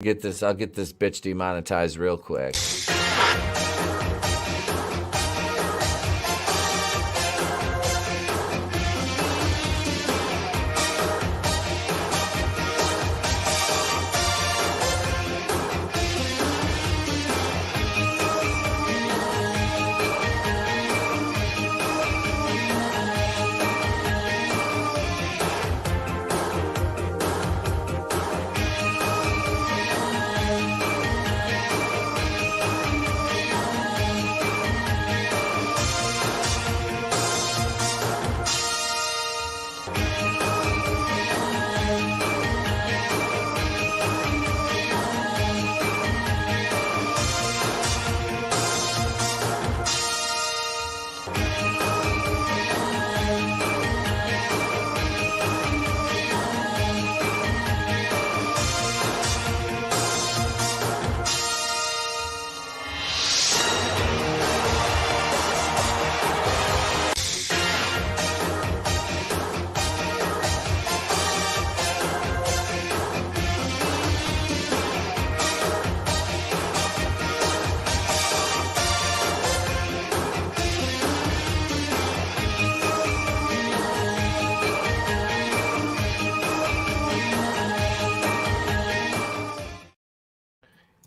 I'll get this bitch demonetized real quick.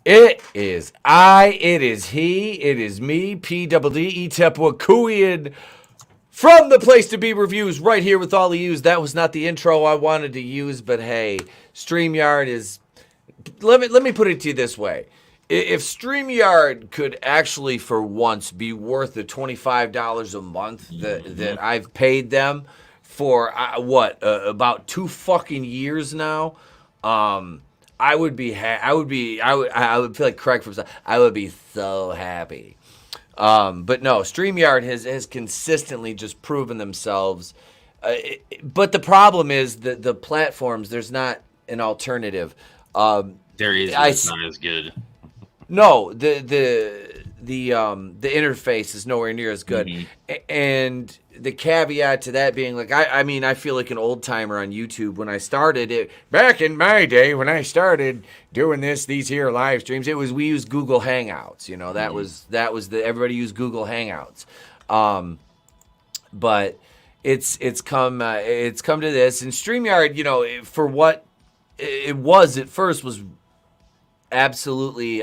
It is I, it is he, it is me, PWD, Etepwakuian, from the Place to Be Reviews, right here with all of yous. That was not the intro I wanted to use, but hey, Streamyard is... Let me put it to you this way. If Streamyard could actually, for once, be worth the $25 a month that I've paid them for, about 2 fucking years now, I would feel like Craig from... I would be so happy. But no, Streamyard has consistently just proven themselves. But the problem is that the platforms, there's not an alternative. There is. It's not as good. No, the interface is nowhere near as good. Mm-hmm. And the caveat to that being, like, I mean, I feel like an old timer on YouTube when I started it. Back in my day when I started doing these here live streams, we used Google Hangouts. You know, that was everybody used Google Hangouts. But it's come to this, and StreamYard, you know, for what it was at first was absolutely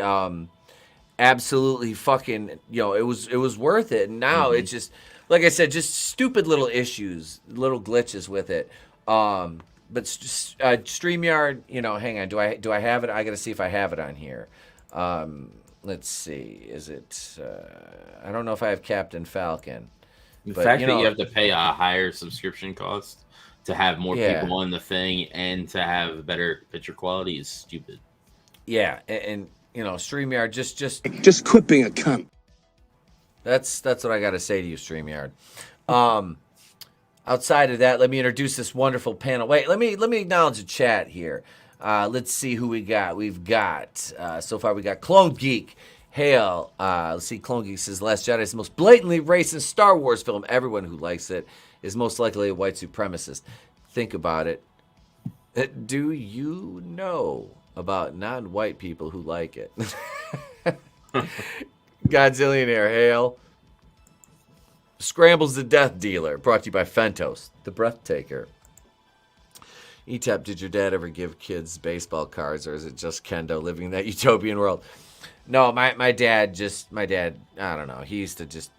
fucking, you know, it was worth it. And now it's just, like I said, just stupid little issues, little glitches with it. But StreamYard, you know, hang on, do I have it? I got to see if I have it on here. Let's see. Is it I don't know if I have Captain Falcon. The fact that you have to pay a higher subscription cost to have more people on the thing and to have better picture quality is stupid. Yeah, and you know, StreamYard just quit being a cunt. That's what I got to say to you, StreamYard. Outside of that, let me introduce this wonderful panel. Wait, let me acknowledge the chat here. Let's see who we got. We've got so far we got Clone Geek. Hail. Let's see. Clone Geek says Last Jedi is the most blatantly racist Star Wars film. Everyone who likes it is most likely a white supremacist. Think about it. Do you know about non-white people who like it? Godzillionaire, hail. Scrambles the Death Dealer, brought to you by Fentos, the Breathtaker. ETAP, did your dad ever give kids baseball cards, or is it just Kendo living in that utopian world? No, my dad, I don't know. He used to just,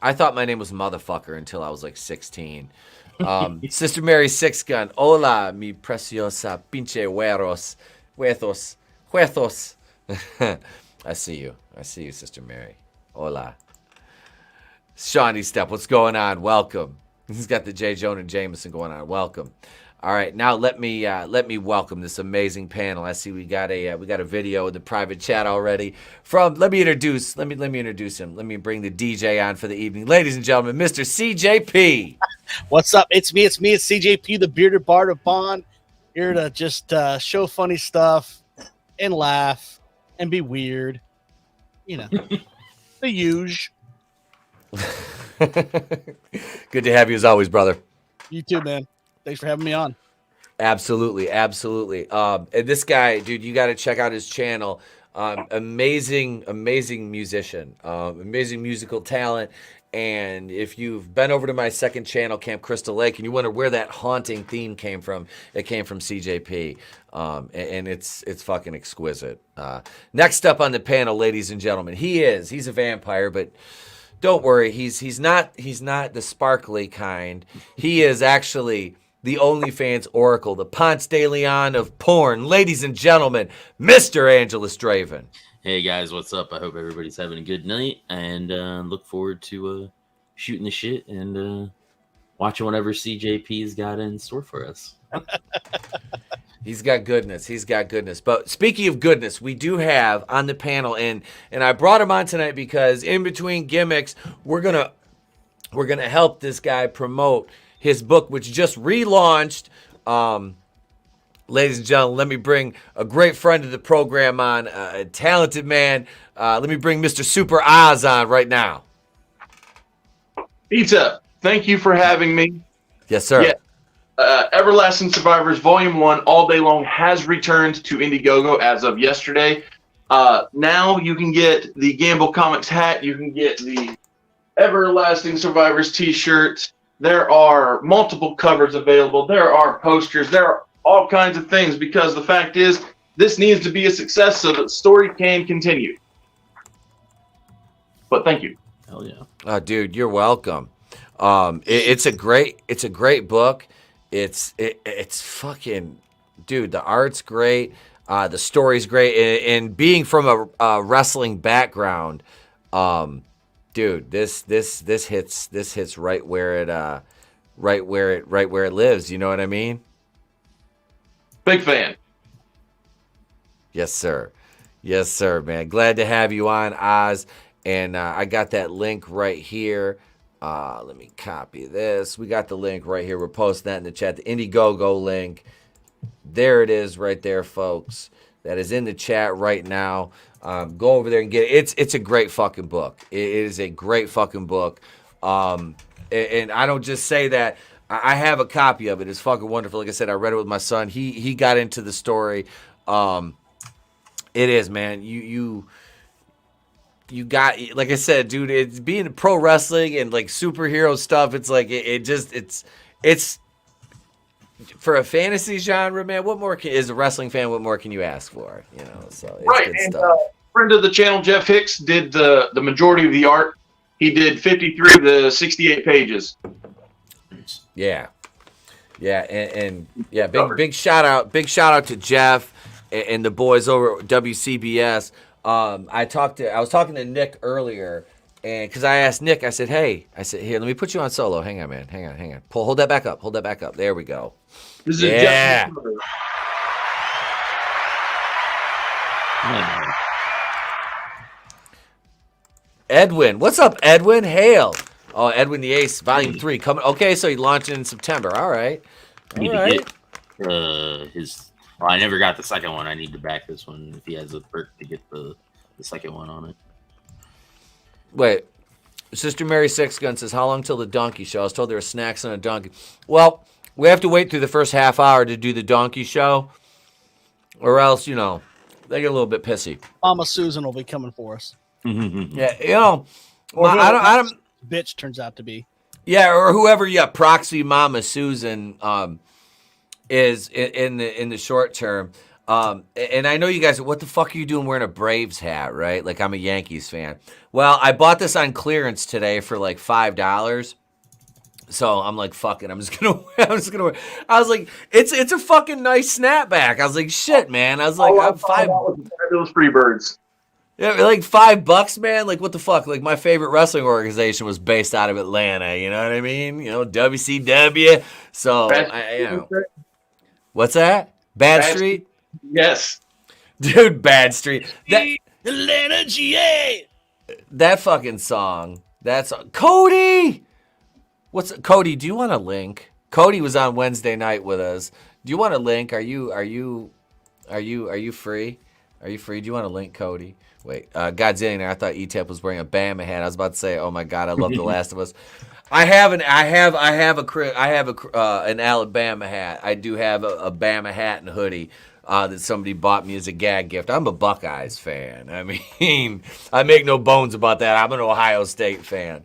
I thought my name was Motherfucker until I was like 16. Sister Mary Six Gun, hola, mi preciosa pinche huesos. I see you, Sister Mary. Hola. Shawnee Step, what's going on? Welcome. He's got the J. Jonah Jameson going on. Welcome. All right, now let me welcome this amazing panel. I see we got a video in the private chat already. Let me introduce him. Let me bring the DJ on for the evening, ladies and gentlemen, Mr. CJP. What's up? It's me. It's CJP, the bearded bard of Bond, here to just show funny stuff and laugh and be weird. You know, the usual. Good to have you as always, brother. You too, man. Thanks for having me on. Absolutely, absolutely. And this guy, dude, you got to check out his channel. Amazing musician, amazing musical talent. And if you've been over to my second channel, Camp Crystal Lake, and you wonder where that haunting theme came from, it came from CJP. And it's fucking exquisite. Next up on the panel, ladies and gentlemen, he's a vampire, but don't worry, he's not the sparkly kind. He is actually the OnlyFans oracle, the Ponce de Leon of porn. Ladies and gentlemen, Mr. AngelousDraven. Hey guys, what's up? I hope everybody's having a good night, and look forward to shooting the shit and watching whatever CJP's got in store for us. He's got goodness. But speaking of goodness, we do have on the panel, and I brought him on tonight because in between gimmicks, we're gonna help this guy promote his book, which just relaunched. Ladies and gentlemen, let me bring a great friend of the program on, a talented man. Let me bring Mr. Super Oz on right now. Pizza, thank you for having me. Yes, sir. Yeah. Everlasting Survivors Volume 1 All Day Long has returned to Indiegogo as of yesterday. Now you can get the Gamble Comics hat. You can get the Everlasting Survivors t-shirt. There are multiple covers available. There are posters. There are all kinds of things, because the fact is, this needs to be a success so that the story can continue. But thank you. Hell yeah. Oh, dude, you're welcome. It's a great book. It's fucking, dude, the art's great. The story's great. And being from a wrestling background, dude, this hits right where it lives. You know what I mean? Big fan. Yes, sir, man. Glad to have you on, Oz. And I got that link right here. Let me copy this. We got the link right here. We're posting that in the chat. The Indiegogo link. There it is right there, folks. That is in the chat right now. Go over there and get it. It's a great fucking book. It is a great fucking book. And I don't just say that. I have a copy of it. It's fucking wonderful. Like I said, I read it with my son. He got into the story. It is, man. You got, like I said, dude, it's being pro wrestling and like superhero stuff. It's like it's for a fantasy genre, man. What more is a wrestling fan? What more can you ask for? You know, so it's right. good And stuff. Friend of the channel, Jeff Hicks, did the majority of the art. He did 53 of the 68 pages. Yeah, and yeah, big shout out to Jeff and the boys over at WCBS. I was talking to Nick earlier, and because I asked Nick, I said, here, let me put you on solo. Hang on, man. Hang on. Hold that back up. There we go. This is Yeah. Edwin, what's up, Edwin? Hail. Oh, Edwin the Ace, Volume 3 coming. Okay, so he launched in September. All right. Need to get his. Well, I never got the second one. I need to back this one if he has a perk to get the second one on it. Wait, Sister Mary Sixgun says, "How long till the donkey show?" I was told there were snacks on a donkey. Well, we have to wait through the first half hour to do the donkey show, or else they get a little bit pissy. Mama Susan will be coming for us. Yeah, Or I don't. Bitch turns out to be. Yeah, or whoever. Yeah, proxy Mama Susan is in the short term. And I know you guys, what the fuck are you doing wearing a Braves hat, right? Like, I'm a Yankees fan. Well, I bought this on clearance today for like $5. So I'm like, fuck it. I'm just gonna wear. I was like, it's a fucking nice snapback. I was like, shit, man. I was like, I'm Those Freebirds. Yeah, like $5, man. Like, what the fuck? Like, my favorite wrestling organization was based out of Atlanta. You know what I mean? WCW. So, what's that? Bad Street? Yes. Dude, Bad Street. Atlanta, GA. That fucking song. That's Cody. Cody? Do you want a link? Cody was on Wednesday night with us. Do you want a link? Are you free? Are you free? Do you want to link Cody? Wait, Godzilla. I thought ETEP was wearing a Bama hat. I was about to say, oh my god, I love The Last of Us. I have an Alabama hat. I do have a Bama hat and hoodie that somebody bought me as a gag gift. I'm a Buckeyes fan. I mean, I make no bones about that. I'm an Ohio State fan.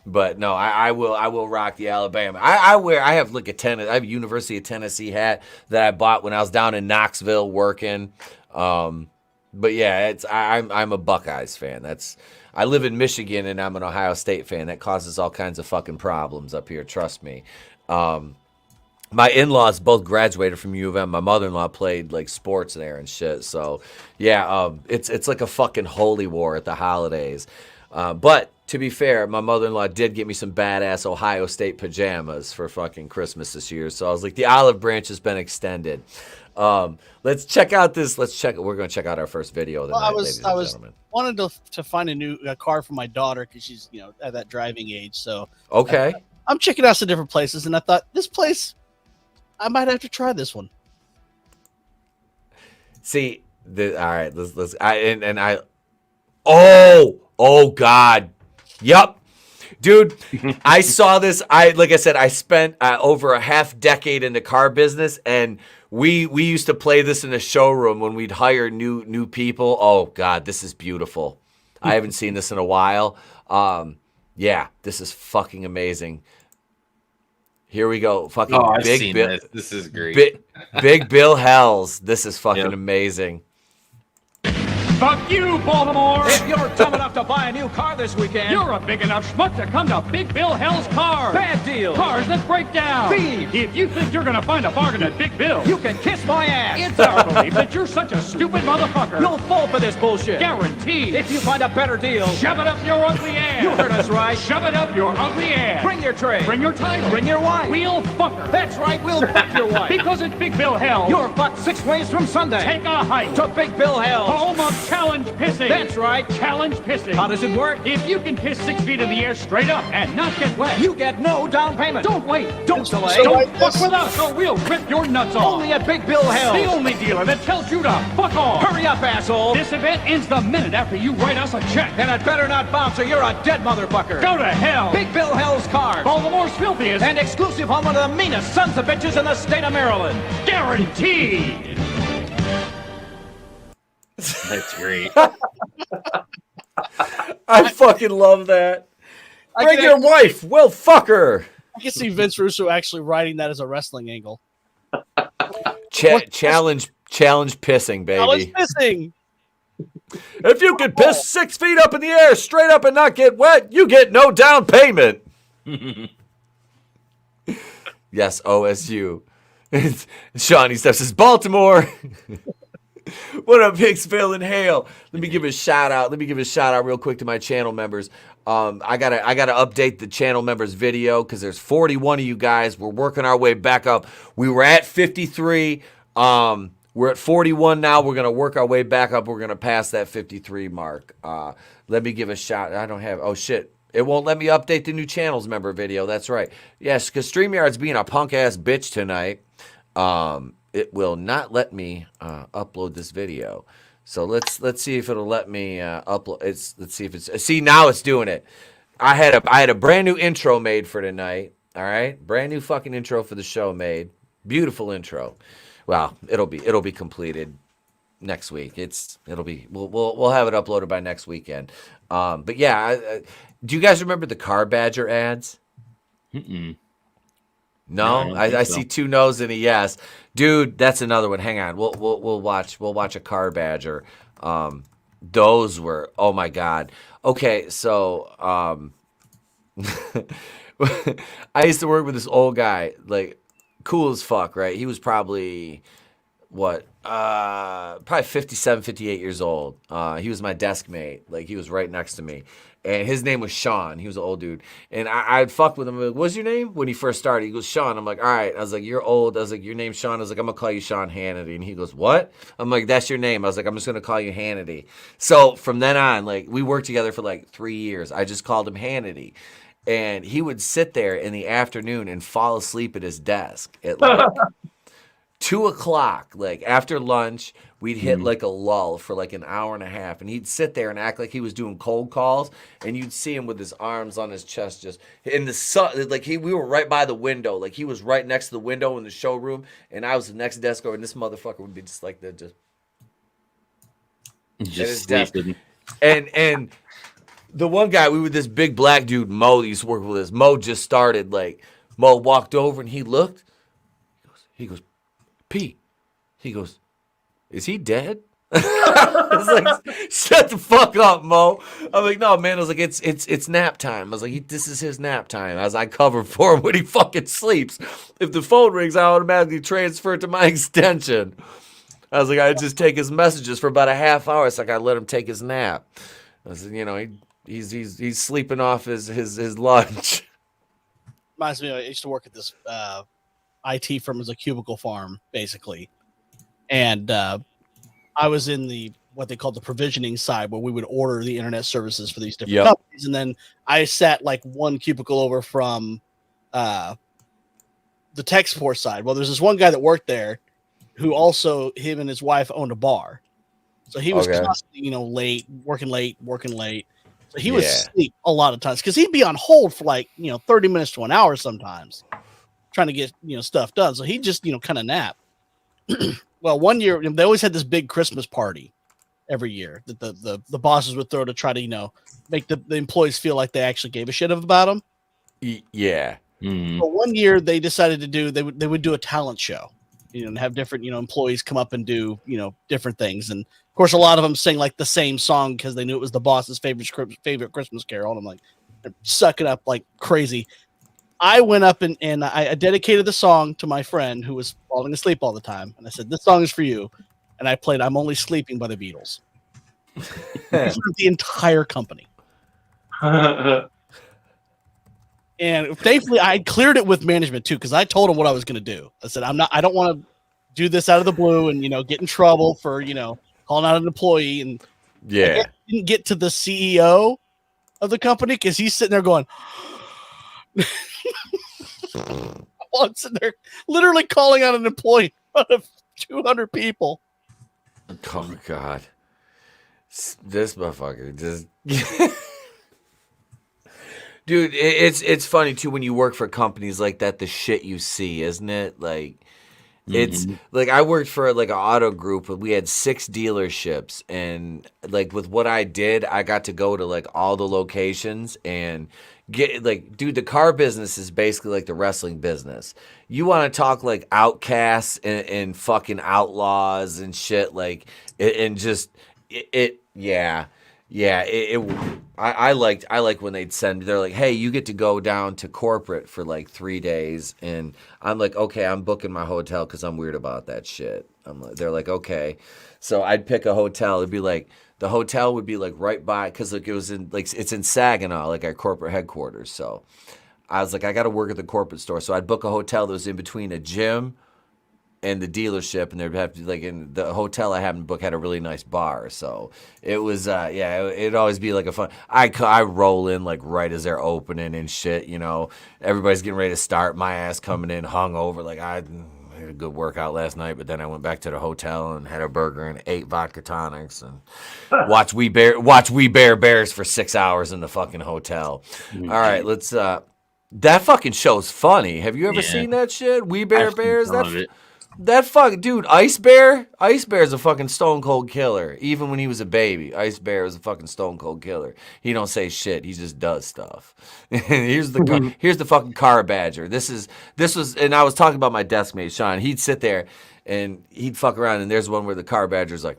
But no, I will rock the Alabama. I have like I have a University of Tennessee hat that I bought when I was down in Knoxville working. But yeah, I'm a Buckeyes fan. I live in Michigan and I'm an Ohio State fan. That causes all kinds of fucking problems up here. Trust me. My in-laws both graduated from U of M. My mother-in-law played like sports there and shit. So yeah, it's like a fucking holy war at the holidays. But to be fair, my mother-in-law did get me some badass Ohio State pajamas for fucking Christmas this year. So I was like, the olive branch has been extended. Let's check out this. We're going to check out our first video of the night, ladies and gentlemen. Wanted to find a new car for my daughter because she's at that driving age. So okay, I'm checking out some different places, and I thought this place, I might have to try this one. See, all right, let's. Oh God, yep. Dude, I saw this. Like I said, I spent over a half decade in the car business, and we used to play this in the showroom when we'd hire new people. Oh God, this is beautiful. I haven't seen this in a while. Yeah, this is fucking amazing. Here we go. Fucking I've Big seen Bill. this is great. Big Bill Hells. This is fucking amazing. Fuck you, Baltimore! If you're dumb enough to buy a new car this weekend, You're a big enough schmuck to come to Big Bill Hell's Cars. bad deal. Cars that break down. Thieves. If you think you're gonna find a bargain at Big Bill, You can kiss my ass. it's our belief that you're such a stupid motherfucker. You'll fall for this bullshit. Guaranteed. If you find a better deal, Shove it up your ugly ass. you heard us right. Shove it up your ugly ass. Bring your tray. Bring your title. Bring your wife. We'll fuck her. That's right, we'll fuck your wife. Because at Big Bill Hell, You're fucked 6 ways from Sunday. take a hike to Big Bill Hell. home of challenge pissing. That's right. Challenge pissing. How does it work? If you can piss 6 feet in the air straight up and not get wet, You get no down payment. don't wait. Don't delay. Don't fuck with us or we'll rip your nuts off. Only at Big Bill Hell. The only dealer that tells you to fuck off. Hurry up, asshole. This event ends the minute after you write us a check. And it better not bounce or you're a dead motherfucker. Go to hell. Big Bill Hell's Cars. Baltimore's filthiest And exclusive home of the meanest sons of bitches in the state of Maryland. guaranteed. That's great. I fucking love that. Bring can your wife. We'll fuck her. I can see Vince Russo actually writing that as a wrestling angle. Challenge pissing, I was baby. missing. If you can piss 6 feet up in the air straight up and not get wet, you get no down payment. Yes, OSU. Shawnee Steps says Baltimore. What up, Hicksville and Hale? Let me give a shout out real quick to my channel members. I gotta update the channel members video because there's 41 of you guys. We're working our way back up. We were at 53. We're at 41 now. We're gonna work our way back up. We're gonna pass that 53 mark. Let me give a shout. I don't have. Oh shit. It won't let me update the new channels member video. That's right. Yes, because Streamyard's being a punk ass bitch tonight. It will not let me upload this video. So let's see if it'll let me upload. Let's see if it's. See, now it's doing it. I had a brand new intro made for tonight. All right, brand new fucking intro for the show made. Beautiful intro. Well, it'll be completed next week. We'll have it uploaded by next weekend. But yeah, do you guys remember the Car Badger ads? Mm-mm. No, No, I see 2 no's and a yes. Dude, that's another one. Hang on. We'll watch a Car Badger. Those were, oh my God. Okay, so I used to work with this old guy, like cool as fuck, right? He was probably probably 57, 58 years old. He was my desk mate. Like, he was right next to me. And his name was Sean. He was an old dude. And I'd fuck with him. I'm like, what's your name? When he first started, he goes, Sean. I'm like, all right. I was like, you're old. I was like, your name's Sean. I was like, I'm going to call you Sean Hannity. And he goes, what? I'm like, that's your name. I was like, I'm just going to call you Hannity. So from then on, like, we worked together for like 3 years. I just called him Hannity. And he would sit there in the afternoon and fall asleep at his desk at like 2 o'clock, like after lunch, we'd hit like a lull for like an hour and a half, and he'd sit there and act like he was doing cold calls, and you'd see him with his arms on his chest, just in the sun. Like we were right by the window, like he was right next to the window in the showroom, and I was the next desk over, and this motherfucker would be just like that, just at his sleeping. desk. And the one guy, we were this big black dude, Mo, that used to work with us. Mo just started, like, Mo walked over and he looked. He goes, Pete. He goes, is he dead? I was like, shut the fuck up, Mo. I'm like, no, man. I was like, it's nap time. I was like, this is his nap time. As I cover for him when he fucking sleeps. If the phone rings, I automatically transfer it to my extension. I was like, I just take his messages for about a half hour. It's like I let him take his nap. I said, you know, he's sleeping off his lunch. Reminds me, I used to work at this IT firm as a cubicle farm, basically, and I was in the what they called the provisioning side, where we would order the internet services for these different companies, and then I sat like one cubicle over from the tech support side. Well, there's this one guy that worked there who also, him and his wife owned a bar, so he was constantly, you know, working late. So he was asleep a lot of times because he'd be on hold for like, you know, 30 minutes to an hour sometimes, trying to get, you know, stuff done. So he just, you know, kind of nap. Well, one year they always had this big Christmas party every year that the bosses would throw to try to, you know, make the employees feel like they actually gave a shit about them. Yeah. Mm-hmm. But one year they decided to do, they would do a talent show, you know, and have different, you know, employees come up and do, you know, different things. And of course, a lot of them sing like the same song because they knew it was the boss's favorite Christmas carol. And I'm like, they're sucking up like crazy. I went up and I dedicated the song to my friend who was falling asleep all the time. And I said, this song is for you. And I played I'm Only Sleeping by the Beatles. The entire company. And thankfully I cleared it with management too, because I told them what I was going to do. I said, I don't want to do this out of the blue and, you know, get in trouble for, you know, calling out an employee. And I didn't get to the CEO of the company because he's sitting there going, I'm sitting there literally calling out an employee in front of 200 people. Oh my God. This motherfucker just dude, it's funny too when you work for companies like that, the shit you see, isn't it? Like it's like I worked for like an auto group, but we had 6 dealerships, and like with what I did, I got to go to like all the locations and get like, dude, the car business is basically like the wrestling business. You want to talk like outcasts and fucking outlaws and shit, like and just I like when they'd send me, they're like, hey, you get to go down to corporate for like 3 days, and I'm like, okay, I'm booking my hotel because I'm weird about that shit. They're like, okay, so I'd pick a hotel. It'd be like, the hotel would be like right by, because like it was in like, it's in Saginaw, like our corporate headquarters. So I was like, I got to work at the corporate store, so I'd book a hotel that was in between a gym and the dealership, and there'd have to, like, in the hotel I happened to book had a really nice bar, so it was it'd always be like a fun. I roll in like right as they're opening and shit, you know, everybody's getting ready to start, my ass coming in hungover, like I had a good workout last night, but then I went back to the hotel and had a burger and 8 vodka tonics and watch We Bare Bears for 6 hours in the fucking hotel. All right, let's that fucking show's funny. Have you ever seen that shit? We Bare Bears? That fucking dude, Ice Bear is a fucking stone cold killer. Even when he was a baby, Ice Bear is a fucking stone cold killer. He don't say shit. He just does stuff. here's the fucking car badger. This was, and I was talking about my desk mate Sean. He'd sit there and he'd fuck around, and there's one where the car badger's like,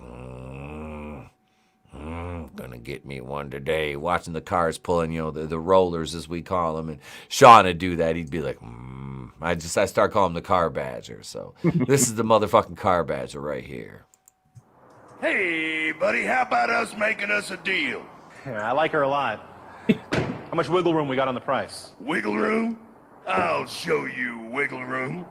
gonna get me one today. Watching the cars pulling, you know, the rollers as we call them, and Sean would do that. He'd be like, I start calling him the car badger. So this is the motherfucking car badger right here. Hey, buddy, how about us making us a deal? Yeah, I like her a lot. How much wiggle room we got on the price? Wiggle room? I'll show you wiggle room.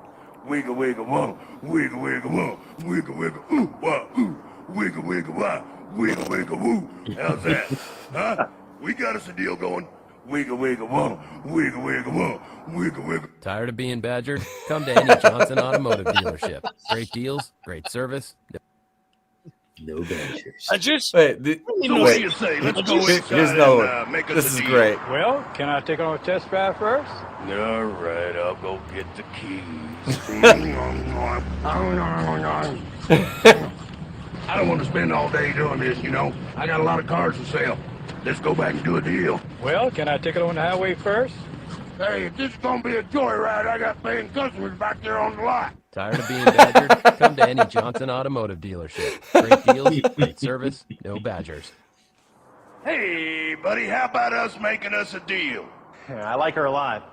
Wiggle, wiggle, whoa. Wiggle, wiggle, whoa. Wiggle, wiggle, ooh, wah, ooh. Wiggle, wiggle, wah. Wiggle, wiggle, woo. How's that? Huh? We got us a deal going. Wiggle, wiggle, whoa. Wiggle, wiggle, whoa. Wiggle, wiggle. Tired of being badgered? Come to any Johnson Automotive dealership. Great deals, great service. No badgers. I just Wait, So what do you say? Let's go inside here's another and one. make us This a is deal. great. Well, can I take on a test drive first? All right, I'll go get the keys. I don't want to spend all day doing this, you know. I got a lot of cars to sell. Let's go back and do a deal. Well, can I take it on the highway first? Hey, if this is gonna be a joyride, I got paying customers back there on the lot. Tired of being badgered? Come to any Johnson Automotive deallership. Great deals, great service, no badgers. Hey, buddy, how about us making us a deal? Yeah, I like her a lot.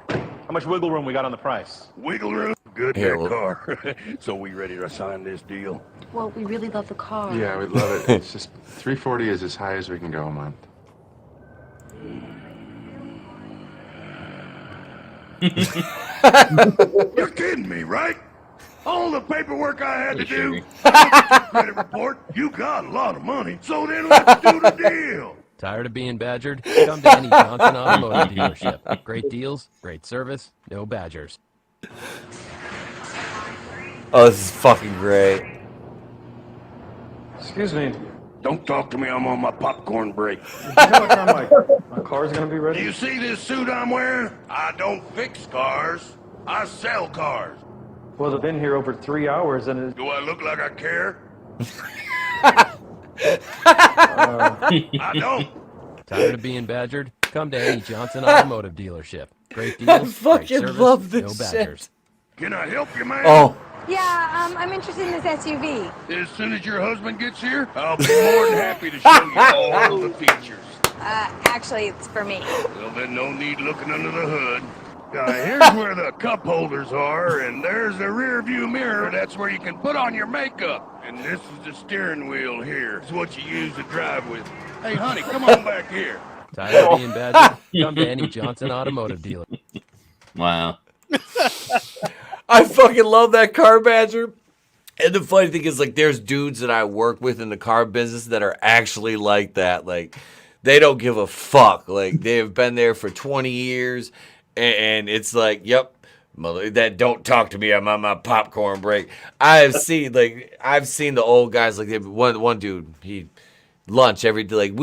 How much wiggle room we got on the price? Wiggle room? Good Here, that well- car. So we ready to sign this deal? Well, we really love the car. Yeah, we'd love it. It's just 340 is as high as we can go a month. You're kidding me, right? All the paperwork I had to Hey, do, Sherry. credit report, you got a lot of money. So then let's do the deal. Tired of being badgered? Come to any Johnson Automotive dealership. Great deals, great service, no badgers. Oh, this is fucking great. Excuse me. Don't talk to me, I'm on my popcorn break. You know what time my car's gonna be Do ready? you see this suit I'm wearing? I don't fix cars, I sell cars. Well, they've been here over 3 hours and it's... Do I look like I care? I don't. Tired of being badgered? Come to any Johnson Automotive dealership. Great deals, I great fucking service, love no this badgers. shit. Can I help you, man? Oh, Yeah, I'm interested in this SUV. As soon as your husband gets here, I'll be more than happy to show you all the features. Actually, it's for me. Well, then no need looking under the hood. Here's where the cup holders are, and there's the rear view mirror. That's where you can put on your makeup. And this is the steering wheel here. It's what you use to drive with. Hey, honey, come on back here. Tired of being badgered? Come to any Johnson Automotive dealer. Wow. I fucking love that car badger. And the funny thing is, like, there's dudes that I work with in the car business that are actually like that. Like, they don't give a fuck. Like, they've been there for 20 years, and it's like, yep, mother, that don't talk to me. I'm on my popcorn break. I've seen the old guys, like, one dude, he lunch every day. Like,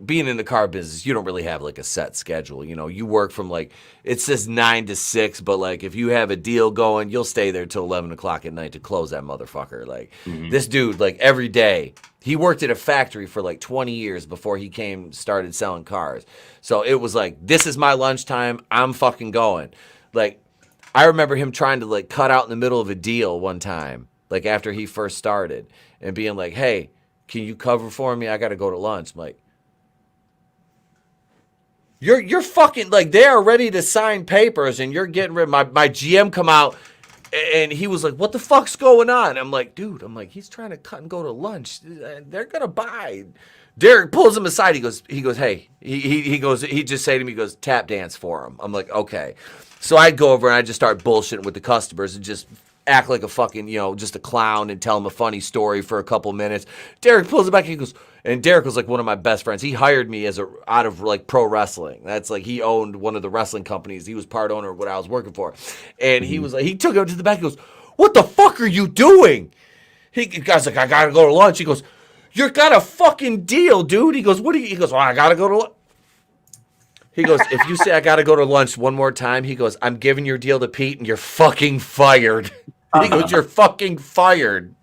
being in the car business, you don't really have like a set schedule. You know, you work from like, it says 9 to 6, but like if you have a deal going, you'll stay there till 11 o'clock at night to close that motherfucker. Like this dude, like every day, he worked at a factory for like 20 years before he started selling cars. So it was like, this is my lunchtime. I'm fucking going. Like, I remember him trying to like cut out in the middle of a deal one time, like after he first started, and being like, hey, can you cover for me? I got to go to lunch. I'm like, you're fucking, like, they are ready to sign papers and you're getting rid. My GM come out and he was like, what the fuck's going on? I'm like, dude, he's trying to cut and go to lunch. They're going to buy. Derek pulls him aside. He goes, hey, he just say to me, he goes, tap dance for him. I'm like, okay. So I go over and I just start bullshitting with the customers and just act like a fucking, just a clown and tell him a funny story for a couple minutes. Derek pulls it back and he goes, and Derek was like one of my best friends. He hired me out of like pro wrestling. That's like, he owned one of the wrestling companies. He was part owner of what I was working for. And he was like, he took him to the back. He goes, what the fuck are you doing? The guy's like, I gotta go to lunch. He goes, you got a fucking deal, dude. He goes, what do you, he goes, well, I gotta go to lunch. He goes, if you say I got to go to lunch one more time, he goes, I'm giving your deal to Pete and you're fucking fired. He goes, you're fucking fired.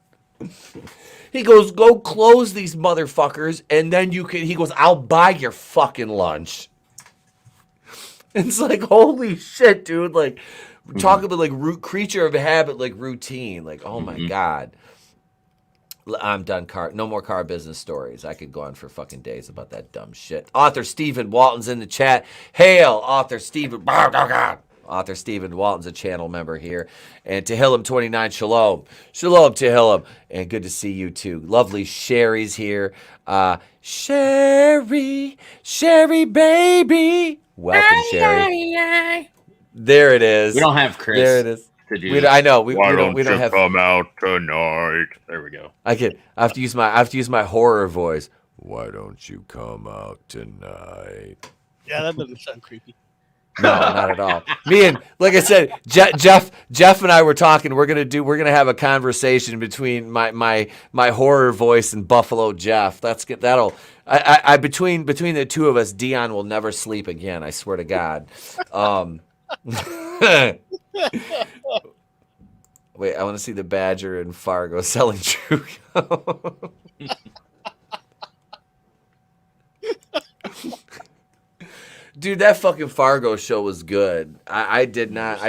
He goes, go close these motherfuckers and then he goes, I'll buy your fucking lunch. It's like, holy shit, dude. Like, talk about like creature of habit, like routine. Like, oh my God. I'm done. No more car business stories. I could go on for fucking days about that dumb shit. Author Stephen Walton's in the chat. Hail, Author Stephen. Oh, God. Author Stephen Walton's a channel member here. And Tehillim29, shalom. Shalom, Tehillim. And good to see you, too. Lovely Sherry's here. Sherry baby. Welcome, Sherry. There it is. We don't have Chris. There it is. I know. We don't have. Come out tonight. There we go. I have to use my horror voice. Why don't you come out tonight? Yeah, that doesn't sound creepy. No, not at all. Me and, like I said, Jeff and I were talking. We're gonna have a conversation between my horror voice and Buffalo Jeff. That'll between the two of us, Dion will never sleep again. I swear to God. Wait, I want to see the Badger and Fargo selling true. Dude, that fucking Fargo show was good. I did not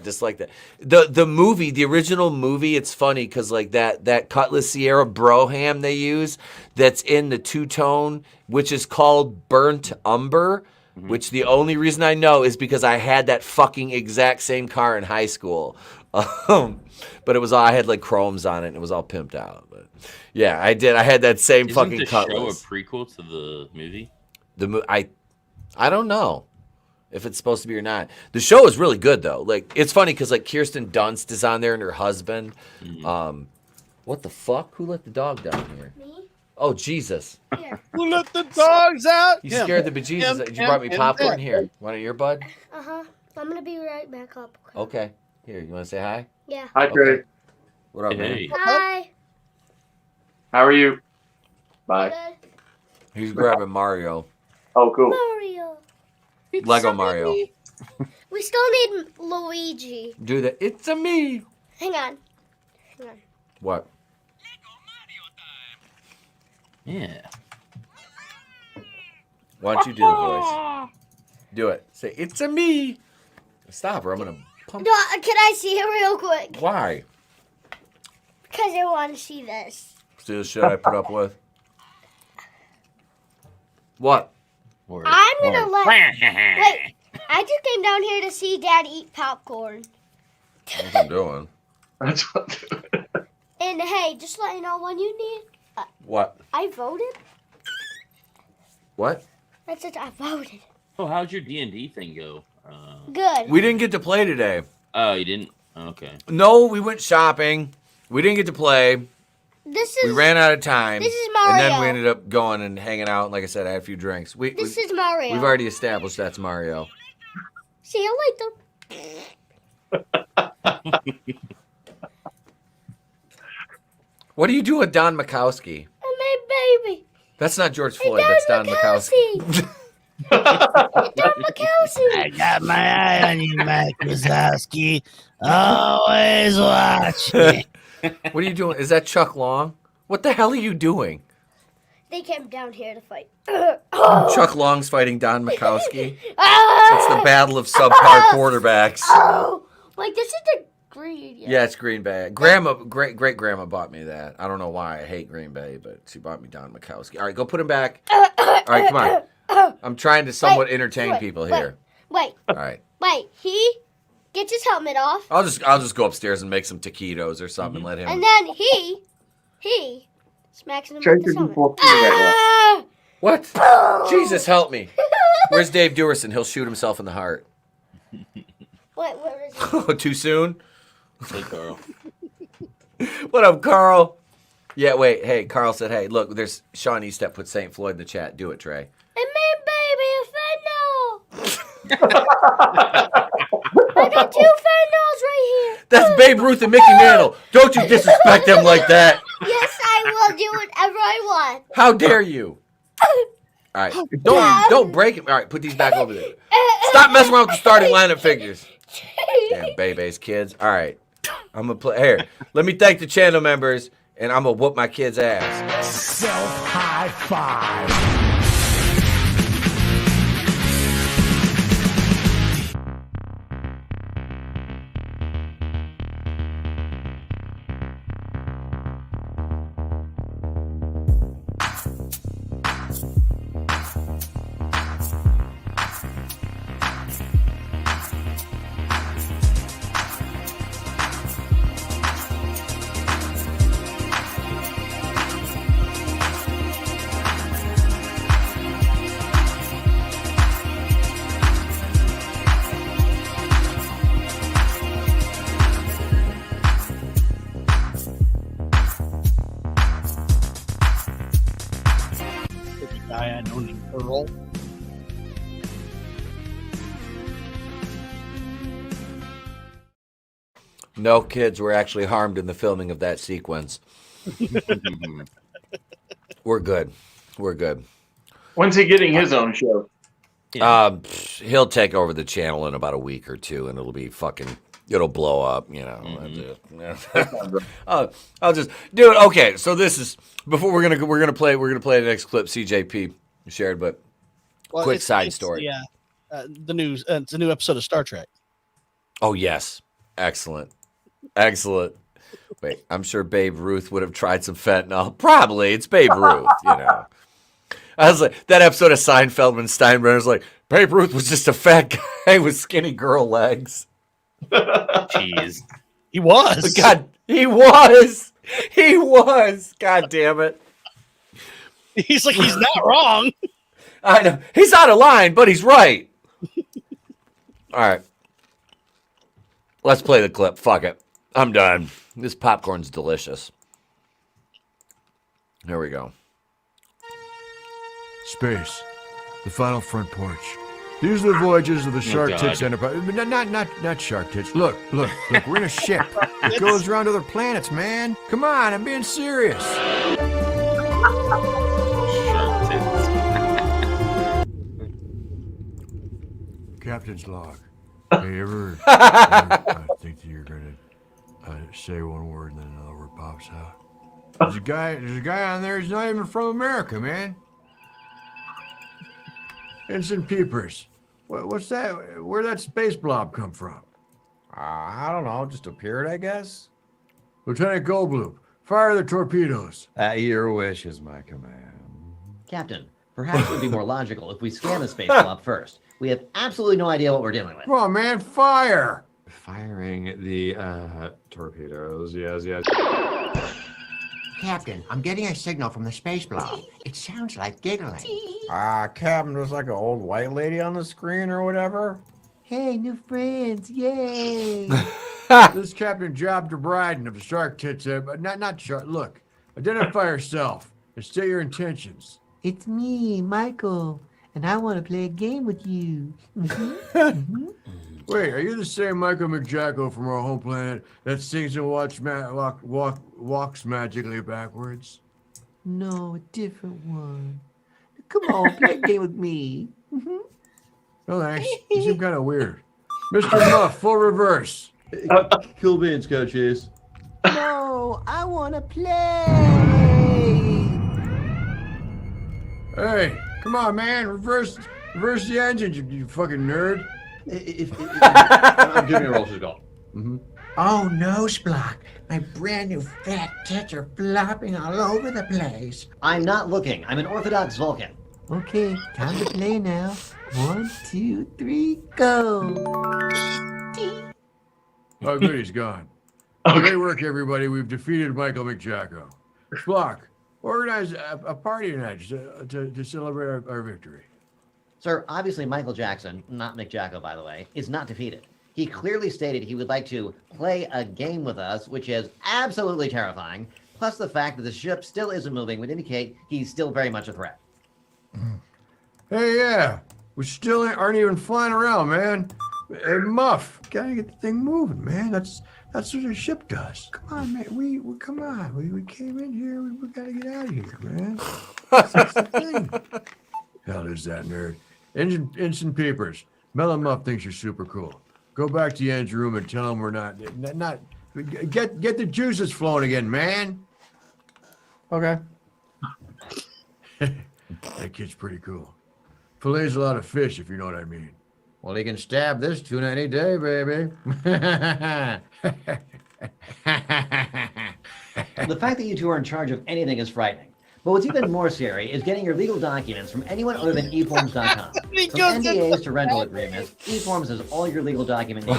dislike that. The movie, the original movie, it's funny because like that Cutlass Sierra Broham they use that's in the two-tone, which is called Burnt Umber, which the only reason I know is because I had that fucking exact same car in high school. But it was all, I had like chromes on it and it was all pimped out. But yeah, I did. I had that same fucking Cutlass. Isn't the show a prequel to the movie? I don't know if it's supposed to be or not. The show is really good though. Like it's funny because like Kirsten Dunst is on there and her husband. What the fuck? Who let the dog down here? Me. Oh Jesus! Here. Who let the dogs out? You scared the bejesus. You brought me popcorn here. Want an earbud? I'm gonna be right back up. Okay. Here, you want to say hi? Yeah. Hi, Trey. Okay. What up, man? Hi. How are you? Bye. Good. He's grabbing Mario. Oh, cool. Mario. Lego Mario. We still need Luigi. Do that. It's a me. Hang on. What? Yeah. Why don't you do the voice? Do it. Say, it's a me. Stop or I'm going to pump. No, can I see it real quick? Why? Because I want to see this. See the shit I put up with? What? I'm going to let... Wait, I just came down here to see Dad eat popcorn. That's what I'm doing. That's what I'm doing. And hey, just let you know when you need... What? I voted. What? That's it, I voted. Oh, how'd your D&D thing go? Good. We didn't get to play today. Oh, you didn't? Okay. No, we went shopping. We didn't get to play. We ran out of time. This is Mario. And then we ended up going and hanging out. And like I said, I had a few drinks. This is Mario. We've already established that's Mario. See you later. What do you do with Don Mikowski? I made baby. That's not George Floyd. That's Don Mikowski. Don Mikowski. I got my eye on you, Mike Wazowski. Always watching. What are you doing? Is that Chuck Long? What the hell are you doing? They came down here to fight. Chuck Long's fighting Don Mikowski. It's the battle of subpar quarterbacks. Oh, like this is the Green. Yeah, it's Green Bay. Great grandma bought me that. I don't know why I hate Green Bay, but she bought me Don Mikowski. All right, go put him back. All right, come on. I'm trying to somewhat entertain people here. Wait. All right. Wait. He gets his helmet off. I'll just go upstairs and make some taquitos or something and let him. And then he smacks him with his helmet. What? Jesus, help me. Where's Dave Dewerson? He'll shoot himself in the heart. Wait, where is he? Too soon? Hey, Carl. What up, Carl? Yeah, wait. Hey, Carl said, hey, look, there's Sean Estep put St. Floyd in the chat. Do it, Trey. And me, baby, a fentanyl. I got 2 fentanyls right here. That's Babe Ruth and Mickey Mantle. Don't you disrespect them like that. Yes, I will do whatever I want. How dare you? All right. Don't break it. All right, put these back over there. Stop messing around with the starting lineup figures. Damn, Bebe's kids. All right. I'm going to play. Here, let me thank the channel members, and I'm going to whoop my kid's ass. Self-high five. No kids were actually harmed in the filming of that sequence. We're good. We're good. When's he getting his own show? He'll take over the channel in about a week or two, and it'll be it'll blow up, you know. I'll just do it. Okay, so this is before we're gonna play the next clip CJP shared, but quick side story. Yeah, it's a new episode of Star Trek. Oh yes, excellent. Wait, I'm sure Babe Ruth would have tried some fentanyl. Probably, it's Babe Ruth, you know. I was like, that episode of Seinfeld when Steinbrenner's like, Babe Ruth was just a fat guy with skinny girl legs. Jeez. He was. God, he was. God damn it. He's like, he's not wrong. I know. He's out of line, but he's right. All right. Let's play the clip. Fuck it. I'm done. This popcorn's delicious. Here we go. Space. The final front porch. These are the voyages of the Shark Tits Enterprise. Not Shark Tits. Look. We're in a ship. It goes around other planets, man. Come on, I'm being serious. Shark Tits. Captain's log. Hey, ever think that you're gonna say one word and then another word pops out? There's a guy on there who's not even from America, man. Ensign Peepers. What's that? Where'd that space blob come from? I don't know. Just appeared, I guess. Lieutenant Goldblum, fire the torpedoes. At your wishes, my command. Captain, perhaps it would be more logical if we scan the space blob first. We have absolutely no idea what we're dealing with. Come on, man, fire! Firing the torpedoes. Yes. Captain, I'm getting a signal from the space blob. It sounds like giggling. Captain, there's like an old white lady on the screen or whatever. Hey, new friends, yay! This is Captain Job DeBryden of the Shark Tits. Not Shark. Look, identify yourself and state your intentions. It's me, Michael, and I want to play a game with you. Wait, are you the same Michael McJacko from our home planet that sings and walks magically backwards? No, a different one. Come on, play a game with me. No thanks. You seem kind of weird. Mr. Muff, full reverse. Kill Beans, Coach Ace. No, I want to play. Hey, come on, man. Reverse the engine, you fucking nerd. I'm giving you a roll, she's gone. Oh no, Splock. My brand new fat tits are flopping all over the place. I'm not looking. I'm an Orthodox Vulcan. Okay, time to play now. 1, 2, 3, go. Oh, good, he's gone. Great work, everybody. We've defeated Michael McJacko. Splock, organize a party tonight to celebrate our victory. Sir, obviously Michael Jackson, not McJacko, by the way, is not defeated. He clearly stated he would like to play a game with us, which is absolutely terrifying. Plus the fact that the ship still isn't moving would indicate he's still very much a threat. Hey, yeah. We still aren't even flying around, man. Hey, Muff, gotta get the thing moving, man. That's what a ship does. Come on, man. We came in here. We gotta get out of here, man. That's the thing. Hell is that, nerd? Ensign Peepers. Mellow Muff thinks you're super cool. Go back to Yen's room and tell him we're not get the juices flowing again, man. Okay. That kid's pretty cool. Fillets a lot of fish, if you know what I mean. Well, he can stab this tuna any day, baby. The fact that you two are in charge of anything is frightening. But what's even more scary is getting your legal documents from anyone other than eForms.com. From NDAs to rental agreements, eForms has all your legal document needs.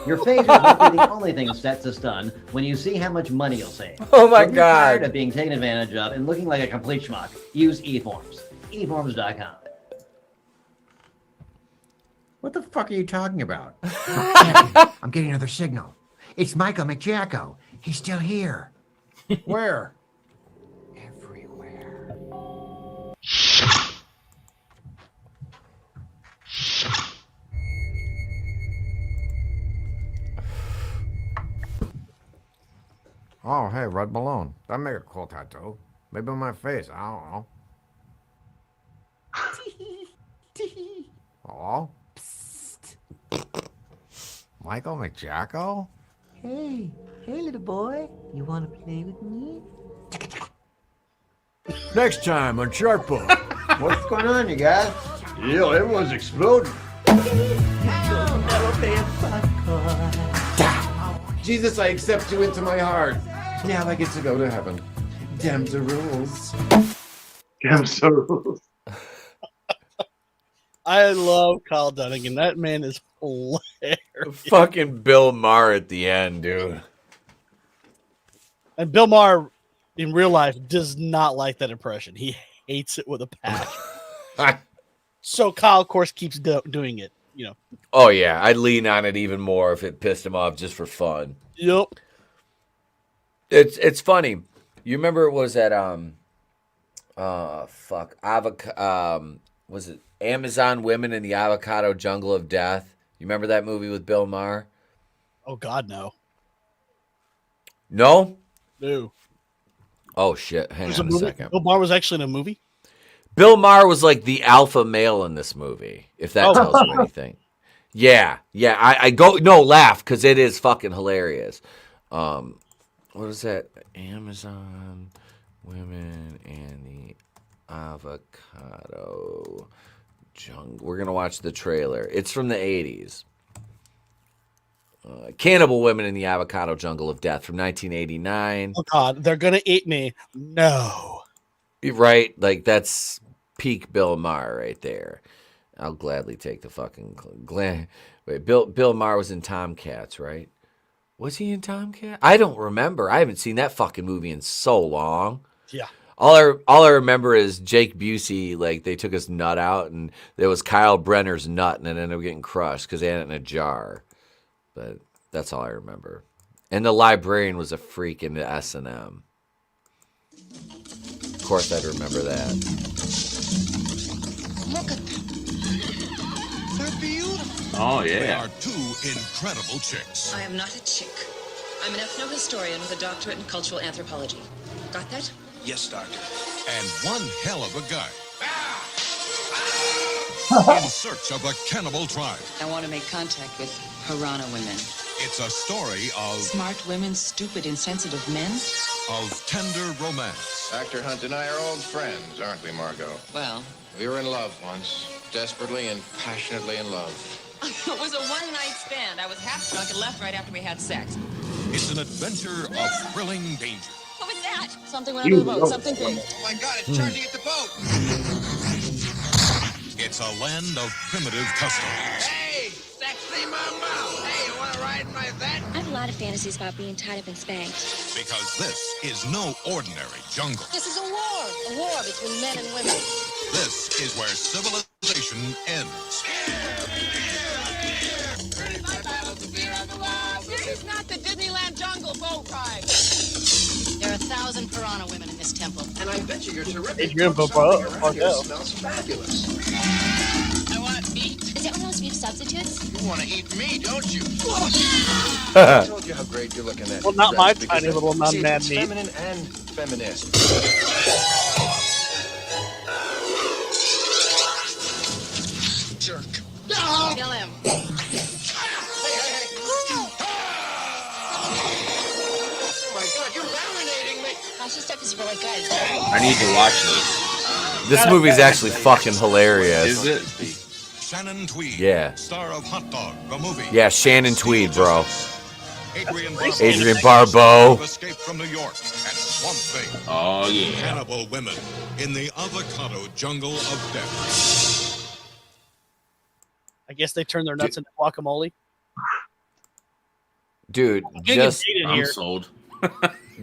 Your face will be the only thing set to stun when you see how much money you'll save. Oh my So if you're tired God. of being taken advantage of and looking like a complete schmuck, use eForms. eForms.com. What the fuck are you talking about? Captain, I'm getting another signal. It's Michael McJacko. He's still here. Where? Everywhere. Oh, hey, red balloon. That'd make a cool tattoo. Maybe on my face. I don't know. Hello? Psst. Michael McJacko? Hey, little boy. You want to play with me? Next time on Shark Book. What's going on, you guys? Yeah, everyone's exploding. Jesus, I accept you into my heart. Now I get to go to heaven. Damn the rules. Damn the rules. I love Kyle Dunnigan. That man is hilarious. Fucking Bill Maher at the end, dude. And Bill Maher, in real life, does not like that impression. He hates it with a passion. So Kyle, of course, keeps doing it. You know. Oh yeah, I'd lean on it even more if it pissed him off just for fun. Yep. It's funny. You remember it was at was it Amazon Women in the Avocado Jungle of Death? You remember that movie with Bill Maher? Oh God, no. No? No. Oh shit! Hang on a second. Bill Maher was actually in a movie. Bill Maher was like the alpha male in this movie, if that tells you anything. Yeah. I go laugh because it is fucking hilarious. What is that? Amazon Women and the Avocado Jungle. We're gonna watch the trailer. It's from the 80s. Cannibal Women in the Avocado Jungle of Death from 1989. Oh God, they're gonna eat me. No. Right, like that's peak Bill Maher right there. I'll gladly take the fucking Wait, Bill Maher was in Tomcats, right? Was he in Tomcat? I don't remember. I haven't seen that fucking movie in so long. Yeah. All I remember is Jake Busey, like they took his nut out and there was Kyle Brenner's nut and it ended up getting crushed because they had it in a jar. But that's all I remember. And the librarian was a freak into S&M. Of course I'd remember that. Look at them. They're beautiful. Oh, yeah. They are two incredible chicks. I am not a chick. I'm an ethnohistorian with a doctorate in cultural anthropology. Got that? Yes, Doctor. And one hell of a guy. In search of a cannibal tribe. I want to make contact with Piranha Women. It's a story of Smart women, stupid, insensitive men. Of tender romance. Dr. Hunt and I are old friends, aren't we, Margot? Well, We were in love once. Desperately and passionately in love. it was a one-night stand. I was half drunk and left right after we had sex. It's an adventure of thrilling danger. What was that? Something went under the boat. Something big. Oh my God, it's charging at the boat. It's a land of primitive customs. Hey, sexy mama. Hey, you want to ride in my vet? I have a lot of fantasies about being tied up and spanked. Because this is no ordinary jungle. This is a war between men and women. This is where civilization ends. This is not the Disneyland jungle boat ride. There are 1,000 Piranha Women in this temple. And I bet you you're terrific. Adrian Something Bobo. around here smells fabulous. I want meat. Is there one of those beef substitutes? You want to eat me, don't you? I told you how great you're looking at. Well, not my dress tiny because little see, non-man it's meat. feminine and feminist. Jerk. Kill him. Oh my God, you're marinating me. Fashion stuff is really good. I need to watch this. This movie's actually fucking hilarious. Is it? Shannon Tweed, Yeah. star of Hot Dog, the movie. Yeah, Shannon Tweed, bro. Adrian Barbeau. Escape from New York and Swamp Thing. Oh, yeah. Cannibal women in the avocado jungle of death. I guess they turn their nuts into guacamole. Dude, Getting just dated I'm here. sold.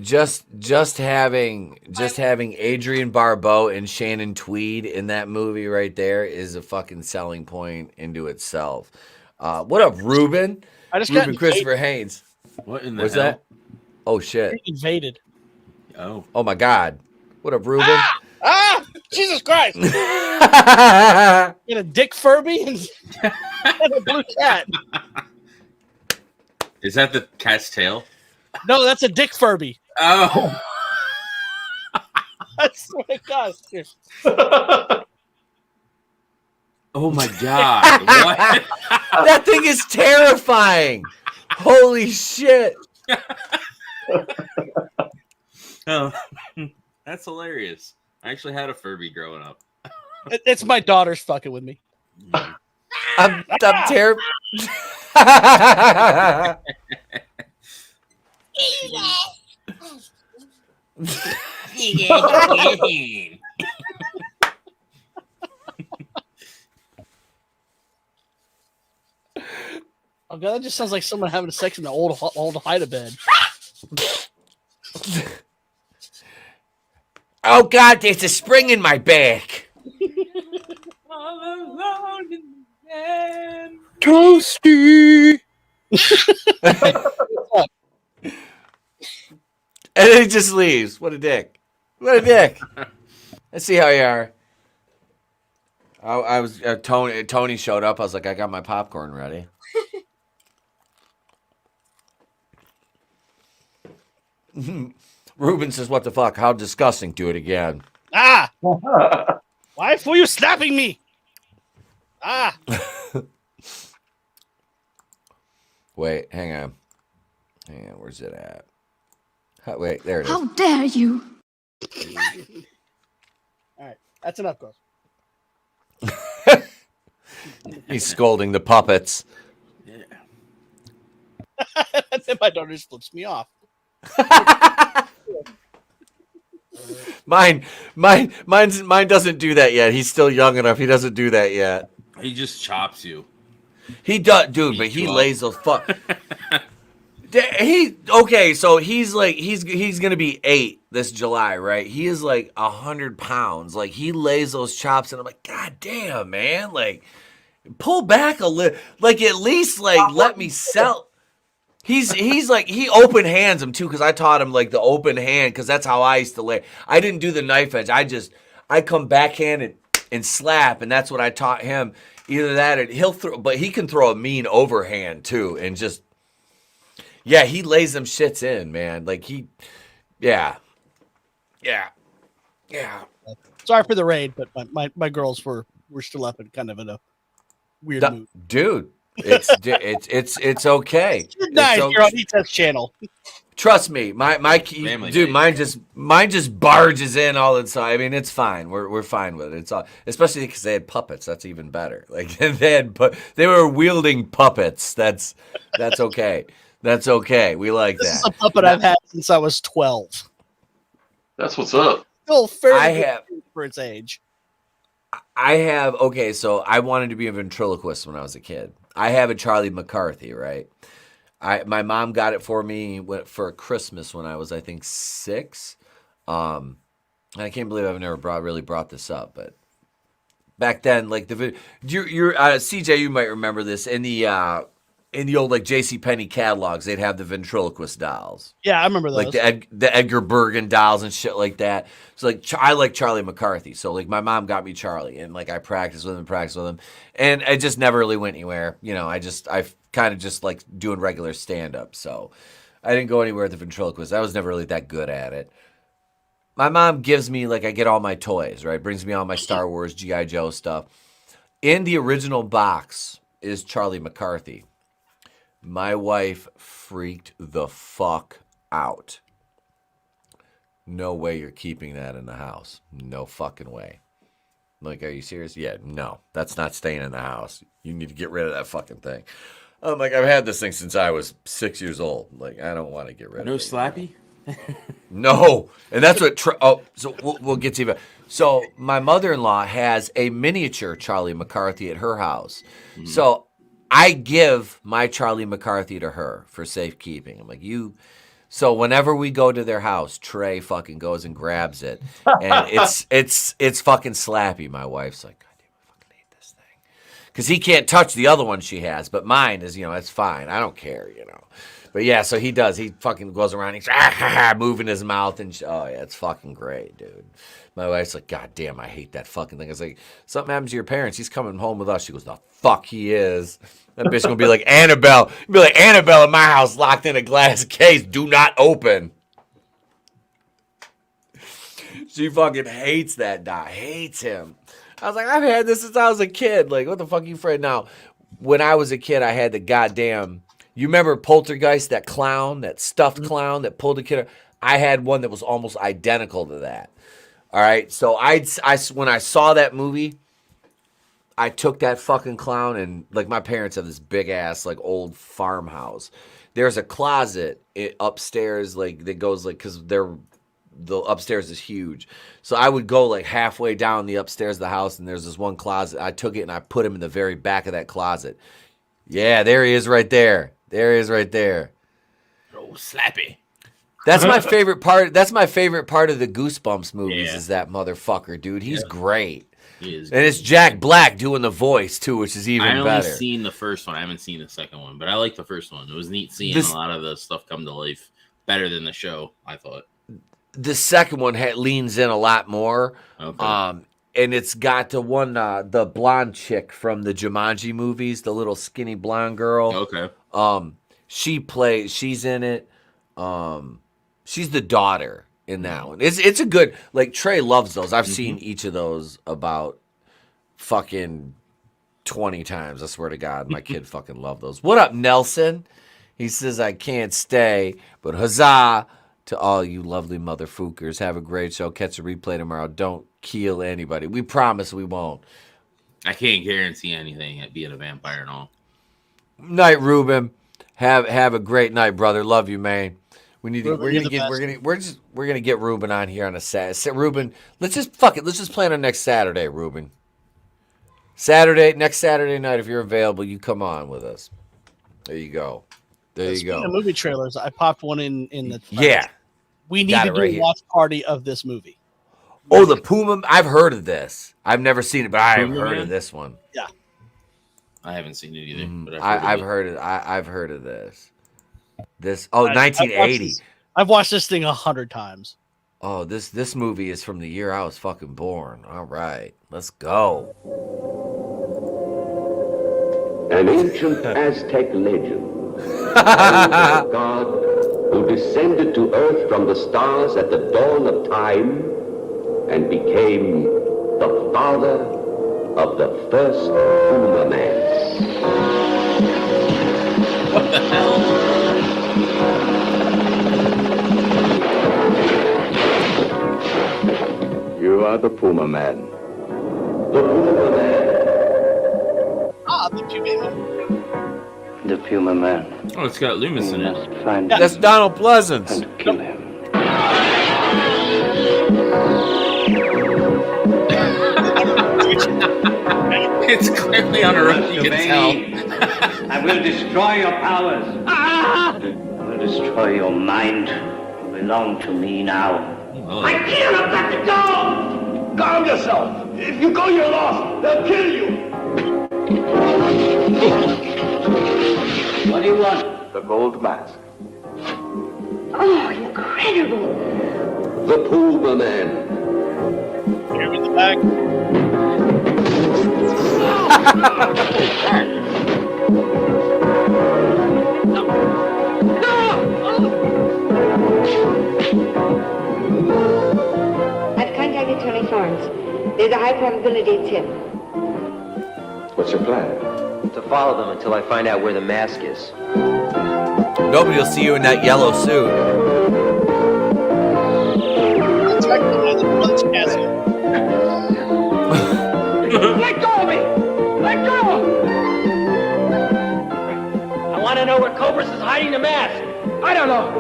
just having Adrian Barbeau and Shannon Tweed in that movie right there is a fucking selling point into itself. What up, Ruben? I just got Ruben Christopher Haynes. What in the What's hell? that? Oh shit! Invaded. Oh. Oh my god! What up, Ruben? Ah! Jesus Christ! In a dick Furby and a blue cat. Is that the cat's tail? No, that's a dick Furby. Oh. I swear to God. Here. Oh my God. What? That thing is terrifying. Holy shit. Oh, that's hilarious. I actually had a Furby growing up. It's my daughter's fucking with me. I'm terrible. Oh God, that just sounds like someone having sex in an old hide-a-bed. Oh God, there's a spring in my back. All alone in the bed. Toasty. And then he just leaves. What a dick. What a dick. Let's see how you are. I was Tony showed up. I was like, I got my popcorn ready. Ruben says, "What the fuck? How disgusting! Do it again." Ah! Wife, were you slapping me? Ah! Wait, hang on. Where's it at? Wait, there it is. How dare you? All right, that's enough, girls. He's scolding the puppets. Yeah. Then my daughter just flips me off. Mine doesn't do that yet. He's still young enough. He doesn't do that yet. He just chops you. He does, dude, but he lays those fuck. Okay, so he's like he's gonna be 8 this July, right? He is like 100 pounds. Like he lays those chops, and I'm like, God damn, man! Like pull back a little. Like at least like let me sell. He's like he open hands him too because I taught him like the open hand because that's how I used to lay. I didn't do the knife edge. I come backhand and slap, and that's what I taught him. Either that or he'll throw, but he can throw a mean overhand too, and just. Yeah, he lays them shits in, man. Like yeah. Sorry for the raid, but my girls were still up and kind of in a weird mood. Dude, it's okay. Nice, you're on E-Test channel. Trust me, mine just barges in all the time. I mean, it's fine. We're fine with it. It's all, especially because they had puppets. That's even better. Like they were wielding puppets. That's okay. That's okay. We like This is that. a puppet I've had since I was 12. That's what's up. Still fairly good for its age. So I wanted to be a ventriloquist when I was a kid. I have a Charlie McCarthy, right? My mom got it for me for Christmas when I was, I think, 6. I can't believe I've never really brought this up, but back then, like CJ, you might remember this in the old like JCPenney catalogs, they'd have the ventriloquist dolls. Yeah, I remember those. Like the Edgar Bergen dolls and shit like that. So like I like Charlie McCarthy. So like my mom got me Charlie, and like I practiced with him, and it just never really went anywhere. You know, I kind of just like doing regular stand up. So I didn't go anywhere with the ventriloquist. I was never really that good at it. My mom gives me I get all my toys, right? Brings me all my Star Wars, G.I. Joe stuff. In the original box is Charlie McCarthy. My wife freaked the fuck out. No way you're keeping that in the house. No fucking way. Like, are you serious? Yeah, no. That's not staying in the house. You need to get rid of that fucking thing. I'm like, I've had this thing since I was 6 years old. Like, I don't want to get rid of it. No slappy? No. And that's what... so we'll get to you. So my mother-in-law has a miniature Charlie McCarthy at her house. Mm-hmm. So... I give my Charlie McCarthy to her for safekeeping. I'm like, so whenever we go to their house, Trey fucking goes and grabs it. And it's fucking Slappy. My wife's like, God damn, I fucking hate this thing. Because he can't touch the other one she has, but mine is, it's fine. I don't care, But yeah, so he does. He fucking goes around, he's moving his mouth, and oh yeah, it's fucking great, dude. My wife's like, God damn, I hate that fucking thing. I was like, something happens to your parents. He's coming home with us. She goes, the fuck he is. That bitch gonna be like Annabelle. Be like Annabelle in my house, locked in a glass case. Do not open. She fucking hates that dog. Hates him. I was like, I've had this since I was a kid. Like, what the fuck are you afraid now? When I was a kid, I had the goddamn... You remember Poltergeist, that clown, that stuffed clown that pulled a kid? I had one that was almost identical to that. All right? So when I saw that movie, I took that fucking clown and, like, my parents have this big-ass, like, old farmhouse. There's a closet upstairs, like, that goes, like, because the upstairs is huge. So I would go like halfway down the upstairs of the house and there's this one closet. I took it and I put him in the very back of that closet. Yeah, there he is right there. There he is right there. Oh, slappy. That's my favorite part. That's my favorite part of the Goosebumps movies is that motherfucker, dude. He's great. He is. And it's Jack Black doing the voice too, which is even better. I only seen the first one. I haven't seen the second one, but I like the first one. It was neat seeing a lot of the stuff come to life better than the show, I thought. The second one leans in a lot more. Okay. And it's got the one, the blonde chick from the Jumanji movies, the little skinny blonde girl. Okay. She's in it. She's the daughter in that one. It's a good, like, Trey loves those. I've seen each of those about fucking 20 times. I swear to God, my kid fucking loved those. What up, Nelson? He says, I can't stay, but huzzah to all you lovely motherfuckers. Have a great show. Catch a replay tomorrow. Don't kill anybody. We promise we won't. I can't guarantee anything at being a vampire and all. Night, Ruben. Have a great night, brother. Love you, man. We need to, we're gonna get Ruben on here on a Saturday. Ruben, let's just plan on next Saturday, Ruben. Next Saturday night, if you're available, you come on with us. There you go. There you go. Speaking of movie trailers, I popped one in the yeah. We need to do a watch party of this movie. Oh, the Puma. I've heard of this. I've never seen it, but I have heard of this one. Yeah. I haven't seen it either. But I've heard it. I've heard of this. 1980. I've watched this thing 100 times. Oh, this movie is from the year I was fucking born. All right, let's go. An ancient Aztec legend. A god who descended to earth from the stars at the dawn of time and became the father of the first Puma man. What the hell? You are the Puma man. The Puma man. Ah, the Puma man. The Puma man. Oh, it's got Loomis in it. That's Donald Pleasance. And kill him. It's clearly on a run, you can tell. I will destroy your powers. I will destroy your mind. You belong to me now. I can't! I've got to go! Calm yourself. If you go, you're lost. They'll kill you. What do you want? The gold mask. Oh, incredible. The Puma man. Here in the back. I've contacted Tony Thorns. There's a high probability it's him. What's your plan? To follow them until I find out where the mask is. Nobody will see you in that yellow suit. Let go of me! Let go! I want to know where Cobras is hiding the mask. I don't know.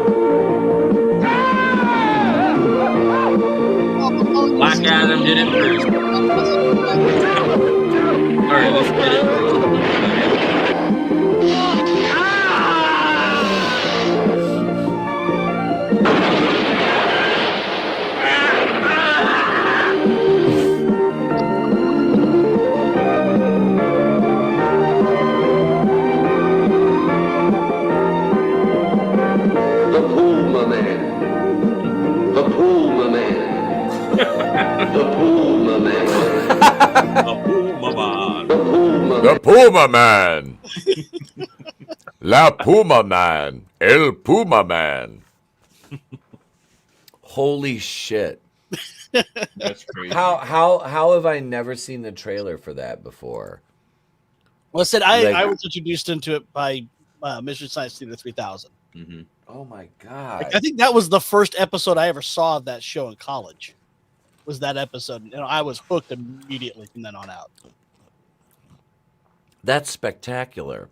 Black Adam did it first. Alright, let's get it. The Puma man. The Puma man. The Puma man. The Puma man. The Puma Man. La Puma Man. El Puma Man. Holy shit. That's crazy. How have I never seen the trailer for that before? Well, I said I was introduced into it by Mission Science Theater 3000. Mm-hmm. Oh my god! I think that was the first episode I ever saw of that show in college. Was that episode? And I was hooked immediately from then on out. That's spectacular.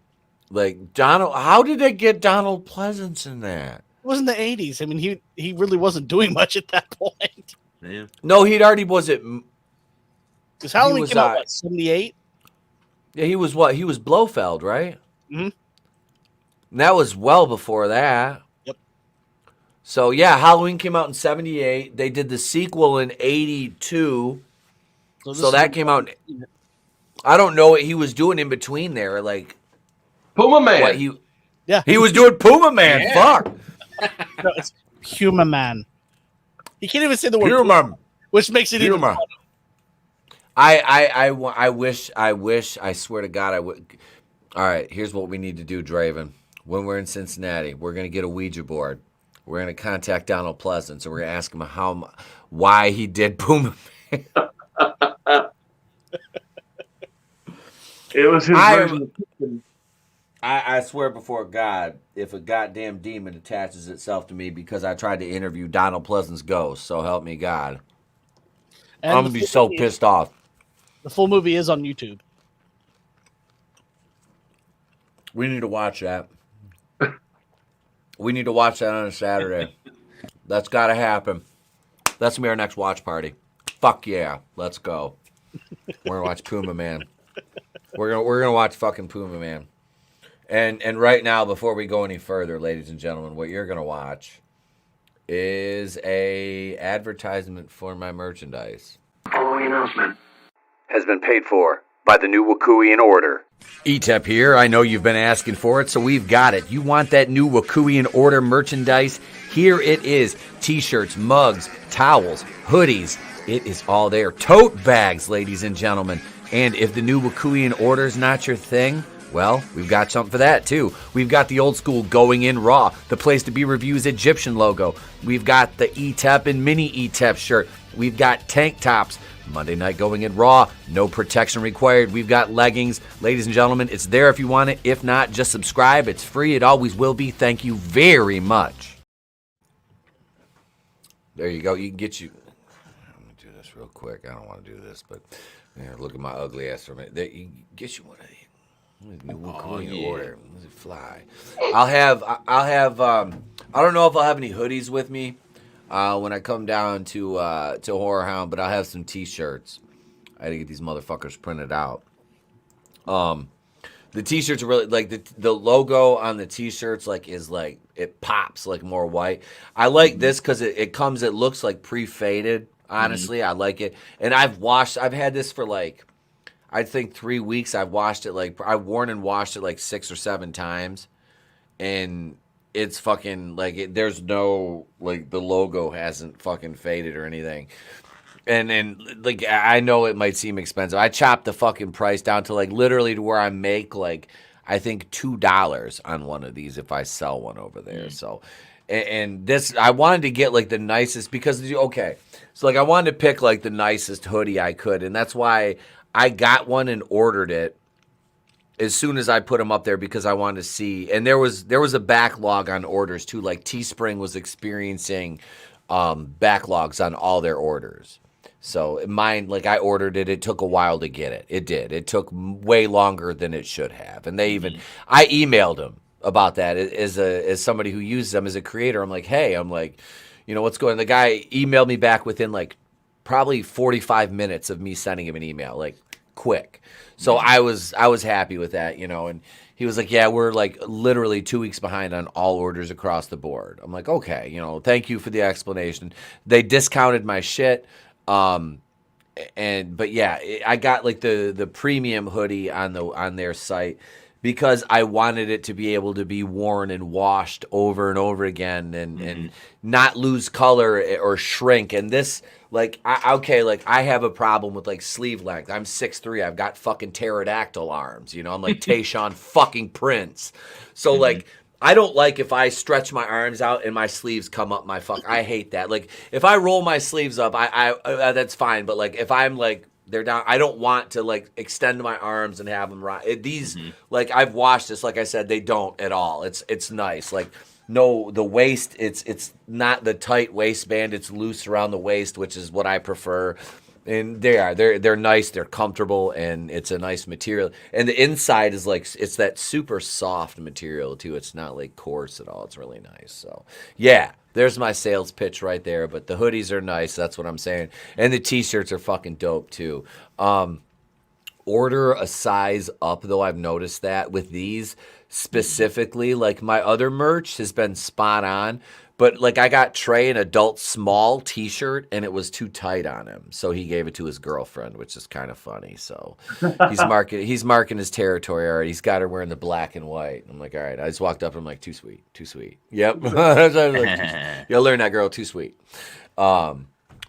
Like Donald, how did they get Donald Pleasance in that? It was in the 80s. I mean, he really wasn't doing much at that point. Yeah. No, he'd already was it. Because Halloween came out, what, 78? Yeah, he was what? He was Blofeld, right? Mm-hmm. And that was well before that. Yep. So, yeah, Halloween came out in 78. They did the sequel in 82. So that came out. I don't know what he was doing in between there. Like, Puma Man. What he was doing Puma Man. Yeah. Fuck. No, it's Puma Man. He can't even say the word Puma, which makes it even Puma. funny. I wish, I swear to God, I would. All right, here's what we need to do, Draven. When we're in Cincinnati, we're going to get a Ouija board. We're going to contact Donald Pleasance, and we're going to ask him why he did Puma Man. It was his version of Puma. I swear before God, if a goddamn demon attaches itself to me because I tried to interview Donald Pleasant's ghost, so help me God. And I'm going to be so pissed off. The full movie is on YouTube. We need to watch that. We need to watch that on a Saturday. That's got to happen. That's going to be our next watch party. Fuck yeah. Let's go. We're going to watch Puma Man. We're gonna watch fucking Puma Man. And right now, before we go any further, ladies and gentlemen, what you're going to watch is a advertisement for my merchandise. Following announcement Has been paid for by the new Wakuian Order. ETEP here. I know you've been asking for it, so we've got it. You want that new Wakuian Order merchandise? Here it is. T-shirts, mugs, towels, hoodies. It is all there. Tote bags, ladies and gentlemen. And if the new Wakuian Order's not your thing, well, we've got something for that, too. We've got the old school Going In Raw, the Place to Be Reviews Egyptian logo. We've got the ETEP and Mini ETEP shirt. We've got tank tops. Monday Night Going In Raw, no protection required. We've got leggings. Ladies and gentlemen, it's there if you want it. If not, just subscribe. It's free. It always will be. Thank you very much. There you go. You can get you. I'm going to do this real quick. I don't want to do this, but here, look at my ugly ass for a minute. There, you can get you one of these. Order. Let it fly. I'll have I don't know if I'll have any hoodies with me when I come down to Horror Hound, but I'll have some t-shirts. I had to get these motherfuckers printed out. The t-shirts are really like the logo on the t-shirts is it pops like more white. I like this because it looks like pre-faded. Honestly, I like it. And I've had this for I think 3 weeks. I've washed it I've worn and washed it 6 or 7 times, and it's fucking there's no the logo hasn't fucking faded or anything. And I know it might seem expensive. I chopped the fucking price down to literally to where I make I think $2 on one of these if I sell one over there. So, and this I wanted to get the nicest because so I wanted to pick the nicest hoodie I could, and that's why I got one and ordered it as soon as I put them up there because I wanted to see. And there was a backlog on orders too. Teespring was experiencing backlogs on all their orders. So mine, I ordered it. It took a while to get it. It did. It took way longer than it should have. And they I emailed them about that as somebody who uses them as a creator. I'm like, hey, what's going on? The guy emailed me back within probably 45 minutes of me sending him an email, quick. So I was happy with that, and he was like, yeah, we're literally 2 weeks behind on all orders across the board. I'm like, okay, thank you for the explanation. They discounted my shit. But yeah, I got the premium hoodie on their site because I wanted it to be able to be worn and washed over and over again and not lose color or shrink. And this, I have a problem with sleeve length. I'm 6'3". I've got fucking pterodactyl arms. I'm like Tayshaun fucking Prince. So I don't like if I stretch my arms out and my sleeves come up my fuck. I hate that. Like if I roll my sleeves up, I that's fine. But like if I'm like they're down, I don't want to like extend my arms and have them right. These like I've washed this. Like I said, they don't at all. It's nice. Like no, the waist. It's not the tight waistband. It's loose around the waist, which is what I prefer. And they're nice, they're comfortable, and it's a nice material. And the inside is like it's that super soft material too. It's not like coarse at all. It's really nice. So yeah, there's my sales pitch right there. But the hoodies are nice. That's what I'm saying. And the t-shirts are fucking dope too. Order a size up though. I've noticed that with these specifically, like my other merch has been spot on. But like I got Trey an adult small t-shirt and it was too tight on him. So he gave it to his girlfriend, which is kind of funny. So he's marking his territory already. He's got her wearing the black and white. I'm like, all right. I just walked up and I'm like, too sweet. Yep. You'll learn that, girl. Too sweet. But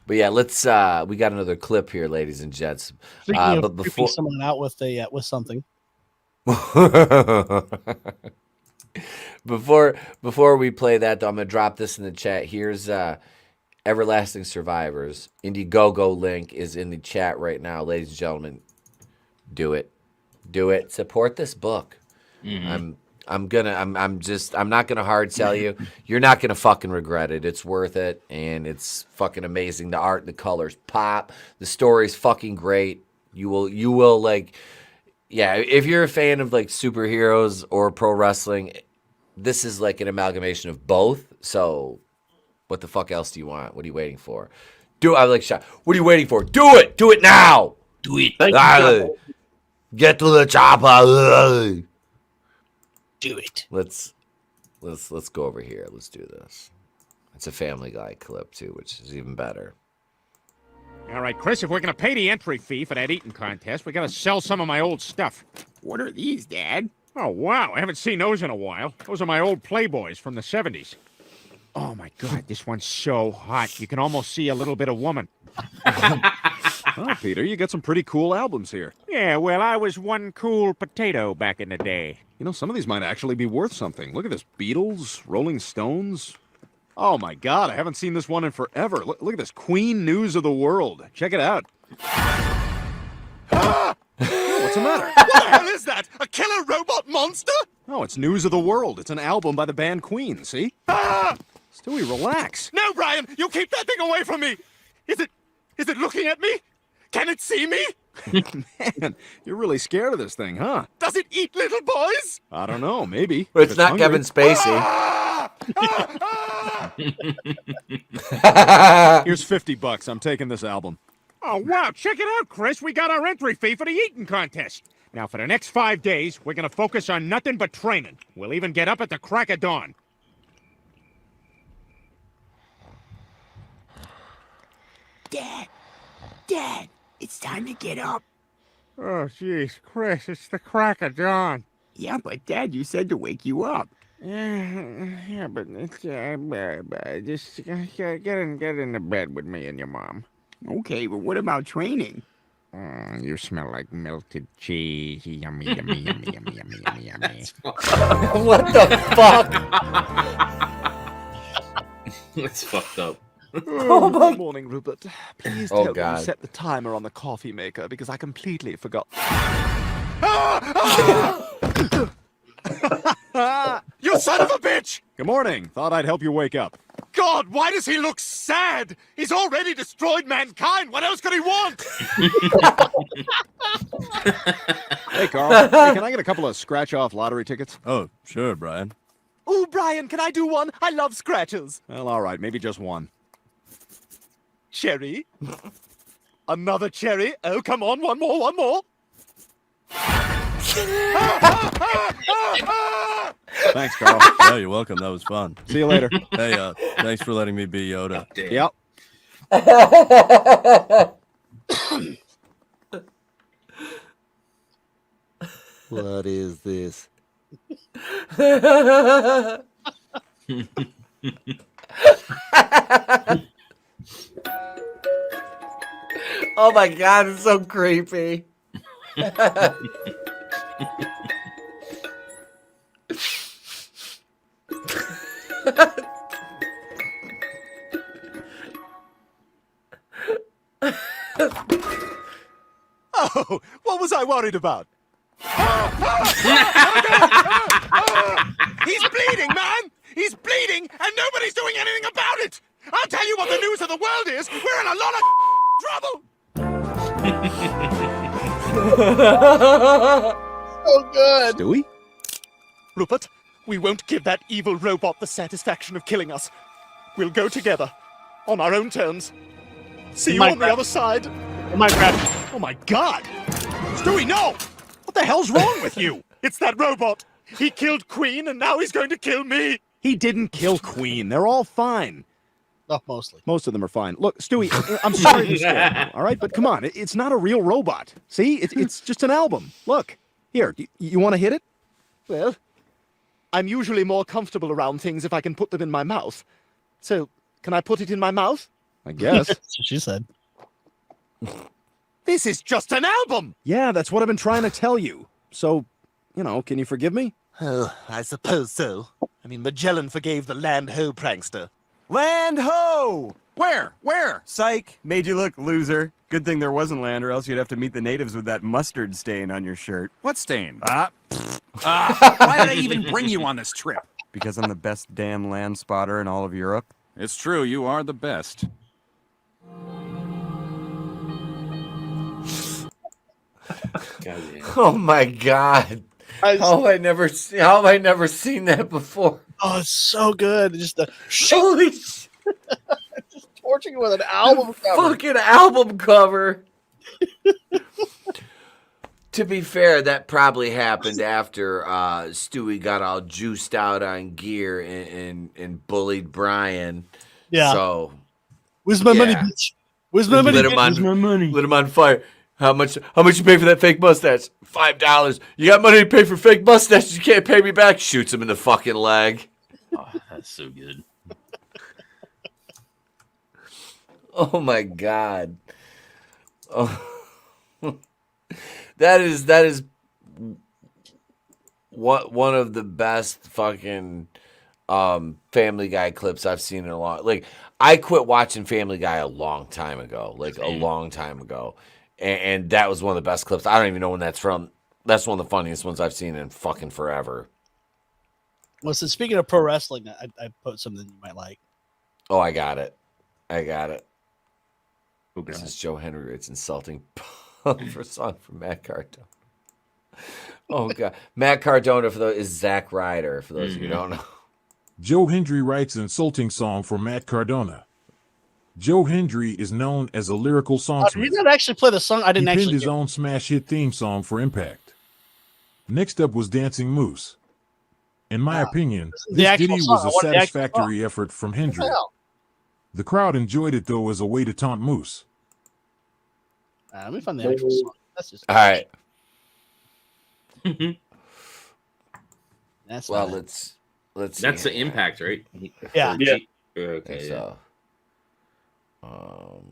yeah, let's we got another clip here, ladies and gents. But before someone out with something. Before we play that, though, I'm going to drop this in the chat. Here's Everlasting Survivors. Indiegogo link is in the chat right now. Ladies and gentlemen, do it. Do it. Support this book. I'm not going to hard sell you. You're not going to fucking regret it. It's worth it, and it's fucking amazing. The art, the colors pop. The story's fucking great. You will like, yeah, if you're a fan of like superheroes or pro wrestling, this is like an amalgamation of both. So what the fuck else do you want? What are you waiting for? I like shot. What are you waiting for? Do it. Do it now. Do it. Get to the chopper. Do it. Let's go over here. Let's do this. It's a Family Guy clip too, which is even better. All right, Chris, if we're going to pay the entry fee for that eating contest, we got to sell some of my old stuff. What are these, Dad? Oh, wow. I haven't seen those in a while. Those are my old Playboys from the 70s. Oh, my God. This one's so hot. You can almost see a little bit of woman. Oh, Peter, you got some pretty cool albums here. Yeah, well, I was one cool potato back in the day. You know, some of these might actually be worth something. Look at this. Beatles, Rolling Stones. Oh, my God. I haven't seen this one in forever. Look at this. Queen News of the World. Check it out. What's the matter? What the hell is that? A killer robot monster? Oh, it's News of the World. It's an album by the band Queen, see? Ah! Stewie, relax. No, Brian! You keep that thing away from me! Is it looking at me? Can it see me? Man, you're really scared of this thing, huh? Does it eat little boys? I don't know, maybe. But it's not hungry. Kevin Spacey. Here's $50. I'm taking this album. Oh, wow. Check it out, Chris. We got our entry fee for the eating contest. Now, for the next 5 days, we're going to focus on nothing but training. We'll even get up at the crack of dawn. Dad, it's time to get up. Oh, jeez, Chris, it's the crack of dawn. Yeah, but Dad, you said to wake you up. Yeah, but it's, just get into bed with me and your mom. Okay, but what about training? You smell like melted cheese. Yummy, yummy, yummy, yummy, yummy, yummy, yummy. What the fuck? It's fucked up. Oh, good morning, Rupert. Please tell God. me to set the timer on the coffee maker because I completely forgot. You son of a bitch! Good morning. Thought I'd help you wake up. God, why does he look sad? He's already destroyed mankind. What else could he want? Hey, Carl. Hey, can I get a couple of scratch-off lottery tickets? Oh, sure, Brian. Oh, Brian, can I do one? I love scratches. Well, all right. Maybe just one. Cherry. Another cherry. Oh, come on. One more. Thanks, Carl. Yeah, you're welcome. That was fun. See you later. Hey, thanks for letting me be Yoda. Yep. What is this? Oh my God, it's so creepy. Oh, what was I worried about? He's bleeding, man! He's bleeding, and nobody's doing anything about it! I'll tell you what the news of the world is. We're in a lot of trouble! So good. Stewie? Rupert, we won't give that evil robot the satisfaction of killing us. We'll go together, on our own terms. See you on the other side. Oh my God! Stewie, no! What the hell's wrong with you? It's that robot. He killed Queen, and now he's going to kill me. He didn't kill Queen. They're all fine. Not mostly. Most of them are fine. Look, Stewie, I'm sorry to scare you, all right? But come on, it's not a real robot. See? It's just an album. Look. Here, you want to hit it? Well, I'm usually more comfortable around things if I can put them in my mouth. So, can I put it in my mouth? I guess. That's what she said. This is just an album! Yeah, that's what I've been trying to tell you. So, can you forgive me? Oh, I suppose so. I mean, Magellan forgave the Land Ho prankster. Land ho! Where? Psych, made you look, loser. Good thing there wasn't land, or else you'd have to meet the natives with that mustard stain on your shirt. What stain? Why Why did I even bring you on this trip? Because I'm the best damn land spotter in all of Europe. It's true, you are the best. Oh my God! How have I never seen that before? Oh, it's so good. Just the holy just torching you with an album cover. Fucking album cover. To be fair, that probably happened after Stewie got all juiced out on gear and bullied Brian. Yeah. So, where's my money, bitch? Where's my money? Where's my money? Lit him on fire. How much you pay for that fake mustache? $5. You got money to pay for fake mustaches? You can't pay me back. Shoots him in the fucking leg. Oh, that's so good. Oh my God. Oh. That is one of the best fucking Family Guy clips I've seen in a long. Like, I quit watching Family Guy a long time ago, and that was one of the best clips. I don't even know when that's from. That's one of the funniest ones I've seen in fucking forever. Well, so speaking of pro wrestling, I put something you might like. Oh, I got it. This is Joe Henry. It's insulting. For a song from Matt Cardona. Oh God, Matt Cardona is Zack Ryder. For those of you who don't know, Joe Hendry writes an insulting song for Matt Cardona. Joe Hendry is known as a lyrical songsmith. We didn't actually play the song. I didn't he actually. He penned his own smash hit theme song for Impact. Next up was Dancing Moose. In my opinion, this ditty was a satisfactory effort from Hendry. The crowd enjoyed it though as a way to taunt Moose. Let me find the actual song. That's just all right. That's well. fine. Let's. That's the Impact, right? Yeah. Okay. So. All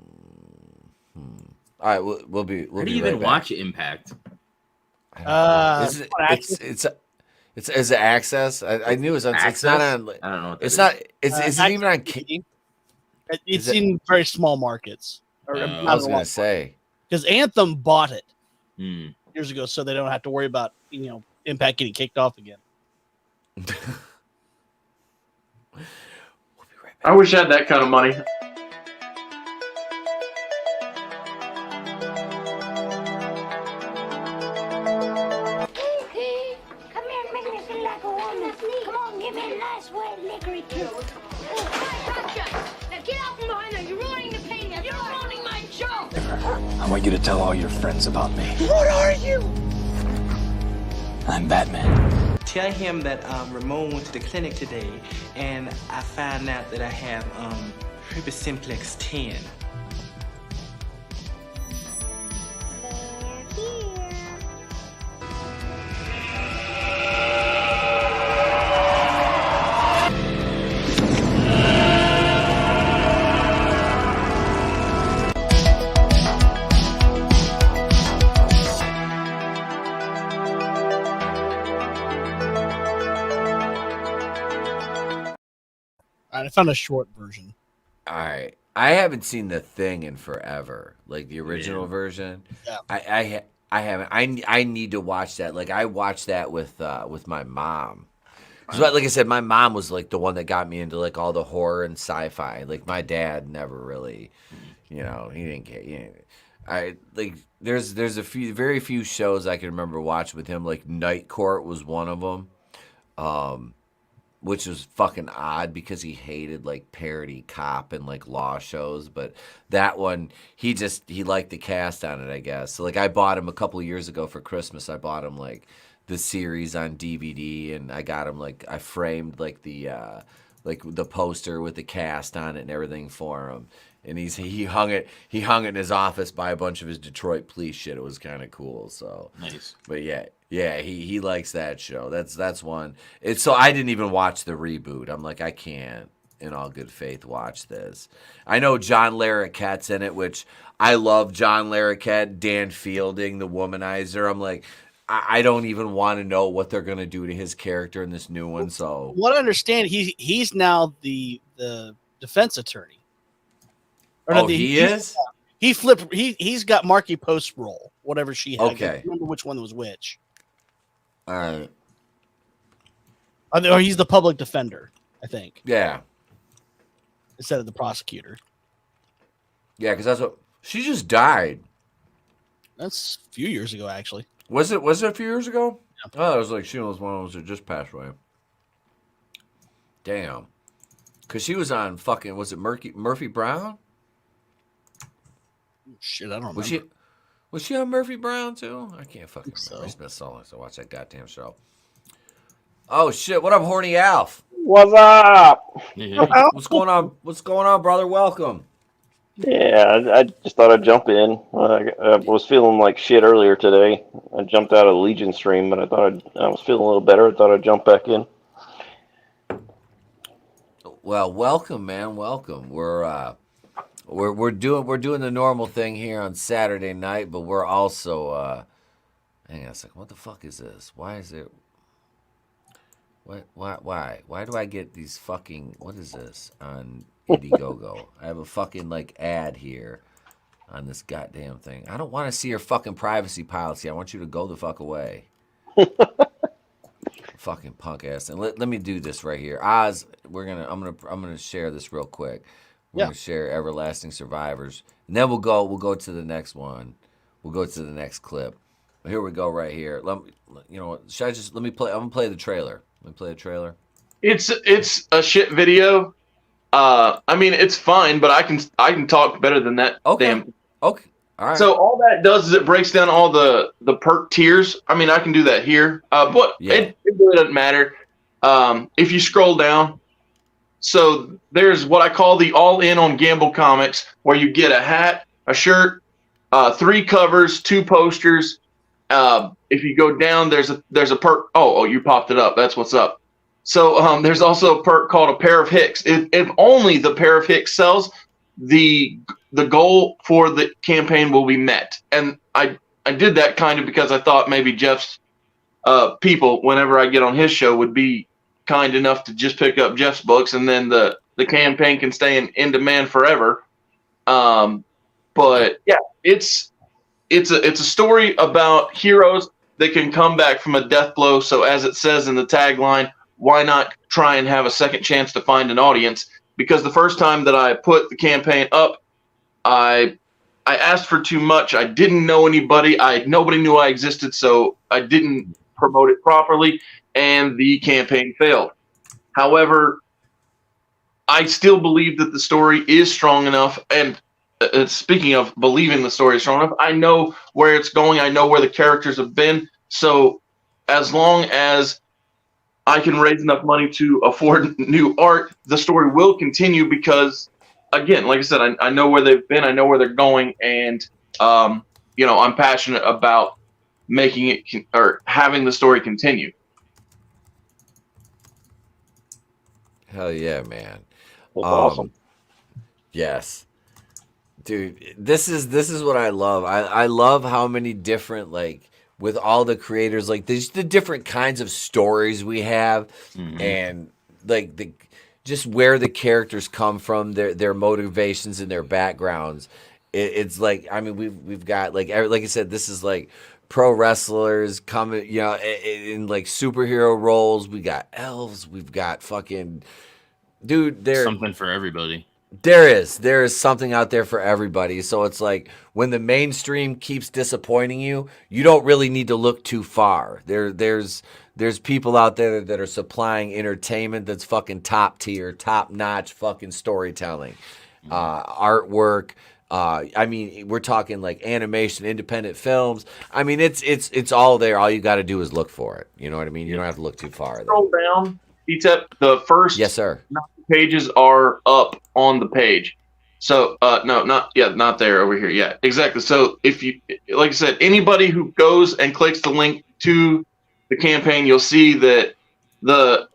right. We'll be. How do you even watch Impact? It's as an Access. I knew it was on. It's not on. I don't know. It's not. It's it even on. It's in very small markets. I was gonna say because Anthem bought it years ago, so they don't have to worry about Impact getting kicked off again. I wish I had that kind of money. Hey, come here and make me feel like a woman. Come on, give me a nice wet licorice kiss. Gotcha! Now get out from behind there. You're ruining the painting. You're ruining my joke. I want you to tell all your friends about me. What are you? I'm Batman. Tell him that Ramon went to the clinic today, and I found out that I have herpes simplex 10. I found a short version. All right. I haven't seen The Thing in forever, like the original version. Yeah. I haven't. I need to watch that. Like I watched that with my mom. 'Cause like I said, my mom was like the one that got me into like all the horror and sci-fi. Like my dad never really, he didn't get. I like there's a very few shows I can remember watching with him. Like Night Court was one of them, which was fucking odd because he hated like parody cop and like law shows. But that one, he liked the cast on it, I guess. So like I bought him a couple of years ago for Christmas. I bought him like the series on DVD, and I got him like I framed like the poster with the cast on it and everything for him. And he hung it in his office by a bunch of his Detroit police shit. It was kind of cool. So nice. But yeah, he likes that show. That's one. It's so I didn't even watch the reboot. I'm like I can't in all good faith watch this. I know John Larroquette's in it, which I love John Larroquette, Dan Fielding, the womanizer. I'm like I don't even want to know what they're gonna do to his character in this new one. So what I understand, he's now the defense attorney. He is. He flipped. He's got Marky Post's role, whatever she had. Okay. I don't remember which one was which. All right. Or he's the public defender, I think. Yeah. Instead of the prosecutor. Yeah, because that's what she just died. That's a few years ago, actually. Was it a few years ago? Yeah. Oh, it was like she was one of those that just passed away. Damn. Because she was on fucking, was it Murphy Brown? Shit, I don't remember. Was she on Murphy Brown too? I can't fucking remember. So. It's been so long since I watched that goddamn show. Oh shit! What up, Horny Alf? What's up? What's going on? What's going on, brother? Welcome. Yeah, I just thought I'd jump in. I was feeling like shit earlier today. I jumped out of the Legion stream, but I was feeling a little better. I thought I'd jump back in. Well, welcome, man. Welcome. We're doing the normal thing here on Saturday night, but we're also hang on a second. What the fuck is this? Why is it? Why do I get these fucking? What is this on Indiegogo? I have a fucking like ad here on this goddamn thing. I don't want to see your fucking privacy policy. I want you to go the fuck away. Fucking punk ass. And let me do this right here. Oz, I'm gonna share this real quick. We're gonna share Everlasting Survivors, and then we'll go to the next one. We'll go to the next clip. Here we go right here. Let me play? I'm gonna play the trailer. Let me play the trailer. It's a shit video. I mean it's fine, but I can talk better than that. Okay. Damn. Okay. All right. So all that does is it breaks down all the perk tiers. I mean I can do that here, but it really doesn't matter. If you scroll down. So there's what I call the all-in on Gamble Comics, where you get a hat, a shirt, 3 covers, 2 posters. If you go down, there's a perk. Oh, you popped it up. That's what's up. So there's also a perk called a pair of Hicks. If only the pair of Hicks sells, the goal for the campaign will be met. And I did that kind of because I thought maybe Jeff's people, whenever I get on his show, would be kind enough to just pick up Jeff's books, and then the campaign can stay in demand forever. But yeah, it's a story about heroes that can come back from a death blow. So as it says in the tagline, why not try and have a second chance to find an audience? Because the first time that I put the campaign up, I asked for too much. I didn't know anybody. Nobody knew I existed, so I didn't promote it properly, and the campaign failed. However, I still believe that the story is strong enough, and speaking of believing the story is strong enough, I know where it's going. I know where the characters have been. So as long as I can raise enough money to afford new art, the story will continue because, again, like I said, I know where they've been. I know where they're going. And, I'm passionate about making it or having the story continue. Hell yeah, man. That's awesome. Yes. Dude, this is what I love. I love how many different, like, with all the creators, like, there's the different kinds of stories we have, and like just where the characters come from, their motivations and their backgrounds. It's like, I mean, we've got like I said, this is like pro wrestlers coming, you know, in like superhero roles. We got elves. We've got fucking dude. There's something for everybody. There is something out there for everybody. So it's like when the mainstream keeps disappointing you, you don't really need to look too far. There's people out there that are supplying entertainment that's fucking top tier, top notch fucking storytelling, artwork. I mean, we're talking like animation, independent films. I mean, it's all there. All you got to do is look for it. You know what I mean? You don't have to look too far. Scroll down, ETEP. The first yes, sir. pages are up on the page. So not there, over here. Yeah, exactly. So if you, like I said, anybody who goes and clicks the link to the campaign, you'll see that the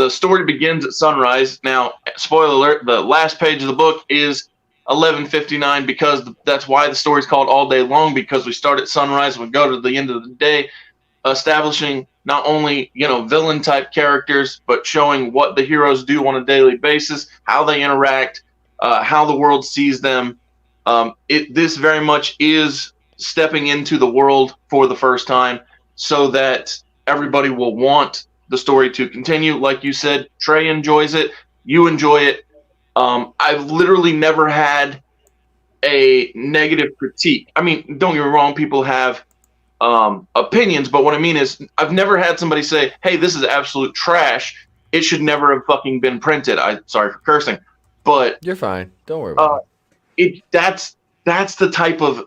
story begins at sunrise. Now, spoiler alert, the last page of the book is 11:59 because that's why the story's called All Day Long, because we start at sunrise and we go to the end of the day, establishing not only, you know, villain type characters, but showing what the heroes do on a daily basis, how they interact, how the world sees them. This very much is stepping into the world for the first time so that everybody will want the story to continue. Like you said, Trey enjoys it. You enjoy it. I've literally never had a negative critique. I mean, don't get me wrong, people have opinions, but what I mean is I've never had somebody say, hey, this is absolute trash. It should never have fucking been printed. Sorry for cursing, but you're fine. Don't worry about it. That's the type of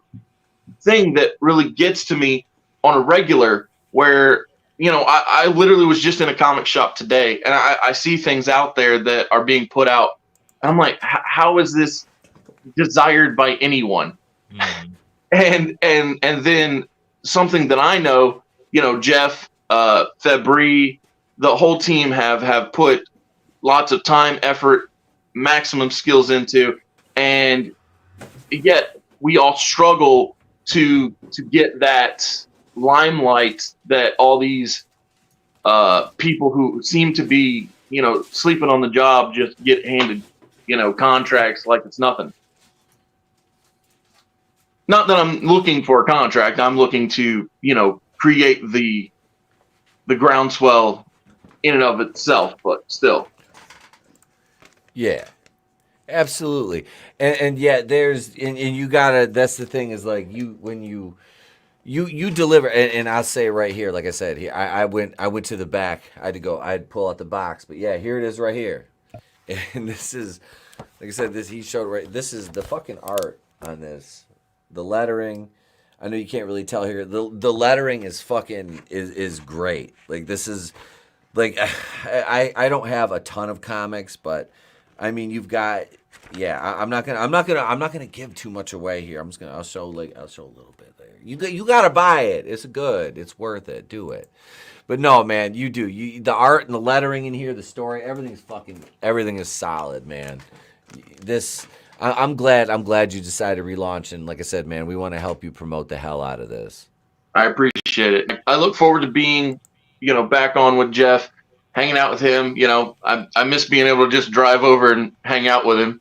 thing that really gets to me on a regular, where, you know, I literally was just in a comic shop today and I see things out there that are being put out. And I'm like, how is this desired by anyone? And then something that I know, you know, Jeff, Fabry, the whole team have put lots of time, effort, maximum skills into, and yet we all struggle to get that limelight that all these people who seem to be, you know, sleeping on the job just get handed, you know, contracts like it's nothing. Not that I'm looking for a contract. I'm looking to, you know, create the groundswell in and of itself, but still. Yeah, absolutely. And yeah, and you gotta, that's the thing is like when you deliver, and I'll say right here, like I said, I went to the back. I'd pull out the box, but yeah, here it is right here. And this is, like I said, he showed right, this is the fucking art on this. The lettering, I know you can't really tell here. The lettering is fucking is great. Like this is like I don't have a ton of comics, but I mean you've got I'm not gonna give too much away here. I'll show a little bit there. You gotta buy it. It's good. It's worth it. Do it. But no, man, you do. The art and the lettering in here, the story, everything is solid, man. I'm glad you decided to relaunch, and like I said, man, we want to help you promote the hell out of this. I appreciate it. I look forward to being, you know, back on with Jeff, hanging out with him. You know, I miss being able to just drive over and hang out with him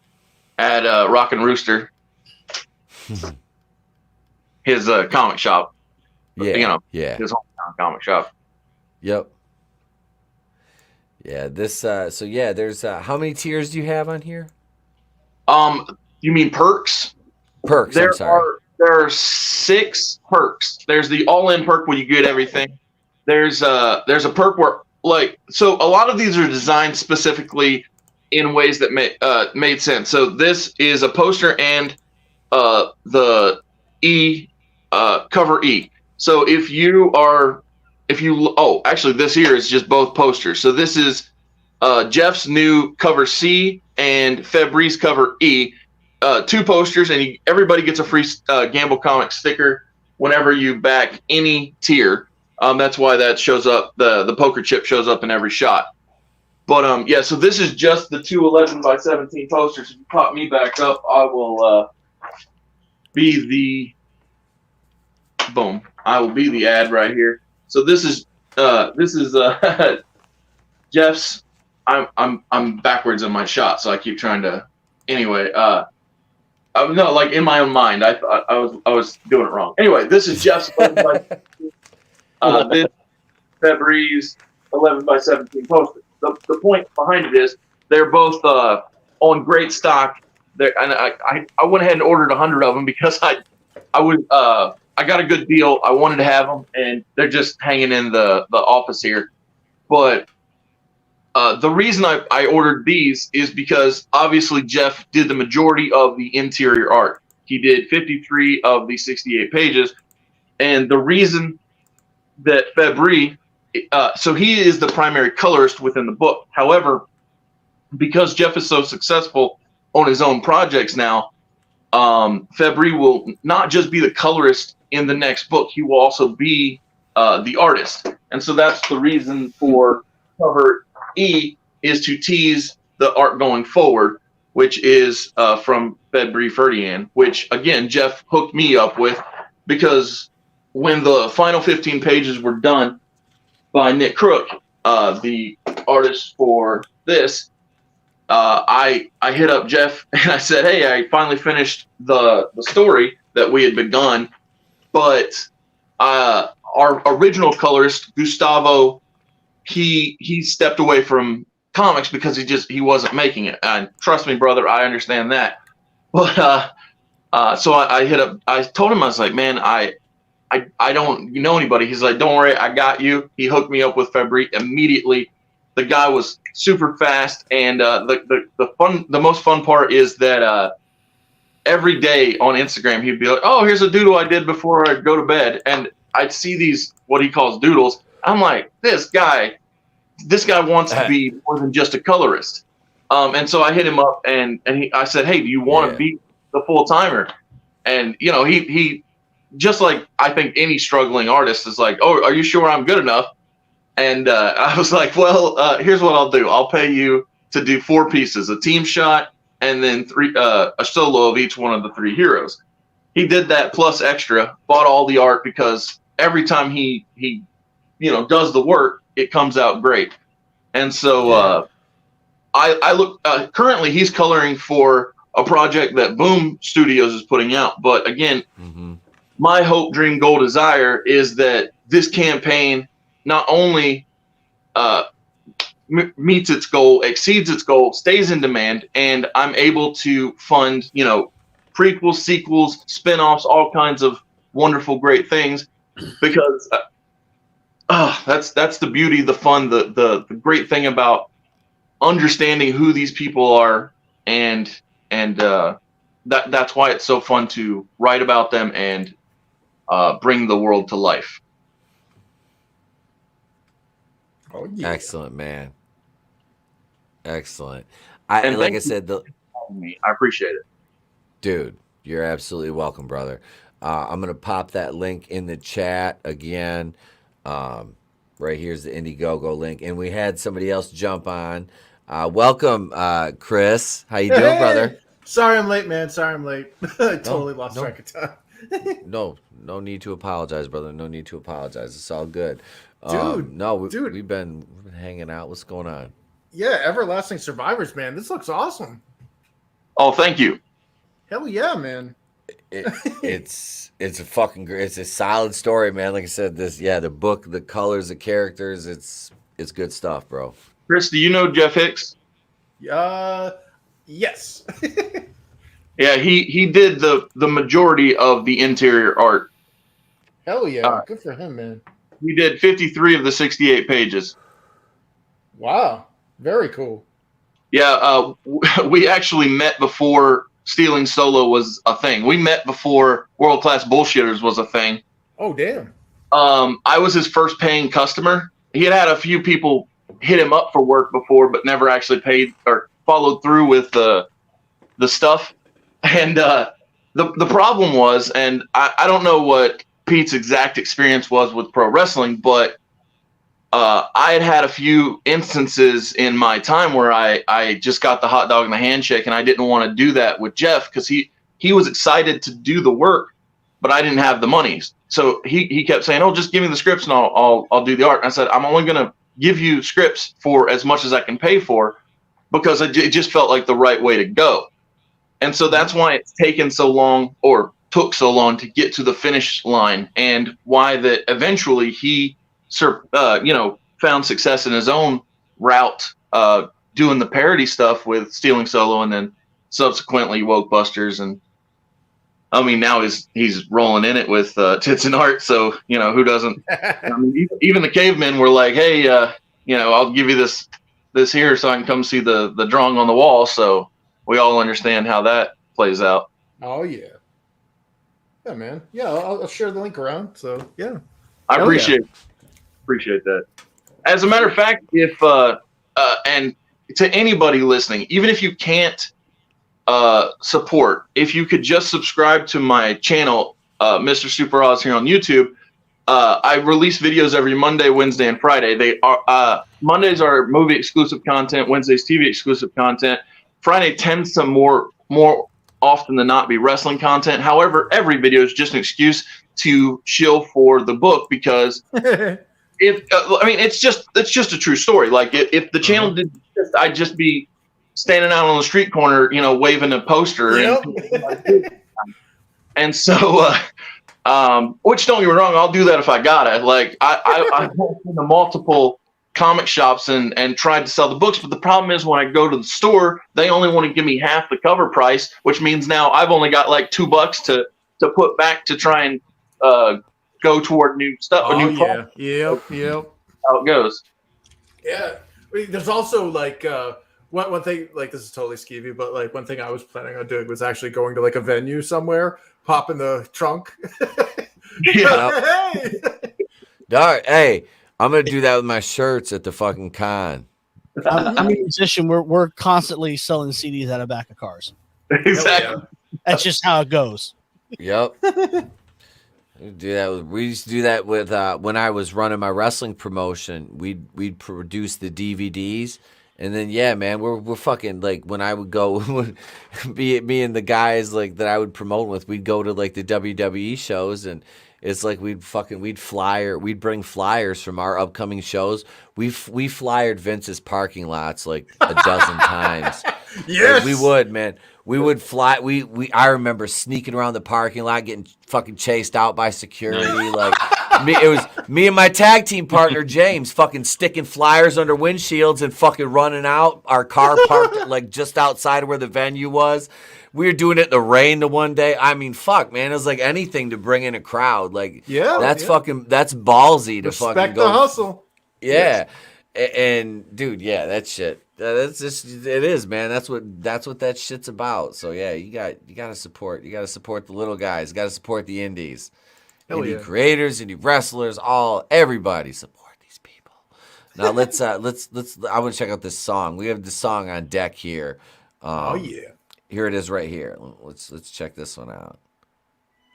at Rock and Rooster, his comic shop. Yeah, you know, his hometown comic shop. Yep. Yeah, this. So yeah, there's how many tiers do you have on here? You mean perks? Perks. I'm sorry. There are 6 perks. There's the all-in perk where you get everything. There's a perk where, like, so a lot of these are designed specifically in ways that made sense. So this is a poster and the cover E. So actually this here is just both posters. So this is Jeff's new cover C and Fabry's cover E, 2 posters, and everybody gets a free Gamble Comics sticker whenever you back any tier. That's why that shows up. The poker chip shows up in every shot. But yeah, so this is just the 2 11x17 posters. If you pop me back up, I will be the ad right here. So this is Jeff's. I'm backwards in my shot, so I keep trying to. Anyway, No, like in my own mind, I thought I was doing it wrong. Anyway, this is Jeff's 11 by this February's 11 by 17 poster. The point behind it is they're both on great stock. And I went ahead and ordered 100 of them because I got a good deal. I wanted to have them, and they're just hanging in the office here. But the reason I ordered these is because obviously Jeff did the majority of the interior art. He did 53 of the 68 pages. And the reason that February, so he is the primary colorist within the book. However, because Jeff is so successful on his own projects now, February will not just be the colorist in the next book. He will also be the artist. And so that's the reason for cover E is to tease the art going forward, which is from February Ferdinand, which again Jeff hooked me up with, because when the final 15 pages were done by Nick Crook, the artist for this, I hit up Jeff and I said, hey, I finally finished the story that we had begun, but our original colorist Gustavo, he stepped away from comics because he wasn't making it. And trust me, brother, I understand that. But so I told him, I was like, man, I don't know anybody. He's like, don't worry, I got you. He hooked me up with February immediately. The guy was super fast, and the most fun part is that every day on Instagram he'd be like, oh, here's a doodle I did before I go to bed, and I'd see these what he calls doodles. I'm like, this guy wants to be more than just a colorist. And so I hit him up, and I said, hey, do you want to be the full timer? And he just like I think any struggling artist is like, oh, are you sure I'm good enough? And I was like, well, here's what I'll do. I'll pay you to do 4 pieces, a team shot, and then a solo of each one of the 3 heroes. He did that plus extra, bought all the art, because every time he does the work, it comes out great. And so I look, currently he's coloring for a project that Boom Studios is putting out. But again, my hope, dream, goal, desire is that this campaign not only meets its goal, exceeds its goal, stays in demand, and I'm able to fund, prequels, sequels, spin-offs, all kinds of wonderful, great things, because that's the beauty, the fun, the great thing about understanding who these people are, and that's why it's so fun to write about them and bring the world to life. Oh, yeah. Excellent, man. Excellent. I appreciate it, dude. You're absolutely welcome, brother. I'm gonna pop that link in the chat again. Right here's the Indiegogo link, and we had somebody else jump on. Welcome, Chris. How you doing, brother? Sorry I'm late, man. Sorry I'm late. I totally lost track of time. No need to apologize, brother. No need to apologize. It's all good. Dude, we've been hanging out. What's going on? Yeah, Everlasting Survivors, man. This looks awesome. Oh, thank you. Hell yeah, man. It's a fucking great. It's a solid story, man. Like I said, the book, the colors, the characters. It's good stuff, bro. Chris, do you know Jeff Hicks? Yes. Yeah, he did the majority of the interior art. Hell yeah, good for him, man. He did 53 of the 68 pages. Wow, very cool. Yeah, we actually met before Stealing Solo was a thing. We met before World Class Bullshitters was a thing. Oh, damn. I was his first paying customer. He had a few people hit him up for work before, but never actually paid or followed through with the stuff. And the problem was, and I don't know what Pete's exact experience was with pro wrestling, but I had a few instances in my time where I just got the hot dog and the handshake, and I didn't want to do that with Jeff because he was excited to do the work, but I didn't have the money. So he kept saying, "Oh, just give me the scripts and I'll do the art." And I said, "I'm only going to give you scripts for as much as I can pay for," because it just felt like the right way to go. And so that's why it's taken so long, or took so long, to get to the finish line, and why that eventually he, found success in his own route, doing the parody stuff with Stealing Solo, and then subsequently Woke Busters, and I mean now he's rolling in it with Tits and Art. So who doesn't? I mean, even the cavemen were like, hey, I'll give you this here so I can come see the drawing on the wall. So we all understand how that plays out. Oh yeah. Yeah, man. Yeah, I'll share the link around. So yeah, I appreciate that. As a matter of fact, if and to anybody listening, even if you can't support, if you could just subscribe to my channel, Mr. Super Oz here on YouTube. I release videos every Monday, Wednesday, and Friday. They are Mondays are movie exclusive content, Wednesdays TV exclusive content. Friday tends to more often than not be wrestling content. However, every video is just an excuse to shill for the book, because it's just a true story. Like if the channel did this, I'd just be standing out on the street corner, waving a poster. Yep. And so, which, don't get me wrong, I'll do that if I got it. Like I went to the multiple comic shops and tried to sell the books, but the problem is when I go to the store, they only want to give me half the cover price, which means now I've only got like $2 to put back to try and go toward new stuff. Oh, new yeah. Yep. How it goes. Yeah. I mean, there's also like one thing, like this is totally skeevy, but like one thing I was planning on doing was actually going to like a venue somewhere, pop in the trunk. Yeah. Hey! Dog, hey, I'm gonna do that with my shirts at the fucking con. I'm a musician. We're constantly selling CDs out of back of cars. Exactly. That's just how it goes. Yep. We used to do that with when I was running my wrestling promotion. We'd produce the DVDs, and then yeah, man, we're fucking like when I would go, me and the guys like that I would promote with, we'd go to like the WWE shows, and it's like we'd bring flyers from our upcoming shows. We flyered Vince's parking lots like a dozen times. Yes, like, we would, man. We would fly. I remember sneaking around the parking lot, getting fucking chased out by security. Like it was me and my tag team partner James, fucking sticking flyers under windshields and fucking running out. Our car parked like just outside of where the venue was. We were doing it in the rain the one day. I mean, fuck, man, it was like anything to bring in a crowd. Like, that's ballsy to Respect fucking go. the hustle. Yeah, and dude, yeah, that shit. That's just it is, man. That's what that shit's about. So yeah, you gotta support. You gotta support the little guys. You gotta support the indies, indie creators, indie wrestlers, everybody support these people. Now let's. I want to check out this song. We have the song on deck here. Here it is right here. Let's check this one out.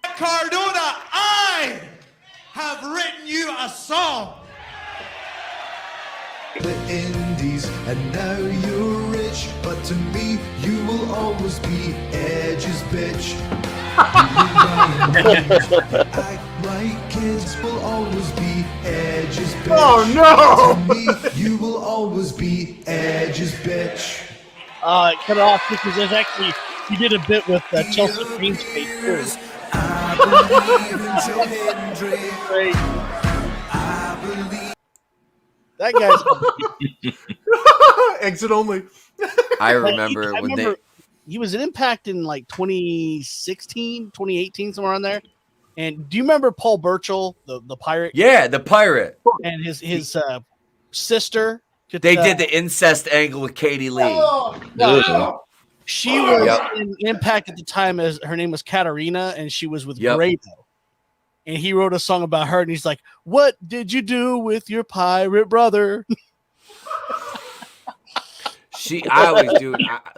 Cardona, I have written you a song. The indies, and now you're rich, but to me, you will always be Edge's bitch. Act like kids will always be Edge's bitch. Oh no! To me, you will always be Edge's bitch. Cut it off because there's actually you did a bit with Chelsea Green's face too. Great. That guy's exit only. I remember he was an Impact in like 2016, 2018, somewhere on there. And do you remember Paul Burchill, the pirate? Yeah, the pirate. And his sister. They did the incest angle with Katie Lee. She was in Impact at the time, as her name was Katarina, and she was with Grado. And he wrote a song about her, and he's like, "What did you do with your pirate brother?" I always do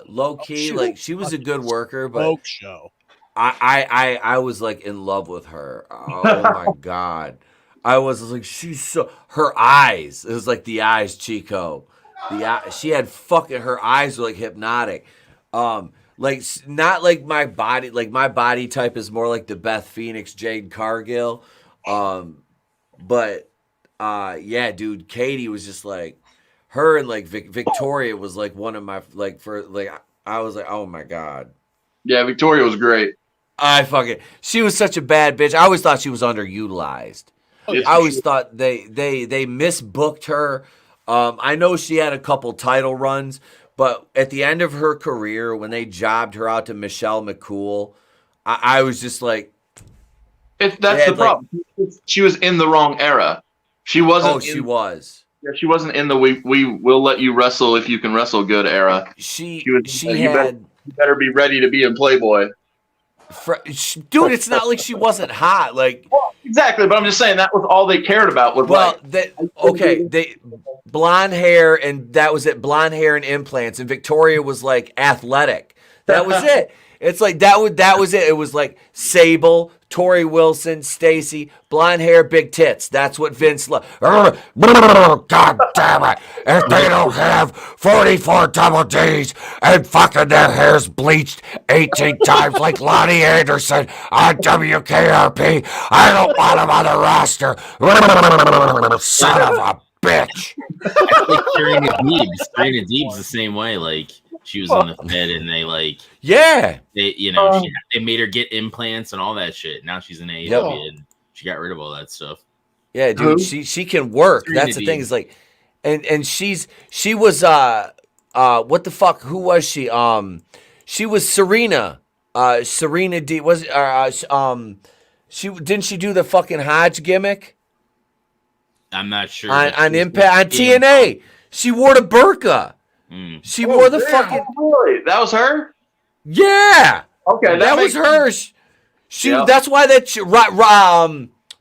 low key. Like she was a good worker, but I was like in love with her. Oh my god. I was like, she's so, her eyes, it was like the eyes, Chico. She had fucking, her eyes were like hypnotic. Like, not like my body type is more like the Beth Phoenix, Jade Cargill. But yeah, dude, Katie was just like, her and like Victoria was like one of my, like, I was like, oh my God. Yeah, Victoria was great. She was such a bad bitch. I always thought she was underutilized. I always thought they misbooked her. I know she had a couple title runs, but at the end of her career, when they jobbed her out to Michelle McCool, I was just like, that's the problem. She was in the wrong era. She wasn't. Oh, she was. Yeah, she wasn't in the we will let you wrestle if you can wrestle good era. She you better be ready to be in Playboy. Dude, it's not like she wasn't hot. Like exactly, but I'm just saying that was all they cared about. They blonde hair, and that was it. Blonde hair and implants, and Victoria was like athletic. That was it. It's like that was it. It was like Sable, Tori Wilson, Stacy, blonde hair, big tits. That's what Vince loved. God damn it! If they don't have 44 double Ds and fucking their hair's bleached 18 times like Lonnie Anderson on WKRP, I don't want them on the roster. Son of a bitch. Like Serena Deeb's the same way. Like she was in the Fed, and they they made her get implants and all that shit. Now she's in AEW, and she got rid of all that stuff. Yeah, dude, she can work. Serena That's the Deeb. thing. Is like, and she was what the fuck? Who was she? She was Serena. Serena D was didn't she do the fucking Hodge gimmick? I'm not sure. On Impact on TNA. She wore the burqa. She wore the fucking. Really? That was her? Yeah. Okay, that was her. She. That's why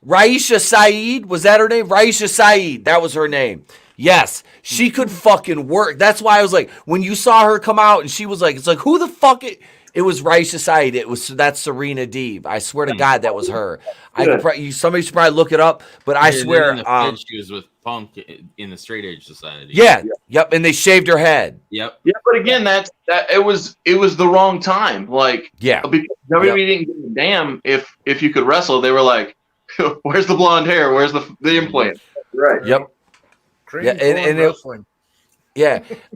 Raisha Saeed, was that her name? Raisha Saeed. That was her name. Yes, she could fucking work. That's why I was like, when you saw her come out and she was like, it's like, who the fuck? It was Raisha Saeed. That's Serena Deeb. I swear to God, that was her. Somebody should probably look it up, but I swear. She was with Punk in the Straight Edge Society. Yeah. Yep. And they shaved her head. Yep. Yeah, but again, it was the wrong time. Like, because WWE didn't give a damn if you could wrestle. They were like, where's the blonde hair? Where's the implant? Right. Yep. Yeah, and wrestling.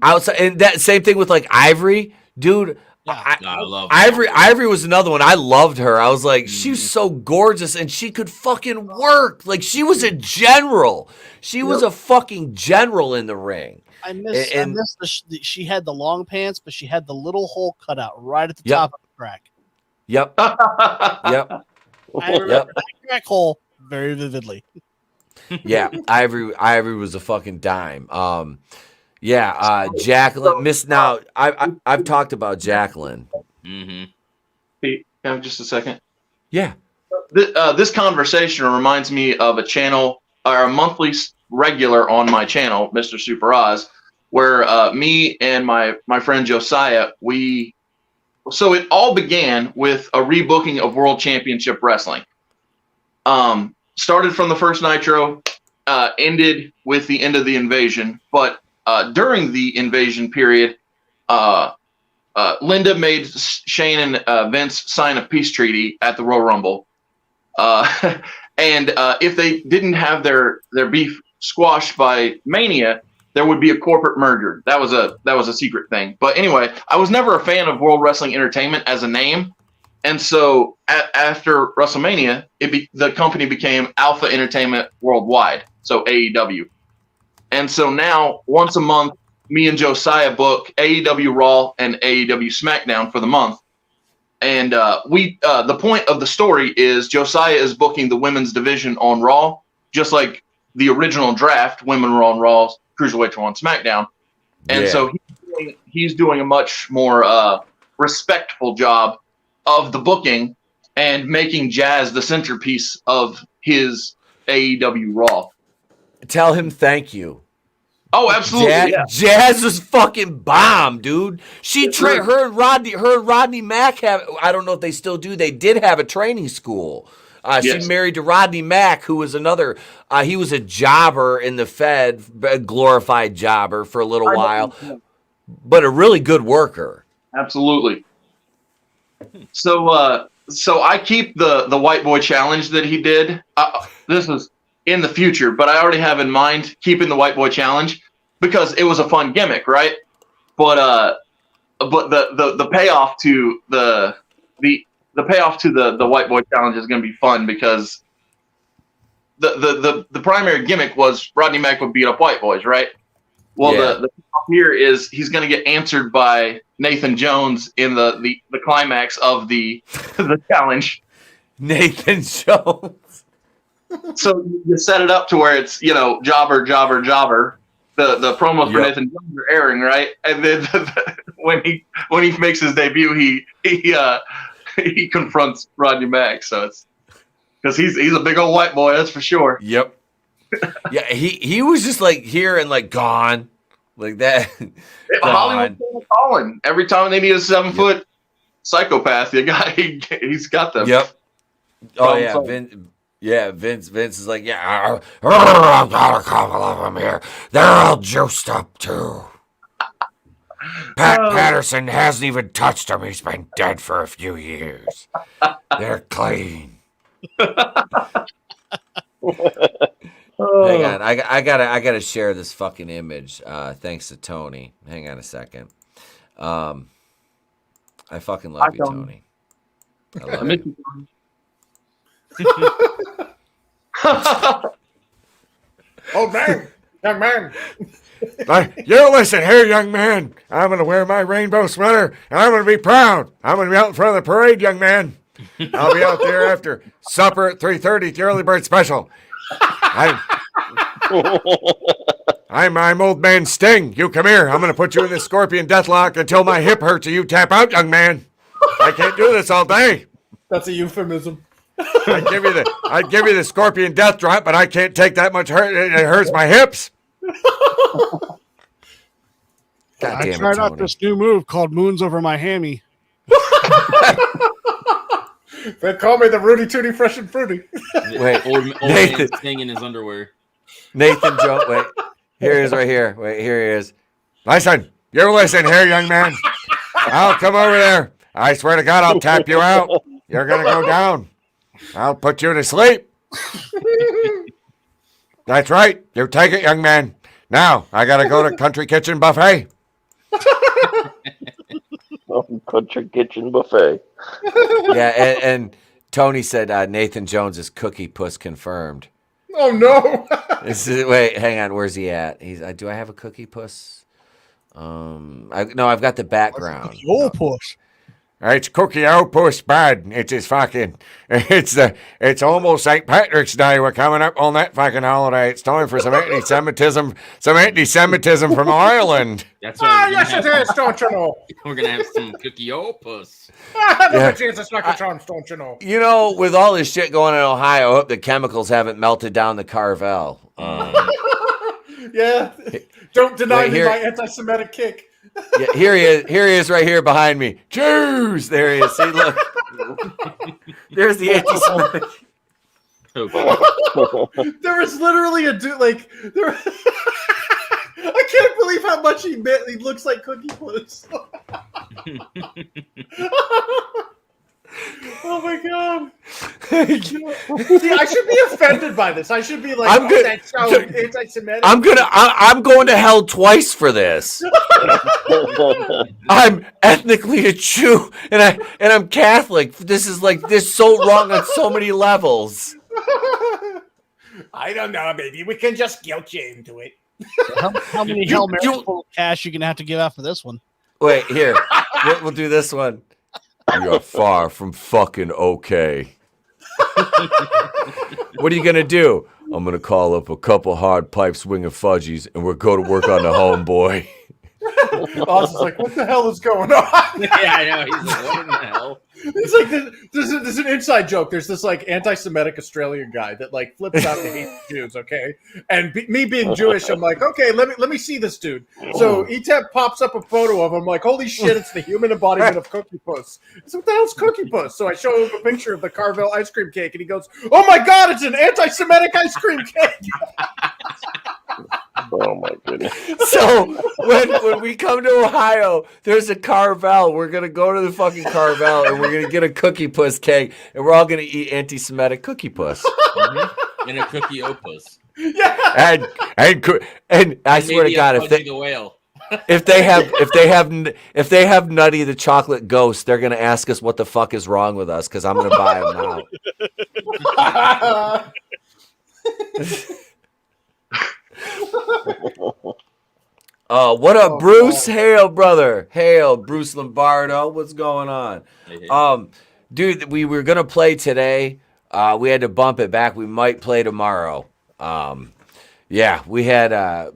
Outside, and that same thing with like Ivory, dude. I love Ivory. Ivory was another one. I loved her. I was like, she was so gorgeous, and she could fucking work. Like she was a general. She was a fucking general in the ring. I miss she had the long pants, but she had the little hole cut out right at the top of the crack. Yep. I remember that crack hole very vividly. Yeah, Ivory was a fucking dime. Jacqueline. Now, I've talked about Jacqueline. Hey, just a second. Yeah. This conversation reminds me of a channel, or a monthly regular on my channel, Mr. Super Oz, where me and my friend Josiah, so it all began with a rebooking of World Championship Wrestling. Started from the first Nitro, ended with the end of the Invasion, but during the Invasion period, Linda made Shane and Vince sign a peace treaty at the Royal Rumble. And if they didn't have their beef squashed by Mania, there would be a corporate merger. That was a secret thing. But anyway, I was never a fan of World Wrestling Entertainment as a name. And so after WrestleMania, the company became Alpha Entertainment Worldwide, so AEW. And so now, once a month, me and Josiah book AEW Raw and AEW SmackDown for the month. And the point of the story is Josiah is booking the women's division on Raw, just like the original draft, women were on Raw, Cruiserweights were on SmackDown. And so he's doing a much more respectful job of the booking and making Jazz the centerpiece of his AEW Raw. Tell him thank you. Oh, absolutely. Jazz was fucking bomb, dude. Her and Rodney Mack have, I don't know if they still do, they did have a training school. She married to Rodney Mack, who was another, he was a jobber in the Fed, a glorified jobber for a little while, but a really good worker. Absolutely. So I keep the white boy challenge that he did. This is in the future, but I already have in mind keeping the white boy challenge because it was a fun gimmick, right? But but the payoff to the payoff to the white boy challenge is going to be fun because the primary gimmick was Rodney Mack would beat up white boys, right? Well, the payoff here is he's going to get answered by Nathan Jones in the climax of the challenge. Nathan Jones. So you set it up to where it's jobber. The promos for Nathan Jones are airing, right? And then when he makes his debut, he confronts Rodney Mack. So it's because he's a big old white boy, that's for sure. Yep. Yeah, he was just like here and like gone, like that. Hollywood calling every time they need a 7-foot psychopath. The guy he's got them. Yep. Oh yeah, Vince is like, yeah, I've got a couple of them here. They're all juiced up too. Pat Patterson hasn't even touched them. He's been dead for a few years. They're clean. Hang on, I gotta share this fucking image. Thanks to Tony. Hang on a second. I fucking love you, Tony. I love you. Old man, young man. You listen here, young man. I'm going to wear my rainbow sweater, and I'm going to be proud. I'm going to be out in front of the parade, young man. I'll be out there after supper at 3:30 at the early bird special. I'm old man Sting. You come here. I'm going to put you in this scorpion deathlock until my hip hurts or you tap out, young man. I can't do this all day. That's a euphemism. I'd give you the scorpion death drop, but I can't take that much hurt. It hurts my hips. I tried out this new move called Moons Over My Hammy. They call me the Rudy Tooty Fresh and Fruity. Wait, old man staying in his underwear. Nathan Jones. Wait, here he is right here. Wait, here he is. Listen, you listen here, young man. I'll come over there. I swear to God, I'll tap you out. You're going to go down. I'll put you to sleep. That's right. You take it, young man. Now, I got to go to Country Kitchen Buffet. Country Kitchen Buffet. Yeah, and Tony said Nathan Jones is Cookie Puss confirmed. Oh, no. Wait, hang on. Where's he at? Do I have a Cookie Puss? No, I've got the background. Old Puss. It's Cookie Puss bad. It's almost St. Patrick's Day. We're coming up on that fucking holiday. It's time for some anti-Semitism from Ireland. That's right. Yes, it is, don't you know? We're gonna have some Cookie Puss. Jesus, don't you know? You know, with all this shit going in Ohio, I hope the chemicals haven't melted down the Carvel. Yeah. Don't deny me my anti-Semitic kick. Yeah, here he is right here behind me. Jews! There he is. See, look. There's the anti-Semitic. There is literally a dude, like, there. I can't believe how much he looks like Cookie Puss. Oh my god! See, I should be offended by this. I should be like, that's so anti-Semitic. I'm going to hell twice for this. I'm ethnically a Jew and I'm Catholic. This is so wrong on so many levels. I don't know. Maybe we can just guilt you into it. How many Hail Marys full of cash you gonna have to give out for this one? Wait, here. We'll do this one. You're far from fucking okay. What are you gonna do? I'm gonna call up a couple hard pipe swinging fudgies, and we'll go to work on the homeboy. Boss is like, what the hell is going on? Yeah, I know. He's like, what in the hell? It's like there's an inside joke. There's this like anti-Semitic Australian guy that like flips out to hate Jews. Okay, and me being Jewish, I'm like, okay, let me see this dude. So ETAP pops up a photo of him. Like, holy shit, it's the human embodiment of Cookie Puss. So what the hell's Cookie Puss? So I show him a picture of the Carvel ice cream cake, and he goes, "Oh my god, it's an anti-Semitic ice cream cake." Oh my goodness! So when we come to Ohio, there's a Carvel. We're gonna go to the fucking Carvel and we're gonna get a Cookie Puss cake, and we're all gonna eat anti-Semitic Cookie Puss and a Cookie Puss. Yeah. And I swear to God, if they the whale. if they have Nutty the Chocolate Ghost, they're gonna ask us what the fuck is wrong with us because I'm gonna buy them now. What up, Bruce? Hail, brother. Hail, Bruce Lombardo. What's going on? Dude, we were gonna play today. We had to bump it back. We might play tomorrow. Yeah, we had a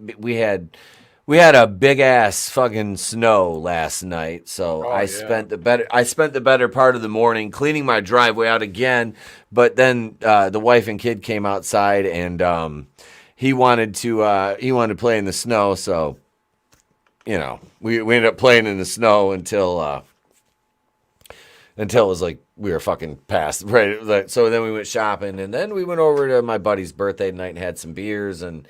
big ass fucking snow last night, so I spent the better part of the morning cleaning my driveway out again. But then the wife and kid came outside, and he wanted to play in the snow. So we ended up playing in the snow until it was like we were fucking past right. So then we went shopping, and then we went over to my buddy's birthday tonight and had some beers, and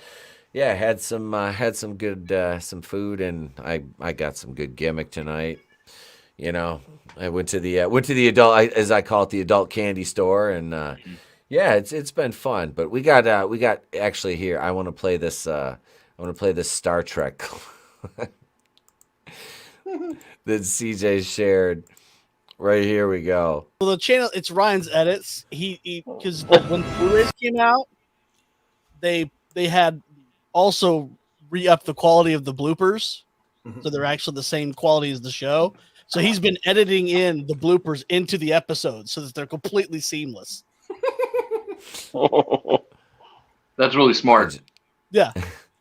had some good some food, and I got some good gimmick tonight. I went to the adult, as I call it, the adult candy store, and it's been fun. But we got actually here. I want to play this. Star Trek that CJ shared. Right, here we go. Well, the channel, it's Ryan's edits. He because when Blu-rays came out, they had also re-upped the quality of the bloopers, so they're actually the same quality as the show. So he's been editing in the bloopers into the episodes so that they're completely seamless. That's really smart. Yeah.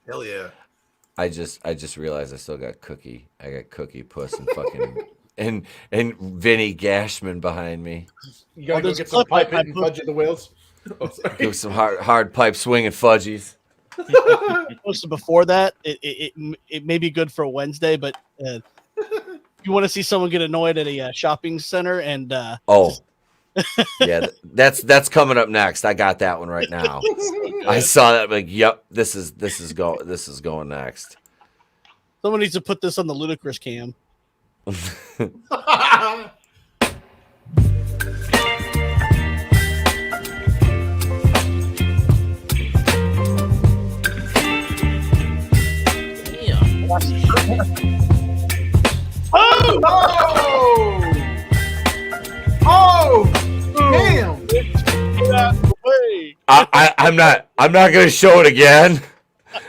Hell yeah. I just realized I still got Cookie. I got Cookie Puss and fucking and Vinny Gashman behind me. You gotta go get some pipe and fudge in the wheels. Do some hard pipe swinging fudgies. Posted before that, it may be good for a Wednesday, but if you want to see someone get annoyed at a shopping center and yeah, that's coming up next. I got that one right now. I saw that, like, yep, this is going next. Someone needs to put this on the ludicrous cam. Damn! I'm not gonna show it again.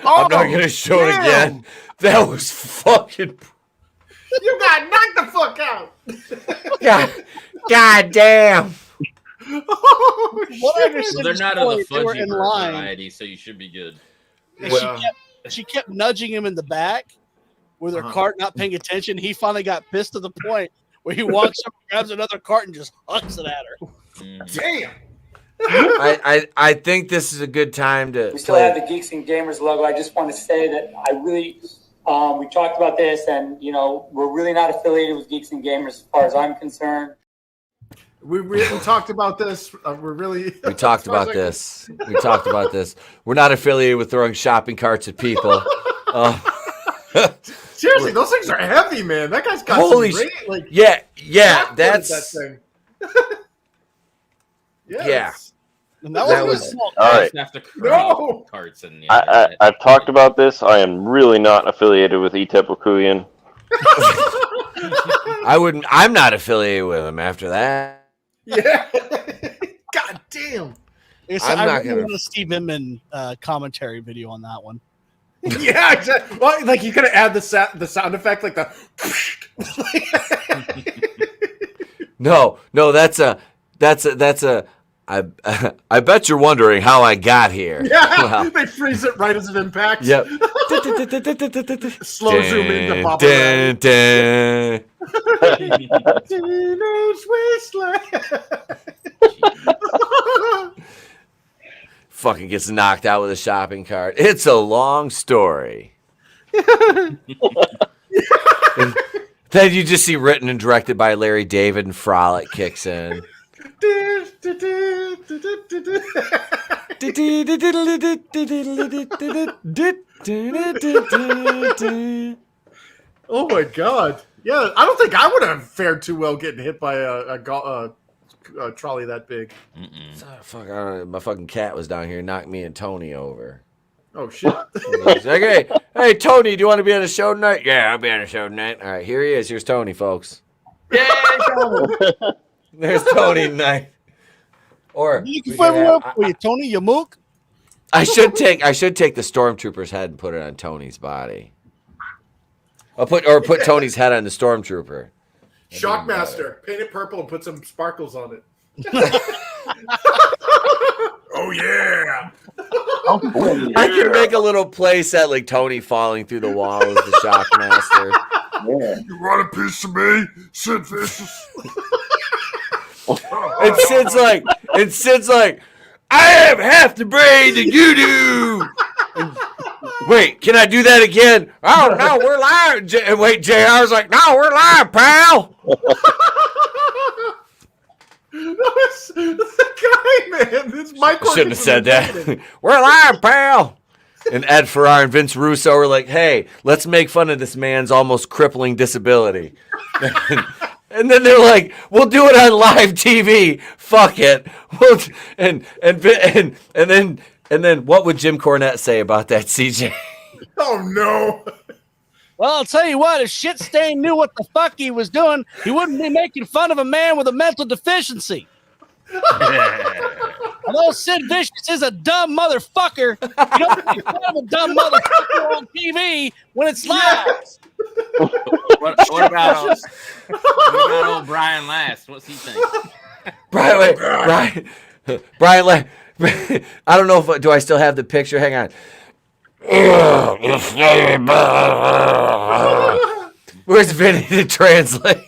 I'm not gonna show it again. That was fucking. You got knocked the fuck out. God damn. What I understand Well, they're is not of the they were fudgy in line. variety, so you should be good. And she kept nudging him in the back with her cart, not paying attention. He finally got pissed to the point where he walks up, grabs another cart, and just hucks it at her. Damn. I think this is a good time to. We still have the Geeks and Gamers logo. I just want to say that I really, we talked about this, and we're really not affiliated with Geeks and Gamers as far as I'm concerned. We talked about this. We talked about this. We talked about this. We're not affiliated with throwing shopping carts at people. Seriously, those things are heavy, man. That guy's got Holy some great, like, yeah. That's that thing. Yeah. And that was all right. No. Carts and I've talked about this. I am really not affiliated with Itepukuyan. I'm not affiliated with him after that. Yeah. God damn. I'm not going to Steve Inman commentary video on that one. Yeah, exactly. Well, like you could add the sound effect, like the. No, that's a. I bet you're wondering how I got here. Yeah, Well, they freeze it right as it impacts. Yep. Slow zoom into Papa. Teenage Wasteland. Fucking gets knocked out with a shopping cart. It's a long story. Then you just see written and directed by Larry David, and Frolic kicks in. Oh my god! Yeah, I don't think I would have fared too well getting hit by a trolley that big. Fuck, my fucking cat was down here, knocked me and Tony over. Oh shit. He's like, hey, Tony, do you want to be on the show tonight? Yeah, I'll be on the show tonight. All right, here he is. Here's Tony, folks. Yay, Tony. There's Tony tonight. Or you can for you, Tony, you mook. I should take the stormtrooper's head and put it on Tony's body. I'll put Tony's head on the stormtrooper. Shockmaster, paint it purple and put some sparkles on it. Oh yeah! I can make a little play set like Tony falling through the wall as the Shockmaster. Yeah. You want a piece of me, Sid Vicious? And Sid's like, I have half the brain that you do. And, wait, can I do that again? Oh no, we're live. And wait, JR's like, no, we're live, pal. That's the guy, man. This Mike Shouldn't have said that. We're live, pal. And Ed Ferrar and Vince Russo were like, hey, let's make fun of this man's almost crippling disability. And then they're like, we'll do it on live TV. Fuck it. And then what would Jim Cornette say about that, CJ? Oh no. Well, I'll tell you what, if Shitstain knew what the fuck he was doing, he wouldn't be making fun of a man with a mental deficiency. Although Sid Vicious is a dumb motherfucker, you don't make fun of a dumb motherfucker on TV when it's live. What about old Brian Last? What's he think? Brian, I don't know if do I still have the picture. Hang on. Where's Vinny to translate?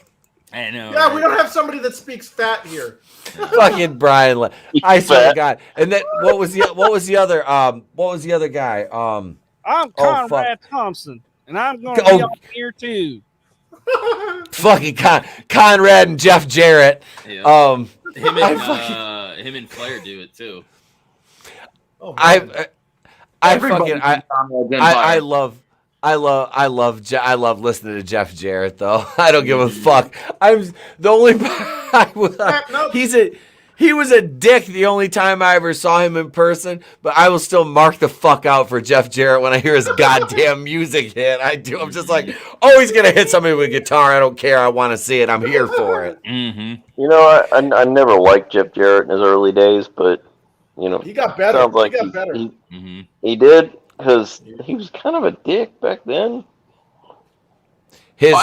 I know. Yeah, right? We don't have somebody that speaks fat here. Fucking Brian. I swear to God. And then what was the other guy? I'm Conrad Thompson, and I'm going to be on here too. Fucking Conrad and Jeff Jarrett. Yeah. Him and Flair do it too. Oh, I love listening to Jeff Jarrett though. I don't give a fuck. I'm the only he was a dick the only time I ever saw him in person, but I will still mark the fuck out for Jeff Jarrett when I hear his goddamn music hit. I do. I'm just like, oh, he's gonna hit somebody with a guitar. I don't care. I want to see it. I'm here for it. Mm-hmm. You know, I never liked Jeff Jarrett in his early days, but you know, he got better. Sounds like he did, because he was kind of a dick back then. His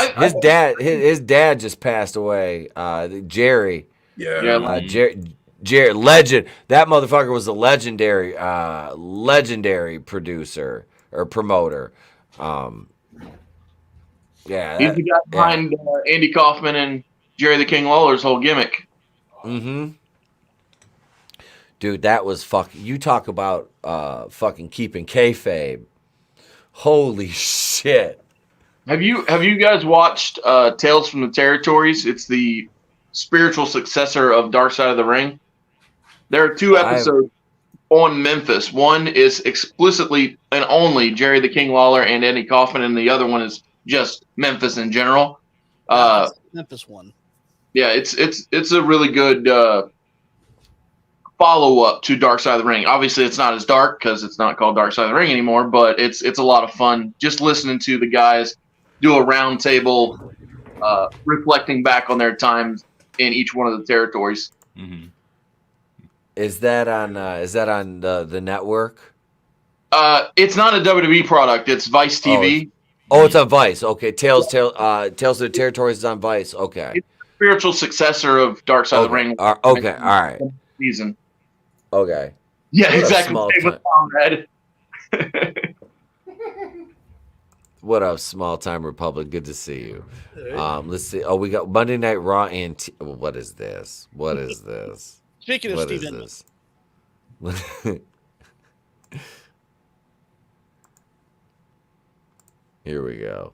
dad just passed away. Jerry. Yeah. Jerry, legend. That motherfucker was a legendary producer or promoter. Yeah. He's the guy behind Andy Kaufman and Jerry the King Lawler's whole gimmick. Mm-hmm. Dude, that was you talk about fucking keeping kayfabe. Holy shit. Have you guys watched Tales from the Territories? It's the spiritual successor of Dark Side of the Ring. There are 2 episodes on Memphis. One is explicitly and only Jerry the King Lawler and Andy Kaufman, and the other one is just Memphis in general. Memphis one. Yeah, it's a really good follow-up to Dark Side of the Ring. Obviously, it's not as dark because it's not called Dark Side of the Ring anymore, but it's a lot of fun just listening to the guys do a round table reflecting back on their times in each one of the territories. Mm-hmm. Is that on the network? It's not a WWE product. It's Vice TV. Oh, it's on Vice. Okay, Tales of the Territories is on Vice. Okay. It's the spiritual successor of Dark Side of the Ring. Okay, all right. Season. Okay. Yeah, exactly. What up, Small Time Republic? Good to see you. Let's see. Oh, we got Monday Night Raw and what is this? What is this? Speaking of Steven. Here we go.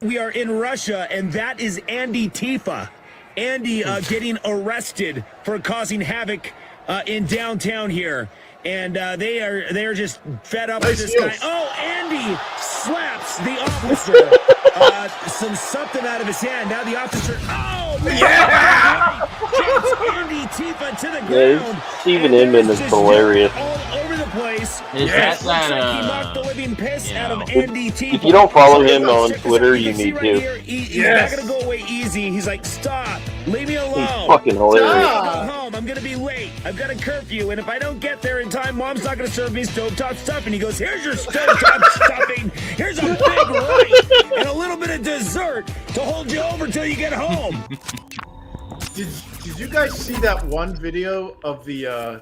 We are in Russia, and that is Andy Tifa. Andy getting arrested for causing havoc in downtown here. and they are just fed up with this guy. Oh, Andy slaps the officer. Something out of his hand. Now the officer. Oh, man. Yeah! Andy Tifa to the ground. Steven Inman is hilarious. All over the place. Is that that he knocked the living piss out of Andy Tifa. If you don't follow him on Twitter, you need to. He's not going to go away easy. He's like, stop. Leave me alone. He's fucking hilarious. I'm home. I'm going to be late. I've got a curfew. And if I don't get there in time, Mom's not going to serve me stovetop stuffing. He goes, here's your stovetop stuffing. Here's a big rice and a little bit of dessert to hold you over till you get home. Did you guys see that one video of the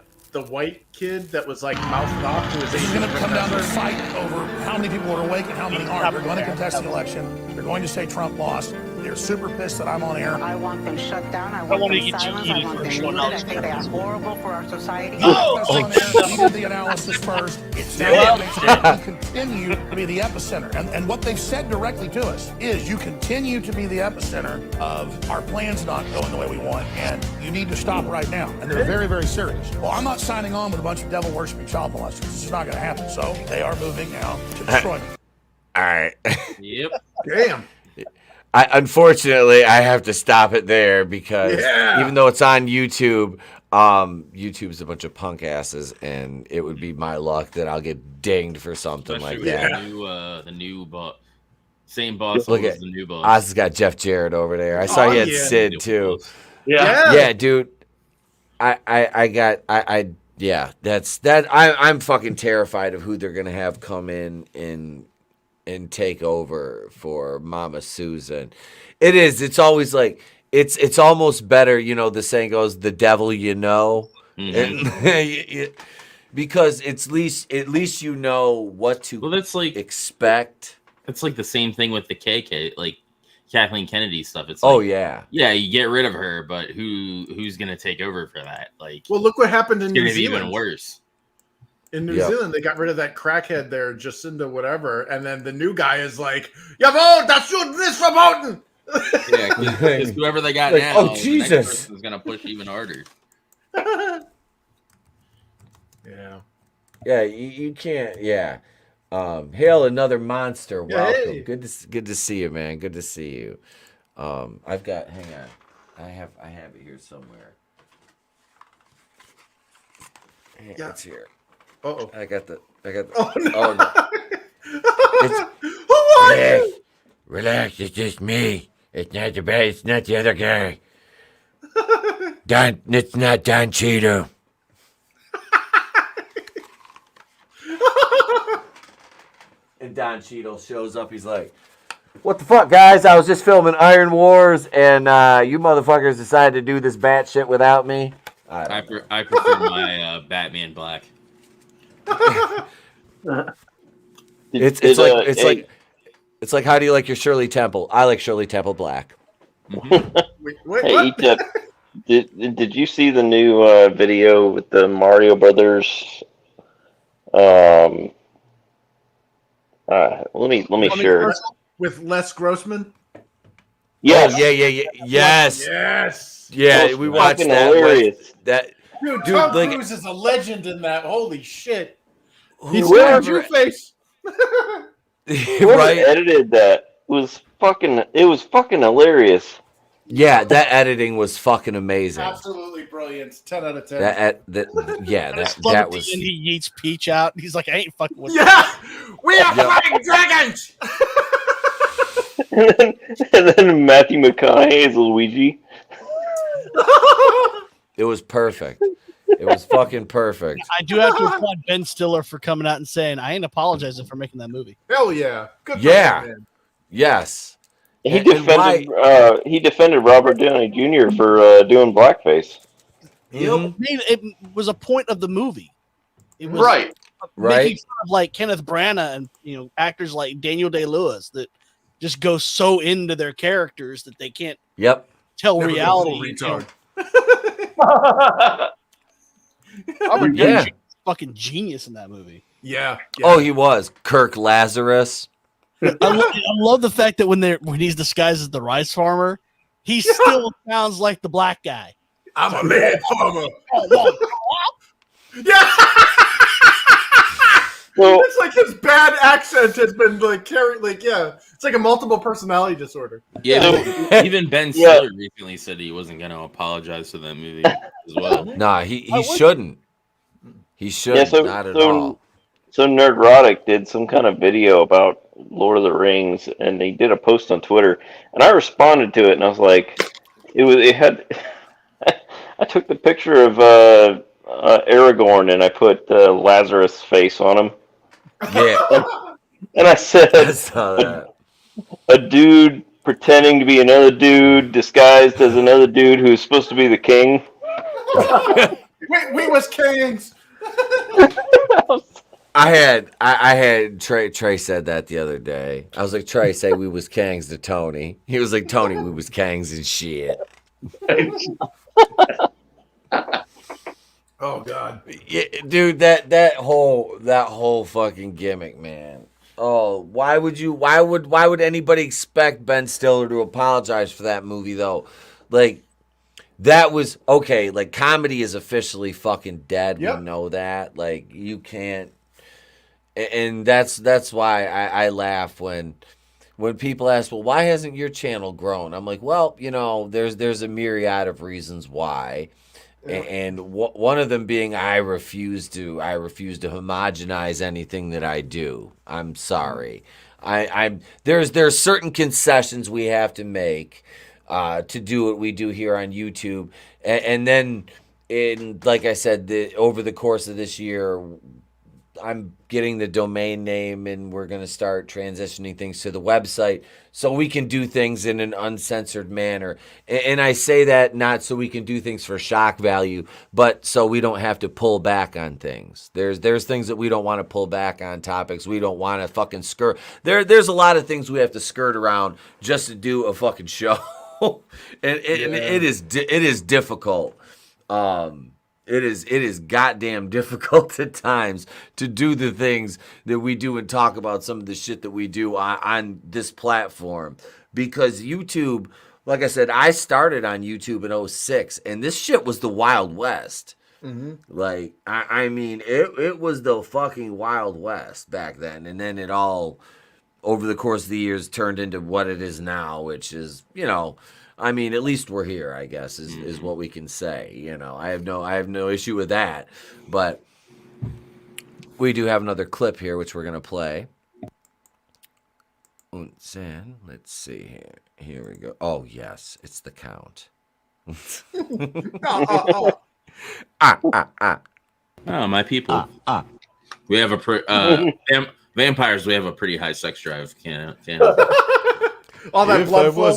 white kid that was like mouthed off? Who was This is going to come down to a fight over how many people are awake and how many aren't. They're going to contest the election. They're going to say Trump lost. They're super pissed that I'm on air. I want them shut down. I want them silenced. I want them muted. I think they are horrible for our society. He did the analysis first. It's now to continue to be the epicenter. And what they've said directly to us is you continue to be the epicenter of our plans not going the way we want, and you need to stop right now. And they're very, very serious. Well, I'm not signing on with a bunch of devil-worshipping child molesters. This is not going to happen. So they are moving now to destroy me. All right. Yep. Damn. Unfortunately, I have to stop it there because even though it's on YouTube, YouTube's a bunch of punk asses, and it would be my luck that I'll get dinged for something Especially like with that. the new boss. Same boss Look as at the new boss. Oz has got Jeff Jarrett over there. I saw he had Sid too. Yeah, dude. I'm fucking terrified of who they're gonna have come in and take over for Mama Susan. It's always like it's almost better, the saying goes, the devil you know. Mm-hmm. Because at least you know what to expect. It's like the same thing with the KK, like Kathleen Kennedy stuff. It's yeah, you get rid of her, but who's gonna take over for that? Like, well, look what happened in New Zealand. It's gonna be Zealand. even worse. In New Zealand, they got rid of that crackhead there, Jacinda whatever, and then the new guy is like, "Jawohl, das should this verboten." Yeah, because whoever they got now, oh Jesus, the next person's gonna push even harder. Yeah, you can't. Yeah, hail another monster. Welcome. Hey. Good to see you, man. Good to see you. I've got. Hang on, I have it here somewhere. Yeah. It's here. Uh-oh. I got the. Oh no! Oh, no. Who are you? Relax, it's just me. It's not the bad. It's not the other guy. It's not Don Cheeto. And Don Cheadle shows up. He's like, "What the fuck, guys? I was just filming Iron Wars, and you motherfuckers decided to do this bat shit without me." I prefer my Batman Black. It's like how do you like your Shirley Temple? I like Shirley Temple Black. Wait, Hey, Etep, did you see the new video with the Mario Brothers? Let me share. With Les Grossman. Yes. Oh, yeah. Yes. Yes. Yeah, we watched that. Hilarious. Dude, Dude, Tom like- Cruise is a legend in that. Holy shit. He's He's got got your face. Whoever edited that was fucking hilarious. Yeah, that editing was fucking amazing. Absolutely brilliant. 10 out of 10. That was. And he eats Peach out. And he's like, I ain't fucking with We are fighting dragons. and then Matthew McConaughey is Luigi. It was perfect. It was fucking perfect. I do have to applaud Ben Stiller for coming out and saying, I ain't apologizing for making that movie. Hell yeah. Good for Yeah. him, man. Yes. He defended Robert Downey Jr. for doing blackface. Mhm. It was a point of the movie. It was Right. making fun of like Kenneth Branagh and actors like Daniel Day-Lewis that just go so into their characters that they can't Yep. tell Never reality. retard. Robert Yeah. Downey Jr. is fucking genius in that movie. Yeah. Oh, he was Kirk Lazarus. I love the fact that when he's disguised as the rice farmer, he still sounds like the black guy. I'm a mad farmer. Yeah. It's like his bad accent has been like carried. Like, yeah, it's like a multiple personality disorder. Yeah, even Ben Stiller recently said he wasn't going to apologize for that movie as well. Nah, he shouldn't. He shouldn't. Not at all. So Nerdrotic did some kind of video about Lord of the Rings, and they did a post on Twitter, and I responded to it, and I was like, it had. I took the picture of Aragorn, and I put Lazarus' face on him. Yeah. And I said, I saw that. A dude pretending to be another dude disguised as another dude who's supposed to be the king. we was kings. I had Trey said that the other day. I was like, Trey, say we was kangs to Tony. He was like, Tony, we was kangs and shit. Oh God, yeah, dude, that whole fucking gimmick, man. Oh, why would anybody expect Ben Stiller to apologize for that movie though? Like, that was okay. Like, comedy is officially fucking dead. Yep. We know that. Like, you can't. And that's why I laugh when people ask, well, why hasn't your channel grown? I'm like, well, there's a myriad of reasons why. Yeah. And one of them being I refuse to homogenize anything that I do. I'm sorry. There's certain concessions we have to make to do what we do here on YouTube. And then, like I said, over the course of this year, I'm getting the domain name, and we're going to start transitioning things to the website so we can do things in an uncensored manner. And I say that not so we can do things for shock value, but so we don't have to pull back on things. There's things that we don't want to pull back on, topics we don't want to fucking skirt. There's a lot of things we have to skirt around just to do a fucking show. and it is difficult. It is goddamn difficult at times to do the things that we do and talk about some of the shit that we do on this platform, because YouTube, like I said, I started on YouTube in 2006, and this shit was the Wild West. Mm-hmm. Like, I mean, it was the fucking Wild West back then, and then it all, over the course of the years, turned into what it is now, which is, I mean, at least we're here, I guess, is what we can say. I have no issue with that. But we do have another clip here, which we're going to play. Let's see here. Here we go. Oh, yes, it's the count. Oh, my people. We have vampires. We have a pretty high sex drive. Can't all that blood flow.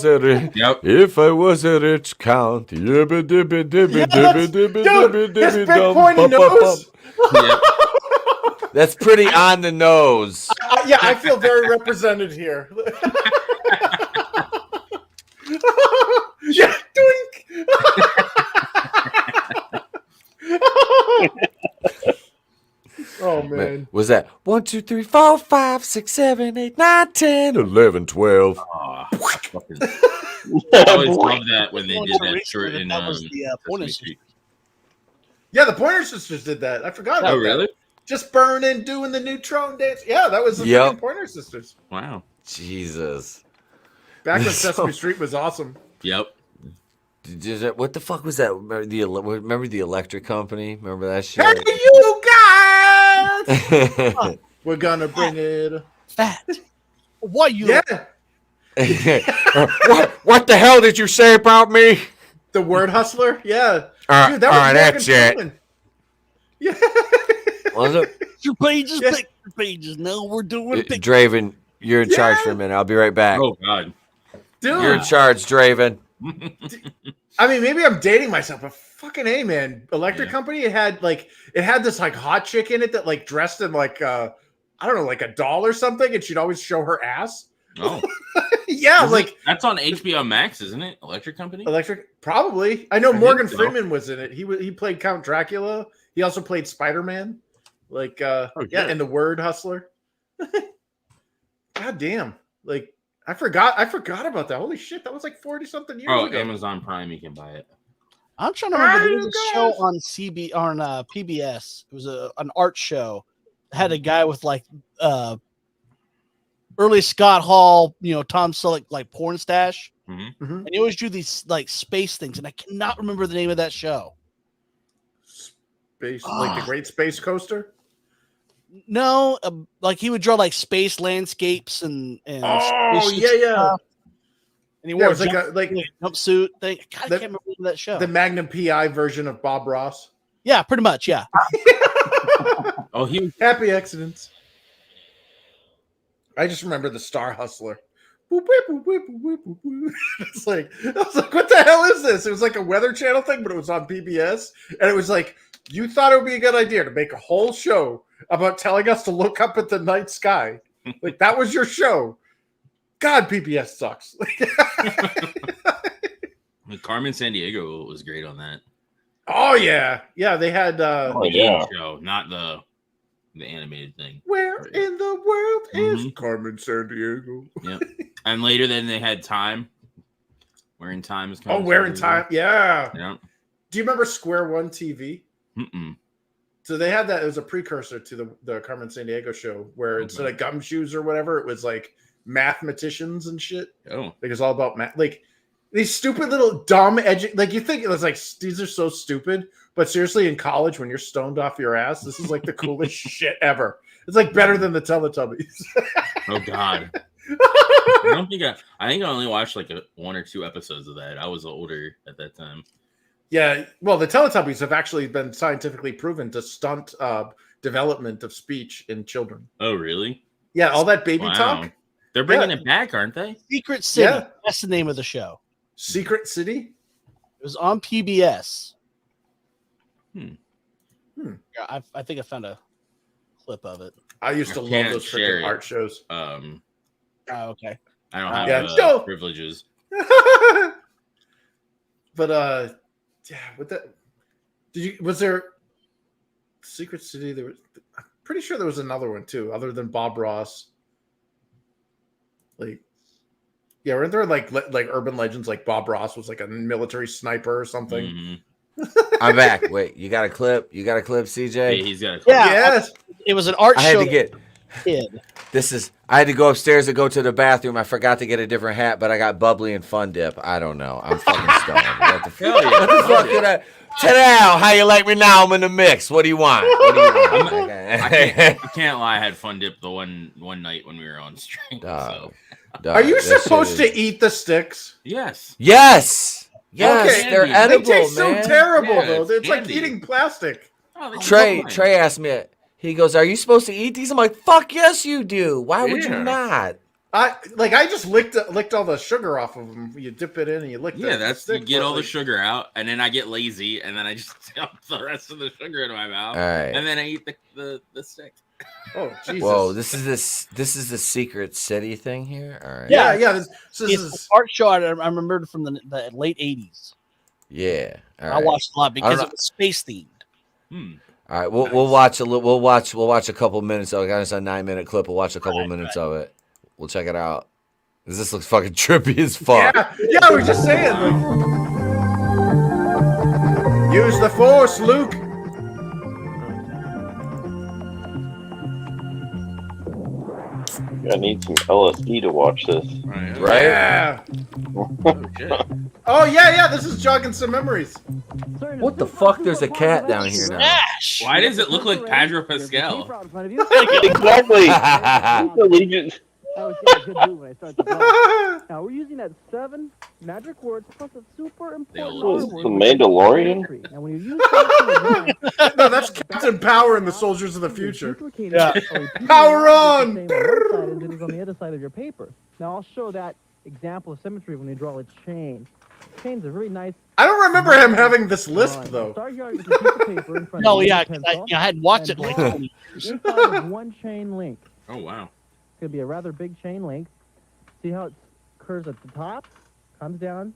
If I was a rich count, yibba dibba dibba dibba dibba dibba His big dibba pointy nose. That's pretty on the nose. Yeah, I feel very represented here. Yeah, doink. Oh man, was that 1, 2, 3, 4, 5, 6, 7, 8, 9, 10, 11, 12? I always loved that when they did that short in Pointer Sisters. Yeah, the Pointer Sisters did that. I forgot about that. Oh, really? Just burning, doing the neutron dance. Yeah, that was the Pointer Sisters. Wow. Jesus. Back when Sesame Street was awesome. Yep. What the fuck was that? Remember the Electric Company? Remember that shit? Hey, you guys! We're gonna bring it fat. What you? Yeah. What the hell did you say about me? The word hustler? Yeah. Dude, that was that's it. Yeah. Was it? Your pages, picture pages. No, we're doing pictures. Draven, you're in charge for a minute. I'll be right back. Oh, God. Dude. You're in charge, Draven. I mean, maybe I'm dating myself, but fucking A, man. Electric Company, it had this like hot chick in it that like dressed in like I don't know, like a doll or something, and she'd always show her ass. Oh. Yeah, that's on HBO Max, isn't it? Electric Company? Electric, probably. I know Morgan Freeman was in it. He played Count Dracula. He also played Spider-Man. And the Word Hustler. God damn. Like, I forgot about that. Holy shit, that was like 40-something years ago. Amazon Prime, you can buy it. I'm trying to remember. There was a show on PBS. It was an art show. had a guy with like early Scott Hall, Tom Selleck like porn stash, and he always drew these like space things, and I cannot remember the name of that show. Space, like the Great Space Coaster. No, like he would draw like space landscapes and oh spaceships yeah. stuff. And he wore it was like a jumpsuit thing. God, I can't remember the name of that show. The Magnum PI version of Bob Ross. Yeah, pretty much. Yeah. Oh, he Happy Accidents. I just remember the Star Hustler. Boop, boop, boop, boop, boop, boop, boop. It's like, I was like, what the hell is this? It was like a Weather Channel thing, but it was on PBS, and it was like, you thought it would be a good idea to make a whole show about telling us to look up at the night sky. Like, that was your show. God, PBS sucks. Carmen Sandiego was great on that. Oh yeah, they had The game show, not the animated thing. Where in the world is Carmen Sandiego? Yeah, and later then they had Time. Where in Time is coming. Oh, Where in Time? Yeah. Yeah. Do you remember Square One TV? Mm-mm. So they had that as a precursor to the Carmen Sandiego show, where instead of gumshoes or whatever, it was like mathematicians and shit. Oh, like it's all about math. Like these stupid little dumb like you think it was like these are so stupid, but seriously, in college when you're stoned off your ass, this is like the coolest shit ever. It's like better than the Teletubbies. Oh God. I think I only watched like 1 or 2 episodes of that. I was older at that time. Yeah, well, the Teletubbies have actually been scientifically proven to stunt development of speech in children. Oh, really? Yeah, all that baby talk. They're bringing it back, aren't they? Secret City. Yeah. That's the name of the show. Secret City? It was on PBS. Hmm. Yeah, I think I found a clip of it. I used to love those freaking art shows. Oh, okay. I don't have privileges. But yeah, with that, was there Secret City? I'm pretty sure there was another one too, other than Bob Ross. Like, yeah, weren't there like urban legends? Like Bob Ross was like a military sniper or something. I'm back. Wait, you got a clip? You got a clip, CJ? Yeah, he's got a clip. Yeah, yes. It was an art I show. had to get. I had to go upstairs to go to the bathroom. I forgot to get a different hat, but I got bubbly and fun dip. I don't know. I'm fucking stoned. What the fuck did I? Ta-da! How you like me now? I'm in the mix. What do you want? I can't lie. I had fun dip the one night when we were on stream. Are you supposed to eat the sticks? Yes. Yes. Yes. Okay. They're edible, They taste man. so terrible, Yeah, though. it's It's like candy. eating plastic. Trey asked me. He goes, "Are you supposed to eat these?" I'm like, "Fuck yes, you do. Why would you not?" I just licked all the sugar off of them. You dip it in and you lick. Yeah, the you stick, get but, all the like, sugar out, and then I get lazy, and then I just dump the rest of the sugar in my mouth, All right. and then I eat the stick. Oh Jesus! Whoa, this is the Secret City thing here. All right. Yeah. This It's is an art show I remember from the late 80s. Yeah. All I right. watched a lot because I it was space themed. All right, we'll watch a little. We'll watch a couple minutes. I got us a 9-minute clip. We'll watch a couple minutes of it. We'll check it out. This looks fucking trippy as fuck. Yeah, I was just saying. Like, use the Force, Luke. I need some LSD to watch this. Right? Yeah. Oh yeah. This is jogging some memories. What the fuck? There's a cat down here now. Why does it look like Pedro Pascal? Exactly. Allegiance. That was a good move when I started to blow. Now we're using that 7 magic words plus a super important The word. Mandalorian? And when you use that No, that's Captain Power and the Soldiers of the Future. Yeah. Power on! As it is on the other side of your paper. Now I'll show that example of symmetry when you draw a chain. Chains are very nice. I don't remember him having this lisp though. Start your art with a piece of paper in front No, of you yeah, with a 'cause pencil, I hadn't watched it and in like draw 20 years. the inside of one chain link. Oh wow. It's going to be a rather big chain link. See how it curves at the top, comes down,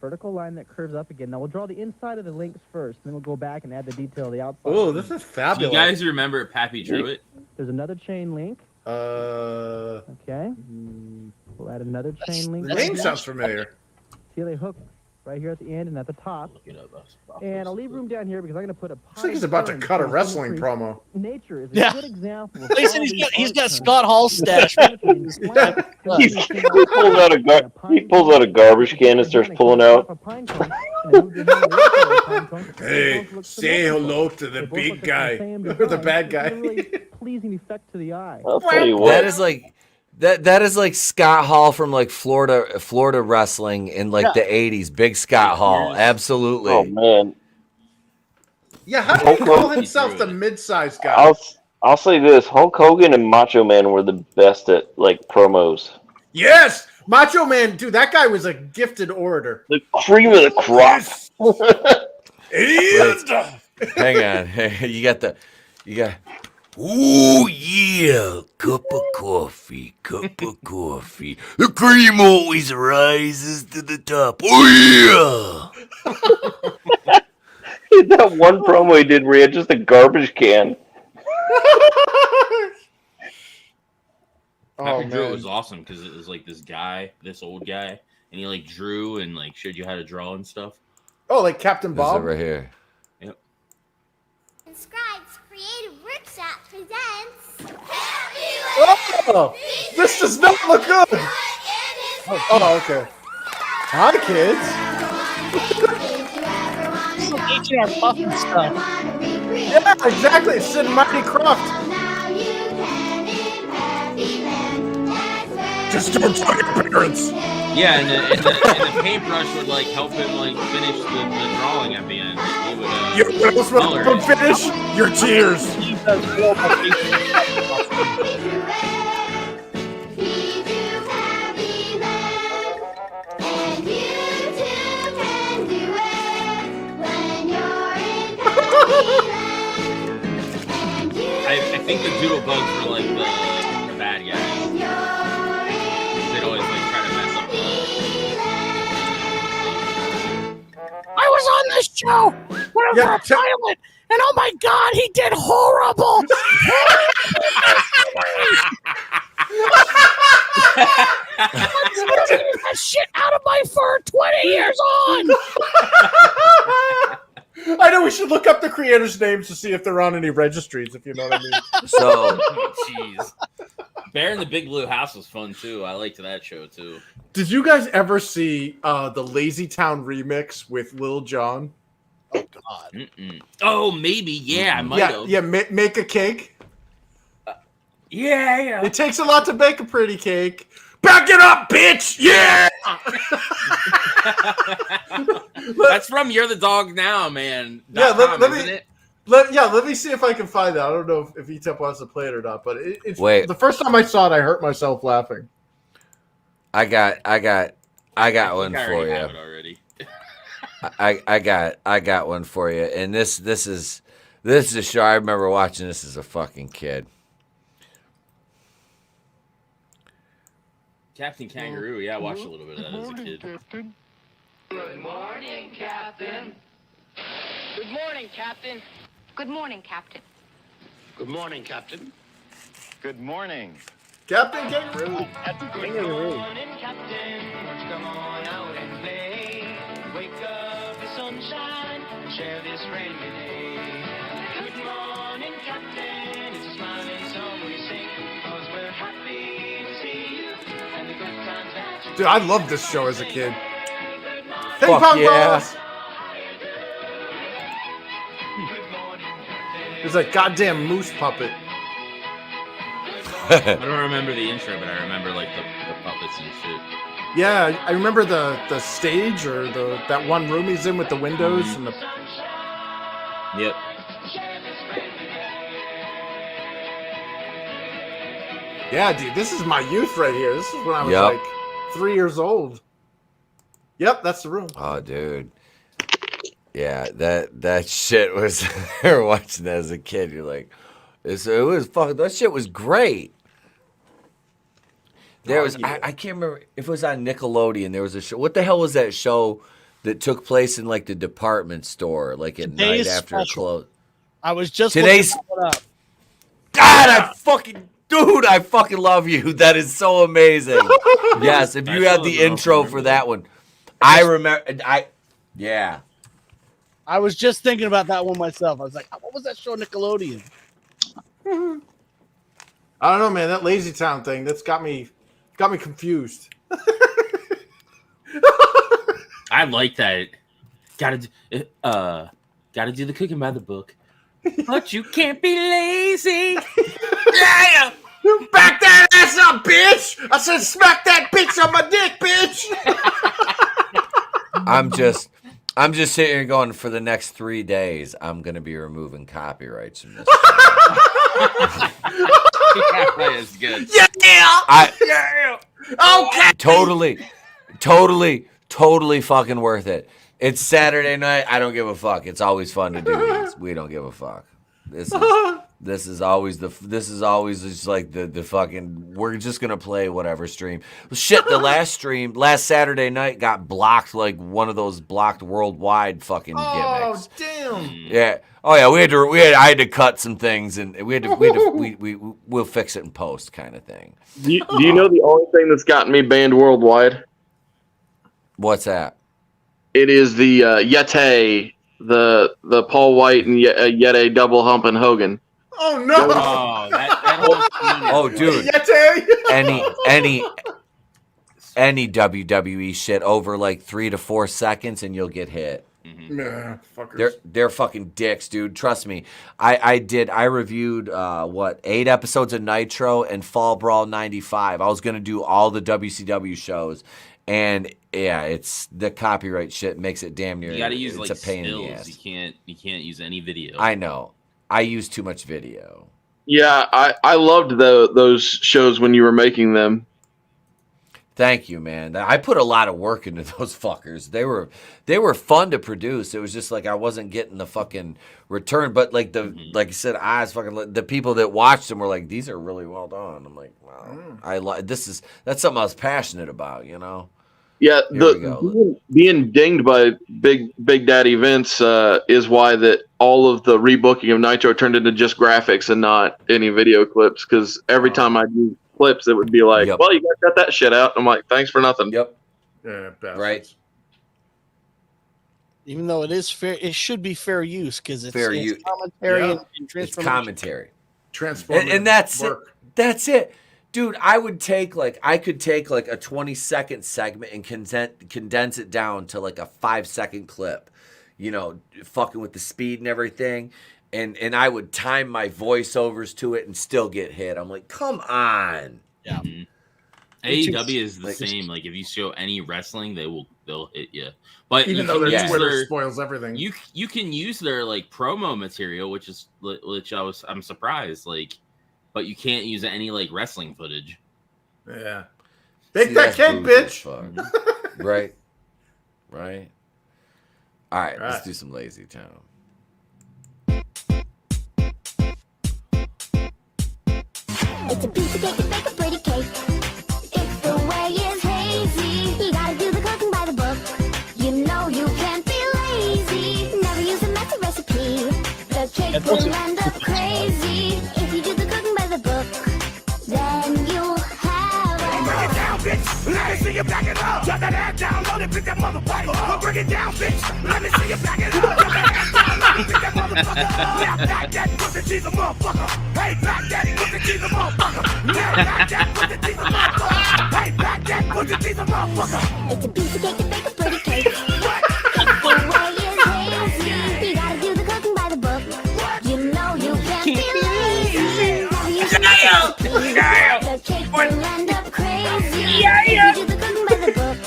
vertical line that curves up again. Now we'll draw the inside of the links first, and then we'll go back and add the detail of the outside. Oh, this is Do fabulous. you guys remember Pappy drew it? There's another chain link. Okay. We'll add another chain link. The name sounds familiar. See how they hook right here at the end and at the top. And I'll leave room down here because I'm going to put a. Looks like he's about to cut a wrestling promo. Nature is a good example. Of He's got Scott Hall stash. He pulls out a garbage can and starts pulling out. Hey, say hello to the big guy or the bad guy. Pleasing effect to the eye. I'll tell you what. That is like that is like Scott Hall from like Florida wrestling in like the 80s. Big Scott Hall. Absolutely. Oh man. Yeah, how do he call himself the mid-sized guy? I'll say this: Hulk Hogan and Macho Man were the best at like promos. Yes, Macho Man, dude, that guy was a gifted orator. The cream of the crop. Hang on. You got. Ooh yeah, cup of coffee. The cream always rises to the top. Oh yeah. That one promo he did where he had just a garbage can. Patrick Drew was awesome because it was like this old guy, and he like drew and like showed you how to draw and stuff. Oh, like Captain Bob? This is right here. Yep. Scribes Creative Workshop presents. Oh, this does not look good. Oh, okay. Hi, kids. H&R Puffin stuff. Yeah, exactly. It's Sid and Marty Croft. Just don't tell your parents. Yeah, and the paintbrush would like help him like finish the drawing at the end. He would, you know what else will help him finish? Your tears. I think the doodle bugs were like the bad guys. They'd always like try to mess up I was on this show when I was a pilot, and oh my god, he did horrible. That shit out of my fur 20 years on. I know we should look up the creators' names to see if they're on any registries, if you know what I mean. So, jeez. Bear in the Big Blue House was fun too. I liked that show too. Did you guys ever see the Lazy Town remix with Lil Jon? Oh God. Oh, maybe. Yeah, I might have. Yeah, make a cake. Yeah. It takes a lot to bake a pretty cake. Back it up, bitch! Yeah! That's from You're the Dog Now, man. Yeah, let me see if I can find that. I don't know if ETEP wants to play it or not, but it's Wait. The first time I saw it, I hurt myself laughing. I got one for you. I got one for you, and this is a show I remember watching this as a fucking kid. Captain Kangaroo, yeah, I watched a little bit of that as a kid. Good morning, Captain. Good morning, Captain. Good morning, Captain. Good morning, Captain. Good morning. Captain Kangaroo. Captain Kangaroo. Good morning, Captain. Let's come on out and play. Wake up the sunshine and share this rainy day. Good morning, Captain. It's a smiling song we sing, 'cause we're happy to see you and the good times that you. Dude, I loved this show as a kid. Ping Fuck pong yeah. balls. There's a goddamn moose puppet. I don't remember the intro, but I remember like the puppets and shit. Yeah, I remember the stage or that one room he's in with the windows and the. Yep. Yeah, dude, this is my youth right here. This is when I was Yep. like 3 years old. Yep, that's the room. Oh, dude. Yeah, that shit was. I were watching that as a kid. You're like, it was fucking. That shit was great. There was. I can't remember if it was on Nickelodeon. There was a show. What the hell was that show that took place in like the department store, like at night after it closed? I was just Today's. looking it up. God, I fucking love you. That is so amazing. Yes, if you had the intro for that one, I remember. Yeah. I was just thinking about that one myself. I was like, what was that show on Nickelodeon? I don't know, man. That Lazy Town thing, that's got me confused. I like that. Gotta do the cooking by the book. But you can't be lazy. Yeah! Back that ass up, bitch! I said smack that bitch on my dick, bitch! I'm just sitting here going, for the next 3 days, I'm going to be removing copyrights from this. That is good. Yeah! Okay! Totally fucking worth it. It's Saturday night. I don't give a fuck. It's always fun to do these. We don't give a fuck. This is always just like the fucking, we're just gonna play whatever stream. Shit, the last Saturday night got blocked, like one of those blocked worldwide fucking gimmicks. Oh, damn. Yeah. Oh yeah, I had to cut some things, and we'll fix it in post, kind of thing. Do you know the only thing that's gotten me banned worldwide? What's that? It is the Yeti, the Paul White and Yeti double humping Hogan. Oh no! Oh, that whole scene. Dude. Yeti! any WWE shit over like 3 to 4 seconds, and you'll get hit. Nah, fuckers. They're fucking dicks, dude. Trust me. I reviewed 8 episodes of Nitro and Fall Brawl 95. I was gonna do all the WCW shows, and yeah, it's the copyright shit makes it damn near. You gotta use it's like a pain stills. in the ass. You can't use any video. I know. I use too much video. Yeah, I loved those shows when you were making them. Thank you, man. I put a lot of work into those fuckers. They were fun to produce. It was just like I wasn't getting the fucking return. But like like I said, the people that watched them were like, these are really well done. I'm like, wow, that's something I was passionate about, you know. Yeah, being dinged by Big Daddy Vince is why that all of the rebooking of Nitro turned into just graphics and not any video clips. Because every time I do clips, it would be like, well, you got to cut that shit out. I'm like, thanks for nothing. Yep. Yeah, right. Even though it is fair, it should be fair use because it's fair use. Commentary and It's transformation. commentary. Transformative And that's work. it. That's it. Dude, I could take like a 20-second segment and condense it down to like a 5-second clip, you know, fucking with the speed and everything. And I would time my voiceovers to it and still get hit. I'm like, come on. Yeah. AEW is the same. Like if you show any wrestling, they'll hit you. But Even though their Twitter spoils everything. You can use their like promo material, which I'm surprised. Like, but you can't use any like wrestling footage. Yeah. Take that cake, bitch. Right. All right, let's do some Lazy Town. It's a piece of cake to bake a pretty cake. If the way is hazy, you gotta do the cooking by the book. You know you can't be lazy. Never use a messy recipe. The cake will end up crazy. If you do the cooking by the book, then you'll have a... Bring it down, bitch. Let me see you back it up. Drop that ass down, load it, pick that motherfucker up. Bring it down, bitch. Let me see you back it up. Drop that ass down, load it, pick that motherfucker up. Now back that pussy, she's a motherfucker. Hey, back that pussy, she's a motherfucker. Now back that pussy, she's a motherfucker. Hey, back that pussy, she's a motherfucker. It's a piece of cake to bake a pretty cake. If the way is hazy, you gotta do the cooking by the book. You know you can't be lazy. Never use a messy recipe. The cake will end up crazy. If you do the cooking by the book,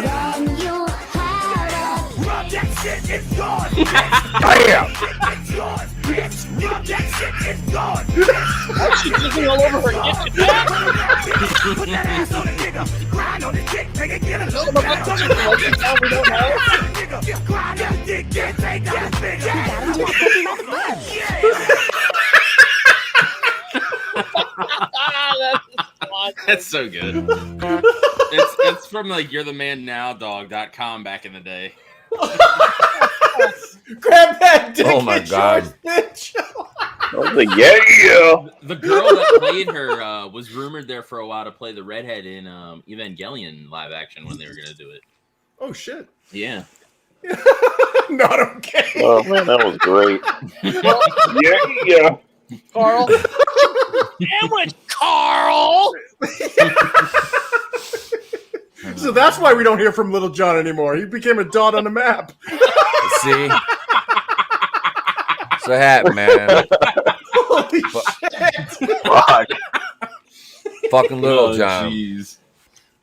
then you'll have a... Rub that shit, it's gone. Damn. It's yours, bitch. Rub that shit, it's gone. What's she dripping all over her kitchen? Put that ass on the nigga. Grind on the dick, make it get a little Some of us touching the legend now we don't know. nigga. Grind that dick, get take that bitch. You gotta do the cooking by the book. That's so good. It's from like You're the Man Now Dog.com back in the day. Grab that dick. Oh my God. Bitch. I was like, yeah. The girl that played her was rumored there for a while to play the redhead in Evangelion live action when they were going to do it. Oh shit. Yeah. Not okay. Oh man, that was great. Yeah. Carl. Sandwich, Carl. So that's why we don't hear from Little John anymore. He became a dot on the map. See? So happened, man. Holy shit. Fuck. Fucking Little Oh, John. jeez.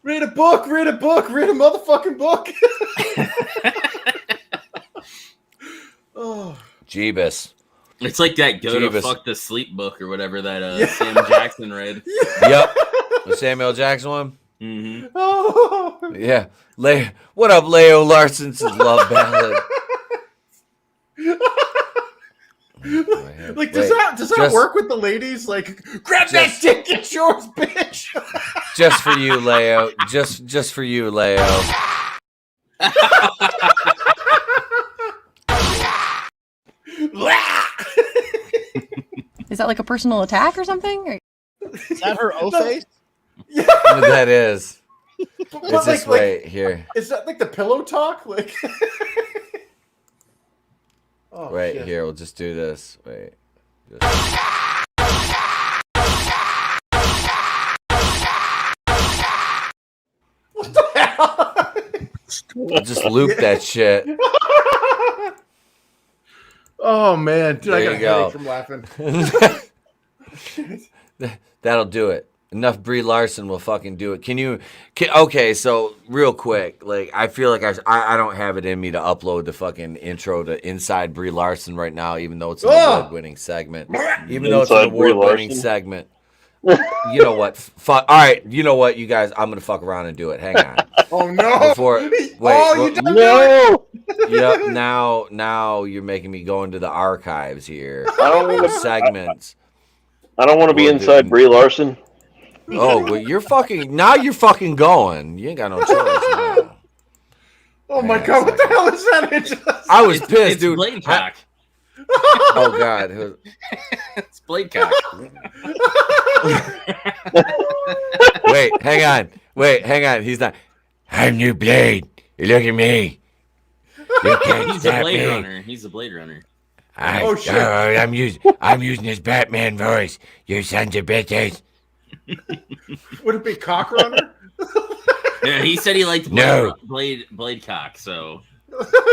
Read a book, read a book, read a motherfucking book. Oh. Jeebus. It's like that go to Jeebus. fuck the sleep book or whatever that Sam Jackson read. Yep. The Samuel Jackson one? Mm-hmm. Oh. Yeah. What up, Leo Larson's love ballad? Like, does that work with the ladies? Like, grab that dick, it's yours, bitch. Just for you, Leo. Just for you, Leo. Is that like a personal attack or something? Or... Is that her O face? Yeah. That is. It's But this right here. Is that like the pillow talk? Like, oh, Right shit. here. We'll just do this. Wait. What the hell? We'll just loop that shit. Oh man, dude, I There got a you headache go. from laughing. That'll do it. Enough Brie Larson will fucking do it. Okay, so real quick, like I feel like I don't have it in me to upload the fucking intro to Inside Brie Larson right now, even though it's an award-winning segment. Even though it's an Inside Brie award-winning Larson? segment. You know what? All right, you know what, you guys? I'm gonna fuck around and do it. Hang on. Oh no! Wait, you don't do it. Yep. Now you're making me go into the archives here. I don't want to segments. I don't want to be inside Brie Larson. Oh, well, you're fucking going. You ain't got no choice. No. Oh my god, what the hell is that? I was pissed, It's dude. Blade Cock. Oh god. It's Blade Cock. Wait, hang on. He's not. I'm new Blade. Look at me. You can't He's a stop Blade me. Runner. He's a Blade Runner. Oh, shit. I'm using his Batman voice. You sons of bitches. Would it be Cockrunner? Yeah, he said he liked No. Blade Cock, so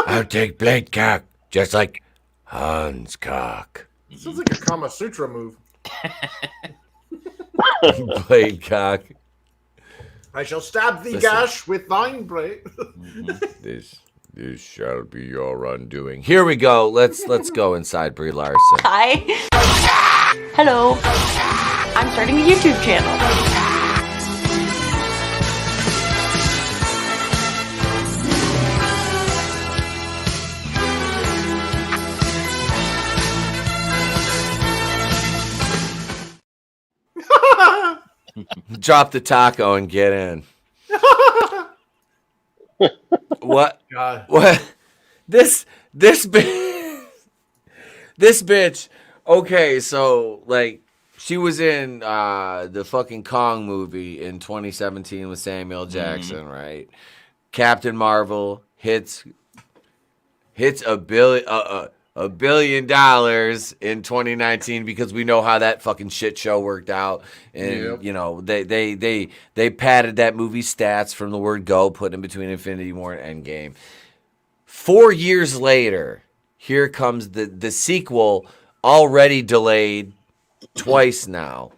I'll take Blade Cock, just like Hans Cock. Sounds like a Kama Sutra move. Blade Cock. I shall stab thee, Listen. gash, with thine blade. This shall be your undoing. Here we go. Let's go inside Brie Larson. Hi. Hello. I'm starting a YouTube channel. Drop the taco and get in. What? God. What? This bitch. Okay, so like she was in the fucking Kong movie in 2017 with Samuel Jackson, right? Captain Marvel hits $1 billion in 2019 because we know how that fucking shit show worked out, and Yep. you know they padded that movie's stats from the word go, put in between Infinity War and Endgame. 4 years later, here comes the sequel, already delayed twice now.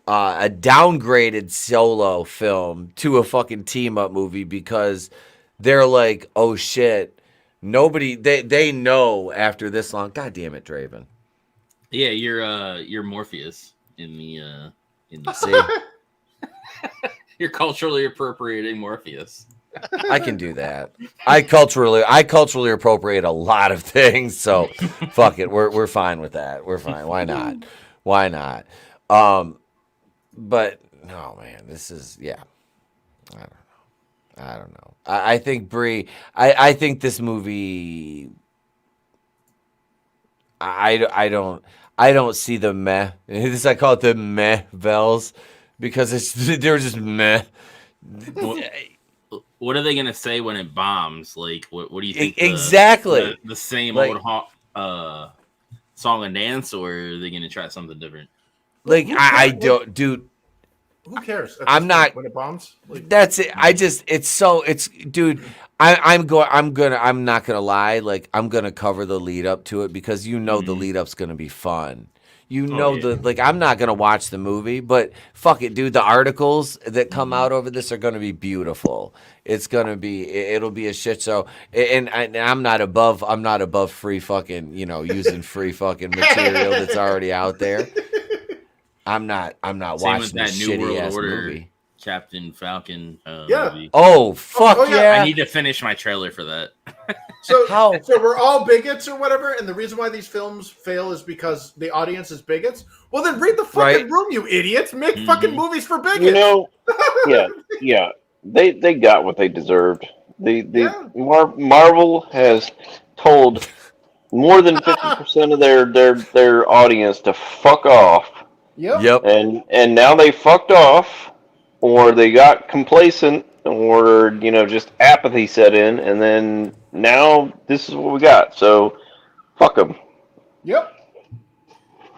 A downgraded solo film to a fucking team up movie because they're like, oh shit, nobody they know after this long. God damn it, Draven. yeah, you're Morpheus in the See, you're culturally appropriating Morpheus. I can do that. I culturally appropriate a lot of things, so fuck it. We're fine with that. We're fine. Why not? Why not? But no, man, this is I don't know. I think Brie. I think this movie. I don't see the meh. I call it the meh bells because they're just meh. what are they gonna say when it bombs? Like, what do you think? Exactly. The same Like- old song and dance, or are they gonna try something different? Like, I don't, dude. Who cares? At this I'm not. point, when it bombs. Like, That's it. Dude. I'm not gonna lie. Like, I'm gonna cover the lead up to it because the lead up's gonna be fun. I'm not gonna watch the movie, but fuck it, dude. The articles that come out over this are gonna be beautiful. It'll be a shit show. And I'm not above free fucking, using free fucking material that's already out there. I'm not Same watching with that this New shitty World ass Order movie. Captain Falcon Yeah. movie. Oh fuck yeah! I need to finish my trailer for that. So we're all bigots or whatever, and the reason why these films fail is because the audience is bigots. Well, then read the fucking room, you idiots! Make fucking movies for bigots. Yeah. They got what they deserved. Marvel has told more than 50% of their audience to fuck off. Yep. And now they fucked off, or they got complacent, or just apathy set in, and then now this is what we got. So fuck them. Yep.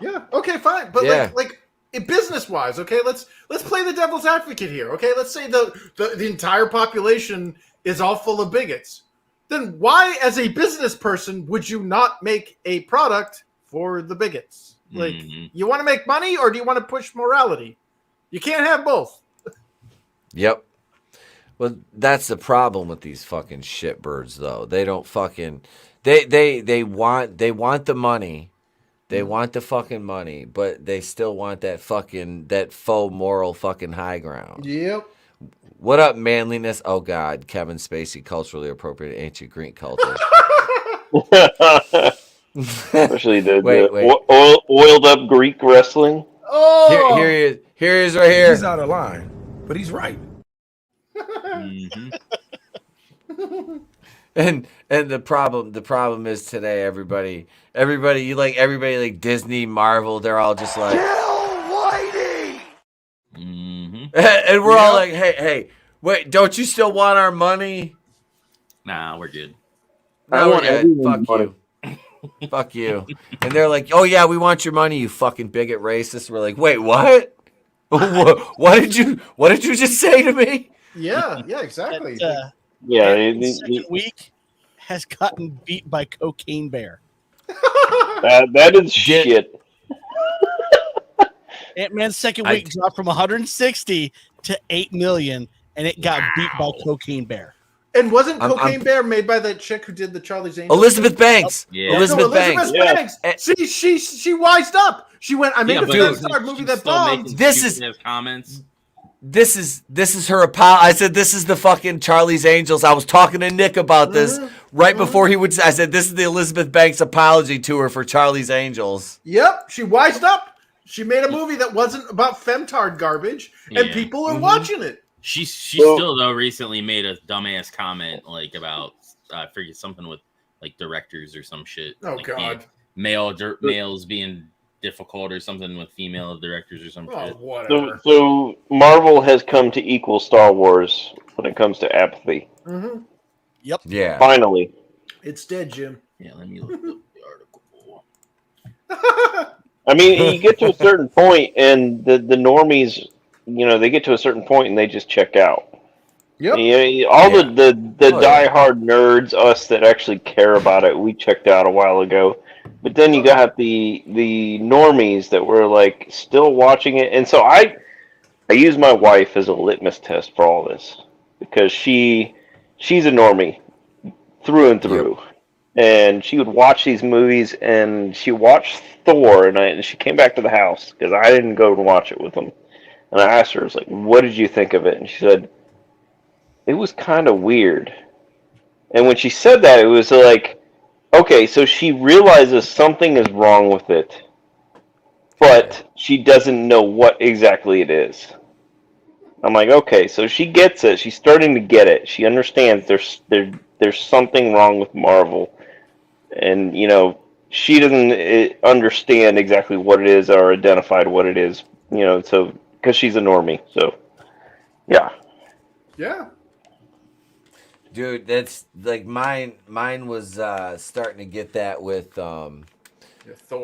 Yeah. Okay. Fine. But like business wise, okay. Let's play the devil's advocate here. Okay. Let's say the entire population is all full of bigots. Then why, as a business person, would you not make a product for the bigots? Like, you want to make money, or do you want to push morality? You can't have both. Yep. Well, that's the problem with these fucking shitbirds, though. They don't fucking they want the money. They want the fucking money, but they still want that faux moral fucking high ground. Yep. What up, manliness? Oh God, Kevin Spacey, culturally appropriate ancient Greek culture. Especially the Wait. oiled up Greek wrestling. Oh, here he is right here. He's out of line, but he's right. And the problem is today, everybody like Disney, Marvel, they're all just like, Whitey! and we're all like, hey, wait, don't you still want our money? Nah, we're good. No, we're good. Fuck you. Fuck you. And they're like, oh yeah, we want your money, you fucking bigot racist. We're like, wait, what? What did you just say to me? Yeah, exactly. The week has gotten beat by Cocaine Bear. that is shit. Ant-Man's second week dropped from 160 to 8 million, and it got beat by Cocaine Bear. And wasn't Cocaine Bear made by that chick who did the Charlie's Angels? Elizabeth Banks. Yeah. Elizabeth Banks. She wised up. She went, I made a Vinnieart movie that bombed. This is comments. This is her apology. I said this is the fucking Charlie's Angels. I was talking to Nick about this right before he would. I said this is the Elizabeth Banks apology tour for Charlie's Angels. Yep, she wised up. She made a movie that wasn't about femtard garbage, and people are watching it. She still though recently made a dumbass comment like about I forget something with like directors or some shit. Oh like, God, males being difficult or something with female directors or some shit. Whatever. So Marvel has come to equal Star Wars when it comes to apathy. Mm-hmm. Yep. Yeah. Finally. It's dead, Jim. Yeah, let me look up the article. I mean, you get to a certain point, and the normies, they get to a certain point and they just check out. Yep. The diehard nerds, us that actually care about it, we checked out a while ago. But then you got the normies that were like still watching it, and so I use my wife as a litmus test for all this because she's a normie through and through, and she would watch these movies, and she watched Thor, and she came back to the house because I didn't go and watch it with them, and I asked her, I was like, "What did you think of it?" And she said, "It was kind of weird." And when she said that, it was like, okay, so she realizes something is wrong with it, but she doesn't know what exactly it is. I'm like, okay, so she gets it. She's starting to get it. She understands there's something wrong with Marvel, and she doesn't understand exactly what it is or identified what it is. So because she's a normie, so yeah. Yeah. Dude, that's like mine was starting to get that with Thor.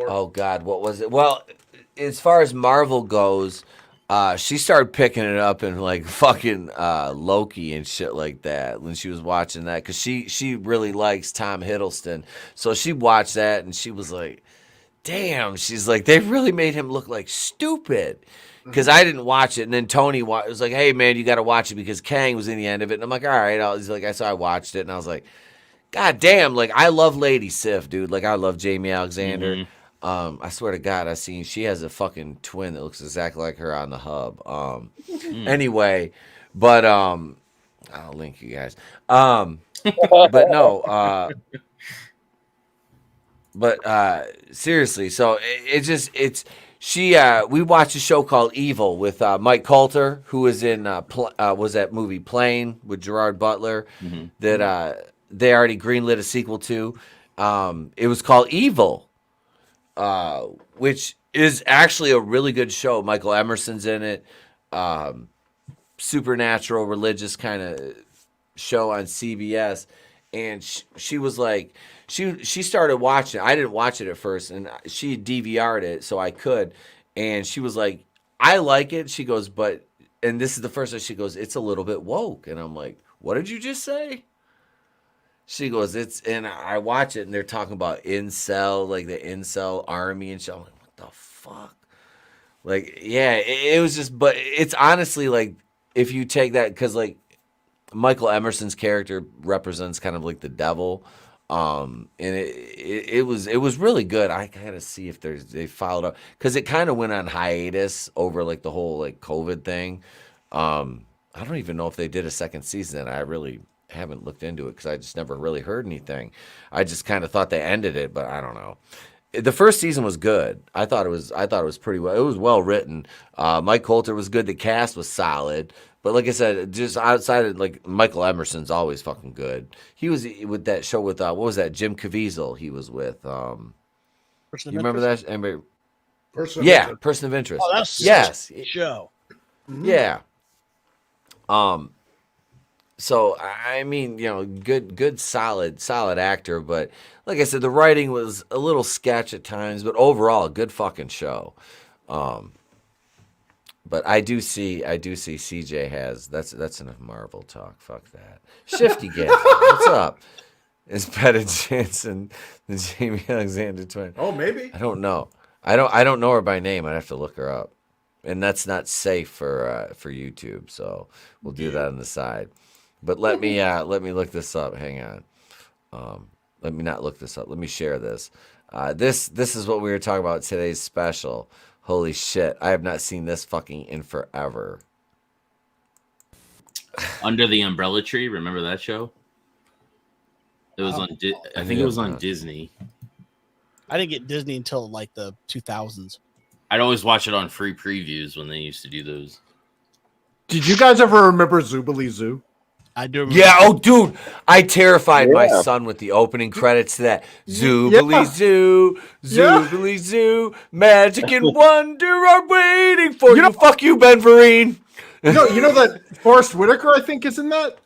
oh god, what was it? Well, as far as Marvel goes, she started picking it up in like fucking Loki and shit like that when she was watching that, because she really likes Tom Hiddleston. So she watched that and she was like, damn, she's like, they really made him look like stupid. Because I didn't watch it, and then Tony was like, hey man, you got to watch it because Kang was in the end of it. And I'm like, all right. He's like, I watched it, and I was like, god damn, like I love Lady Sif, dude. Like I love Jamie Alexander. I swear to God, she has a fucking twin that looks exactly like her on the hub. Anyway, but I'll link you guys. But no, but seriously, so we watched a show called Evil with Mike Coulter, who was in was that movie Plane with Gerard Butler that they already greenlit a sequel to. It was called Evil. Which is actually a really good show. Michael Emerson's in it. Supernatural, religious kind of show on CBS. And she was like, she started watching it. I didn't watch it at first, and she DVR'd it so I could. And she was like, I like it. She goes, and this is the first time she goes, it's a little bit woke. And I'm like, what did you just say? She goes, and I watch it, and they're talking about incel, like the incel army and shit. I'm like, what the fuck? Like, yeah, it was just, but it's honestly like, if you take that, because like Michael Emerson's character represents kind of like the devil, and it was really good. I gotta see if they followed up, because it kind of went on hiatus over like the whole like COVID thing. I don't even know if they did a second season. I really haven't looked into it because I just never really heard anything. I just kind of thought they ended it, but I don't know. The first season was good. I thought it was pretty well. It was well written. Mike Coulter was good. The cast was solid. But like I said, just outside of like Michael Emerson's always fucking good. He was with that show with what was that? Jim Caviezel. He was with. You remember that? Anybody? Person of Interest. Oh, that's yes. Show. Yeah. So I mean, good, solid actor, but like I said, the writing was a little sketch at times, but overall, a good fucking show. But I do see CJ has that's enough Marvel talk. Fuck that. Shifty Gift, what's up? Is Pettit Jansen the Jamie Alexander twin? Oh, maybe. I don't know. I don't know her by name. I'd have to look her up, and that's not safe for YouTube. So we'll do that on the side. But let me look this up. Hang on. Let me not look this up. Let me share this. This is what we were talking about today's special. Holy shit! I have not seen this fucking in forever. Under the Umbrella Tree. Remember that show? It was on. I think it was on Disney. I didn't get Disney until like the 2000s. I'd always watch it on free previews when they used to do those. Did you guys ever remember Zoobilee Zoo? I do remember. Yeah, oh dude, I terrified my son with the opening credits to that. Zoobilee Zoo, Zoobilee Zoo, magic and wonder are waiting for you. Fuck you, Ben Vereen. You know that Forrest Whitaker, I think, is in that?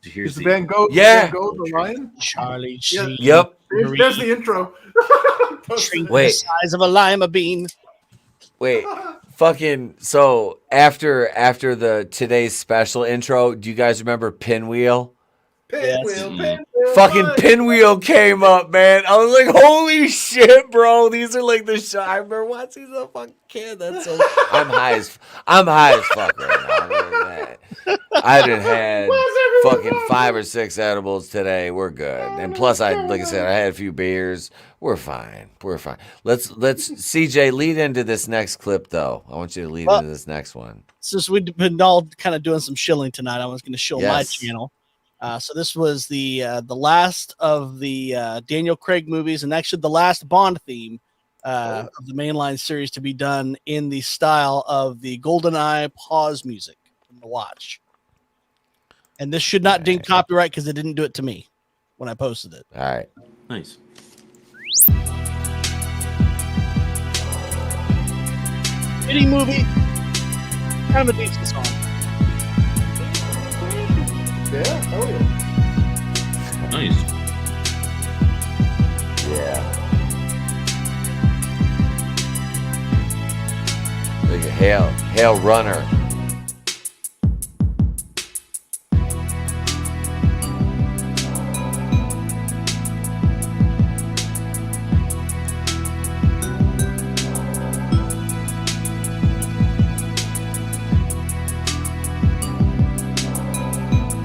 Is Van Gogh, Van Gogh the lion? Charlie Yeah. Yep. There's the intro. Wait. The size of a lima bean. Wait, fucking, so after the today's special intro, do you guys remember Pinwheel? Pinwheel. Fucking Pinwheel came up, man. I was like, holy shit, bro. These are like the show. I remember watching these as a fucking kid. That's so I'm high as fuck right now. I done had fucking 5 or 6 edibles today. We're good. And plus like I said, I had a few beers. We're fine. Let's CJ lead into this next clip though. I want you to lead into this next one. Since we've been all kind of doing some shilling tonight, I was going to shill my Yes. channel. So this was the last of the Daniel Craig movies, and actually the last Bond theme of the mainline series to be done in the style of the GoldenEye pause music from The Watch. And this should not ding copyright because it didn't do it to me when I posted it. All right. Nice. Shitty movie, kind of a decent song. Yeah, oh yeah. Nice. Yeah. Like a hail runner.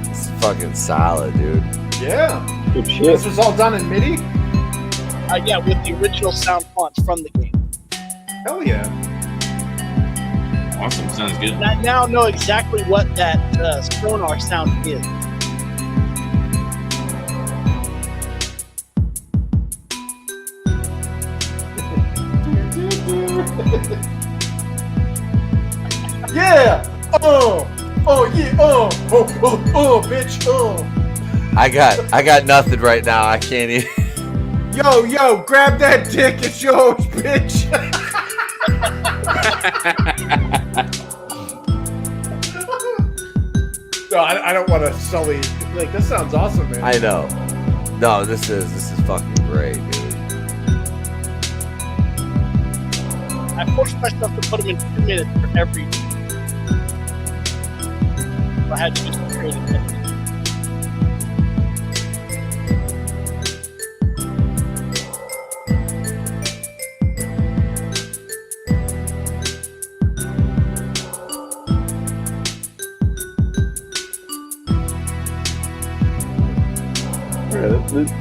It's fucking solid, dude. Yeah. Good shit. This was all done in MIDI? Yeah, with the original sound fonts from the game. Hell yeah. Awesome. Sounds good. And I now know exactly what that sonar sound is. Yeah. Oh yeah. Oh, bitch. Oh. I got nothing right now. I can't even. Yo, grab that dick. It's yours, bitch. No, I don't want to sully. Like, this sounds awesome, man. I know. No, this is fucking great, dude. I forced myself to put them in 2 minutes for every. I had to just create it.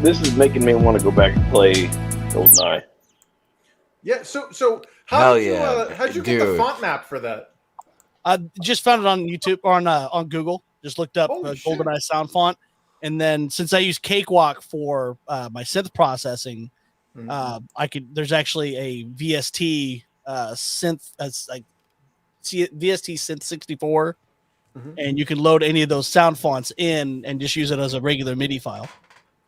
This is making me want to go back and play GoldenEye. Yeah. So Hell how'd you yeah, how'd you get the dude. font map for that? I just found it on YouTube or on Google. Just looked up Holy shit. GoldenEye sound font, and then since I use Cakewalk for my synth processing, I could. There's actually a VST synth, like VST Synth 64, and you can load any of those sound fonts in and just use it as a regular MIDI file.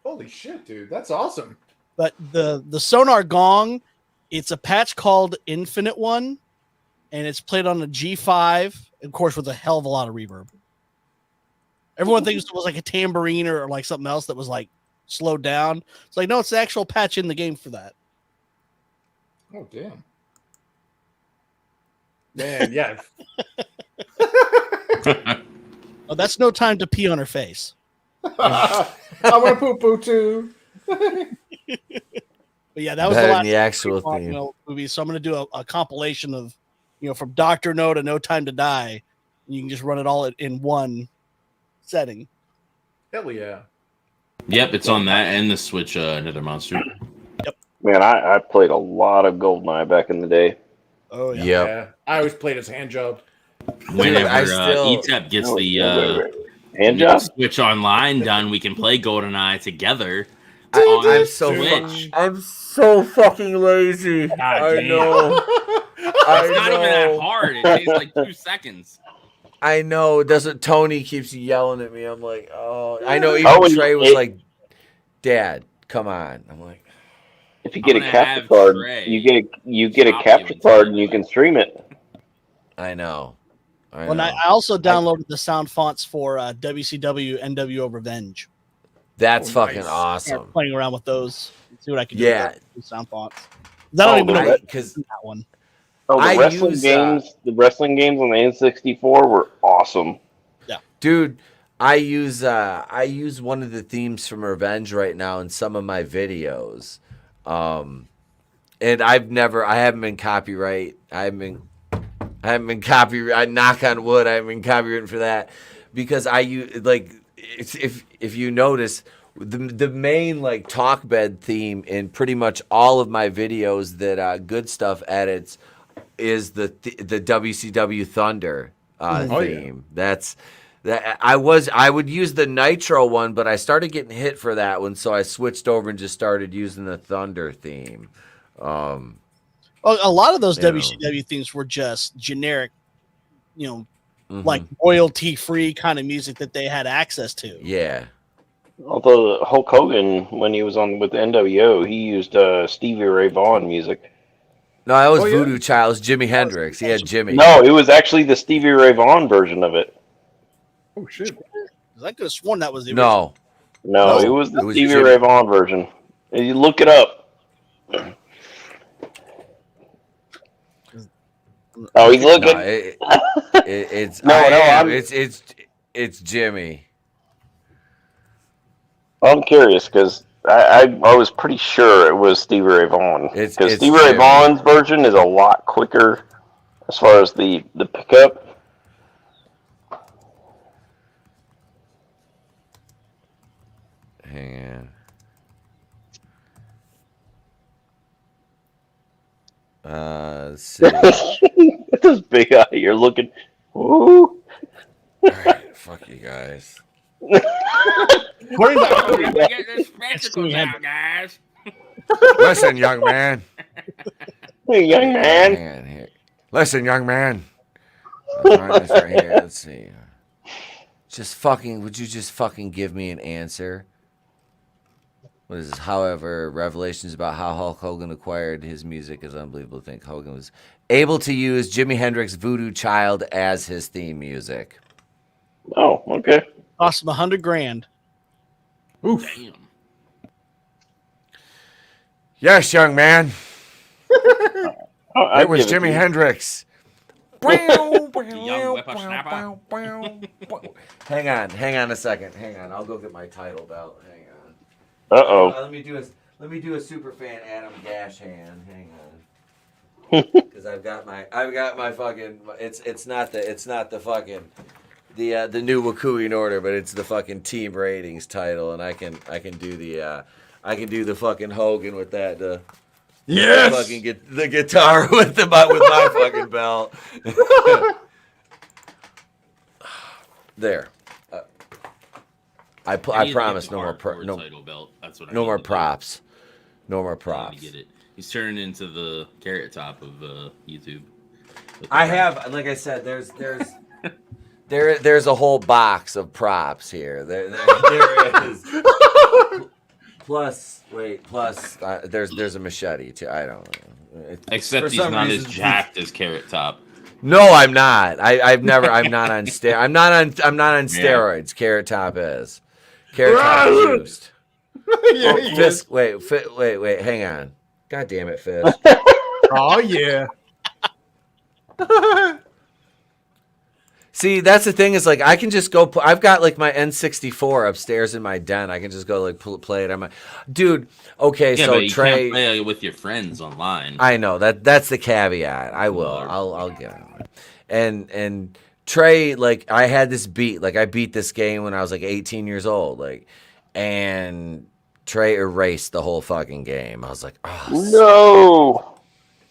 Holy shit, dude, that's awesome. But the sonar gong, it's a patch called Infinite One, and it's played on a G5, of course, with a hell of a lot of reverb. Everyone thinks it was like a tambourine or like something else that was like slowed down. It's like, no, it's the actual patch in the game for that. Oh damn. Man, yeah. Oh, that's no time to pee on her face. I want to poo poo too. But yeah, that was Better the than last the actual Cakewalk, theme. movie. So I'm going to do a compilation of, from Dr. No to No Time to Die. You can just run it all in one setting. Hell yeah. Yep, it's on that and the Switch. Another monster. Man, I played a lot of GoldenEye back in the day. Oh yeah. Yep. Yeah. I always played as hand job. Whenever I still- ETAP gets Hand the job? Switch Online done, we can play GoldenEye together. I'm so fucking lazy. I damn. know. It's not even that hard. It takes like 2 seconds. I know. Doesn't Tony keeps yelling at me? I'm like, oh. I know. Even Oh, Trey was like, "Dad, come on." I'm like, If you get a gonna capture have card, Trey you get a stop capture you card until and you can stream it. I know. I Well, know. I also downloaded the sound fonts for WCW NWO Revenge. That's fucking nice. awesome. Start playing around with those. See what I can do. Yeah. With those sound fonts. I don't even know I- what 'cause- that one. Oh, I the wrestling use, games, the wrestling games on the N64 were awesome. Dude, I use one of the themes from Revenge right now in some of my videos. And I haven't been copyright. I haven't been copyright. Knock on wood, I haven't been copywritten for that because I use like if you notice the main like talk bed theme in pretty much all of my videos that Goodstuff edits is the WCW Thunder theme. That's that I would use the Nitro one, but I started getting hit for that one, so I switched over and just started using the Thunder theme. Well, a lot of those You know. WCW themes were just generic, Mhm. like royalty-free kind of music that they had access to. Yeah. Although Hulk Hogan, when he was on with the NWO, he used Stevie Ray Vaughan music. No, that was Oh, yeah. Voodoo Child's Jimi Hendrix. He had Jimmy. No, it was actually the Stevie Ray Vaughan version of it. Oh shit. 'Cause I could have sworn that was the No. No, it was the Stevie Ray Vaughan version. You look it up. Oh, he's looking. No, it's it's Jimmy. I'm curious because I was pretty sure it was Stevie Ray Vaughan. Because Stevie Ray Jimmy. Vaughan's version is a lot quicker as far as the pickup. Hang on. Let's see. With this big eye, you're looking. Ooh. All right, fuck you guys. Guys. Listen, young man. Hey, young man. Hang on here. Listen, young man. I'll find this right here. Let's see. Would you just fucking give me an answer? What is this? However, revelations about how Hulk Hogan acquired his music is unbelievable. I think Hogan was able to use Jimi Hendrix Voodoo Child as his theme music. Oh, okay. Cost him $100,000. Oof. Damn. Yes, young man. It was Jimi Hendrix. Young whippersnapper. Hang on a second. Hang on. I'll go get my title belt. Hang on. Uh-oh. Let me do a super fan Adam Gash hand. Hang on. Because I've got my fucking it's not the fucking the new Wakuian order, but it's the fucking team ratings title, and I can do the fucking Hogan with that. Yes. Fucking get the guitar with my fucking belt. There. I promise no more title belt. That's what no more need to props. No more do. I props. need to get it. He's turning into the Carrot Top of YouTube. I have, like I said, there's a whole box of props here. There is. Plus, there's a machete too. I don't know. Except he's not as jacked as Carrot Top. No, I'm not. I'm not on I'm not on steroids. Carrot Top is. Carrot Top is used. Fisk, wait, hang on. God damn it, Fisk. Oh yeah. See, that's the thing is like I can just go. I've got like my N64 upstairs in my den. I can just go like play it. I'm like, dude. Okay, Yeah, so but you Trey, can't play with your friends online. I know that's the caveat. I will. I'll get on it. And Trey, like I had this beat. Like I beat this game when I was like 18 years old. Like, and Trey erased the whole fucking game. I was like, oh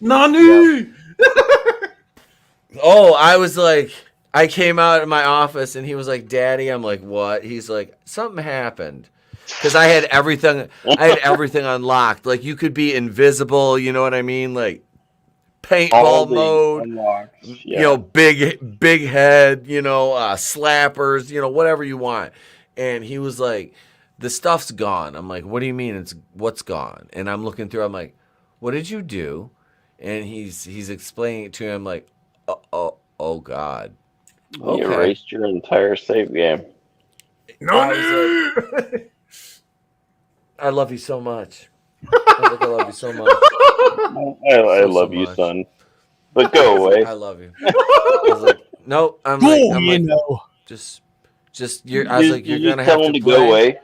no, Nani. Oh, I was like. I came out of my office and he was like, "Daddy," I'm like, "What?" He's like, "Something happened." Because I had everything unlocked. Like you could be invisible, you know what I mean? Like paintball mode, you know, big head, you know, slappers, you know, whatever you want. And he was like, "The stuff's gone." I'm like, "What do you mean what's gone?" And I'm looking through, I'm like, "What did you do?" And he's explaining it to him like, oh God. You erased your entire save game. I love you so much. I love you so much. I love you, son. But go away. I love you. I was like, no, I'm like, just you're. I was like, you're gonna have to go away.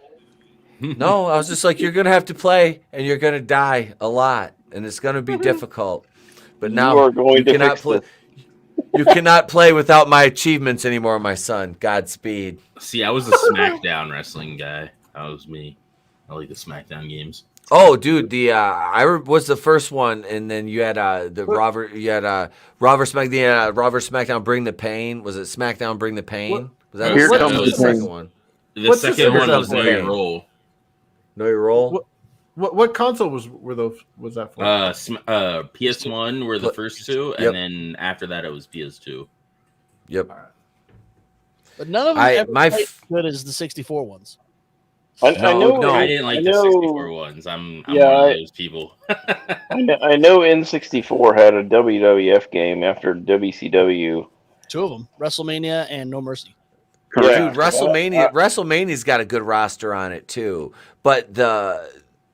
No, I was just like, you're gonna have to play, and you're gonna die a lot, and it's gonna be difficult. But now you are going to cannot fix play. this. You cannot play without my achievements anymore, my son. Godspeed. See, I was a SmackDown wrestling guy. That was me. I like the SmackDown games. Oh, dude, I was the first one, and then you had Robert SmackDown Bring the Pain. Was it SmackDown Bring the Pain? Was that the second one? The second one was Know Your Role. Know Your Role. What console was that for? PS1 were the first two, and then after that it was PS2. Yep. But none of them ever played as good as the 64 ones. I didn't like the 64 ones. I'm one of those people. I know N64 had a WWF game after WCW. Two of them, WrestleMania and No Mercy. Dude, WrestleMania's got a good roster on it too, but the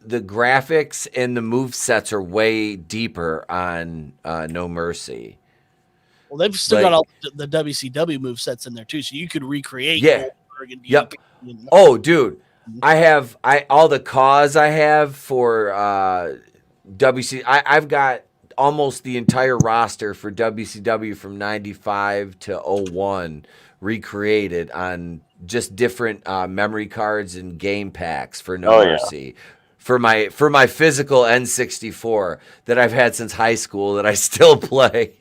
graphics and the move sets are way deeper on No Mercy. Well, they've still got all the WCW move sets in there too, so you could recreate. Goldberg and Yep. Oh, dude, all the cause I have for I've got almost the entire roster for WCW from 95 to 01 recreated on just different memory cards and game packs for No Mercy. For my physical N64 that I've had since high school that I still play.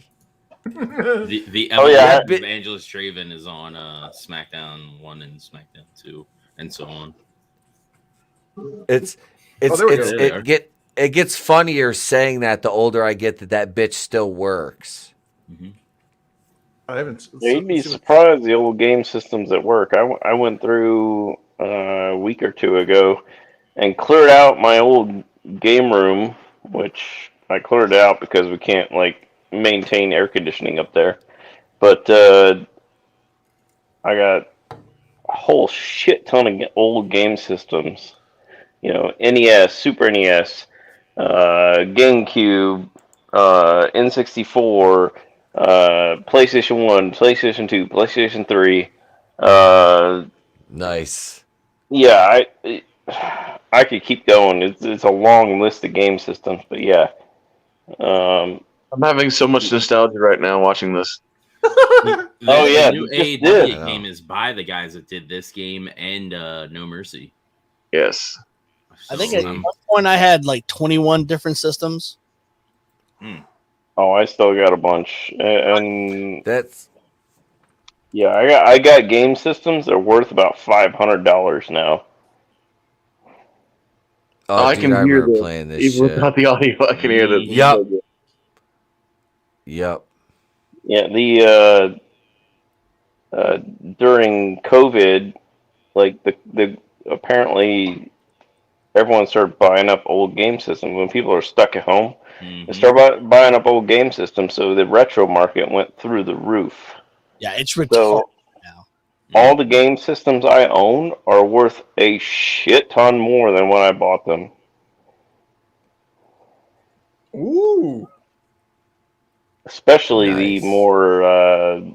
The evolution of AngelousDraven is on SmackDown 1 and SmackDown 2 and so on. It gets funnier saying that the older I get that bitch still works. Mm-hmm. I haven't. Yeah, you'd be surprised the old game systems at work. I went through a week or two ago and cleared out my old game room, which I cleared out because we can't maintain air conditioning up there. But I got a whole shit ton of old game systems. NES, Super NES, GameCube, N64, PlayStation 1, PlayStation 2, PlayStation 3. Nice. Yeah, I could keep going. It's a long list of game systems, but yeah. I'm having so much nostalgia right now watching this. The new AEW game is by the guys that did this game and No Mercy. Yes. I think at one point I had 21 different systems. Oh, I still got a bunch, and that's I got game systems that are worth about $500 now. Oh, I can hear this playing this even shit. without the audio. I can hear this. Yep. Yeah, the during COVID, the apparently everyone started buying up old game systems when people are stuck at home. They started buying up old game systems, so the retro market went through the roof. Yeah, it's retarded now. All the game systems I own are worth a shit ton more than when I bought them. Ooh. Especially the more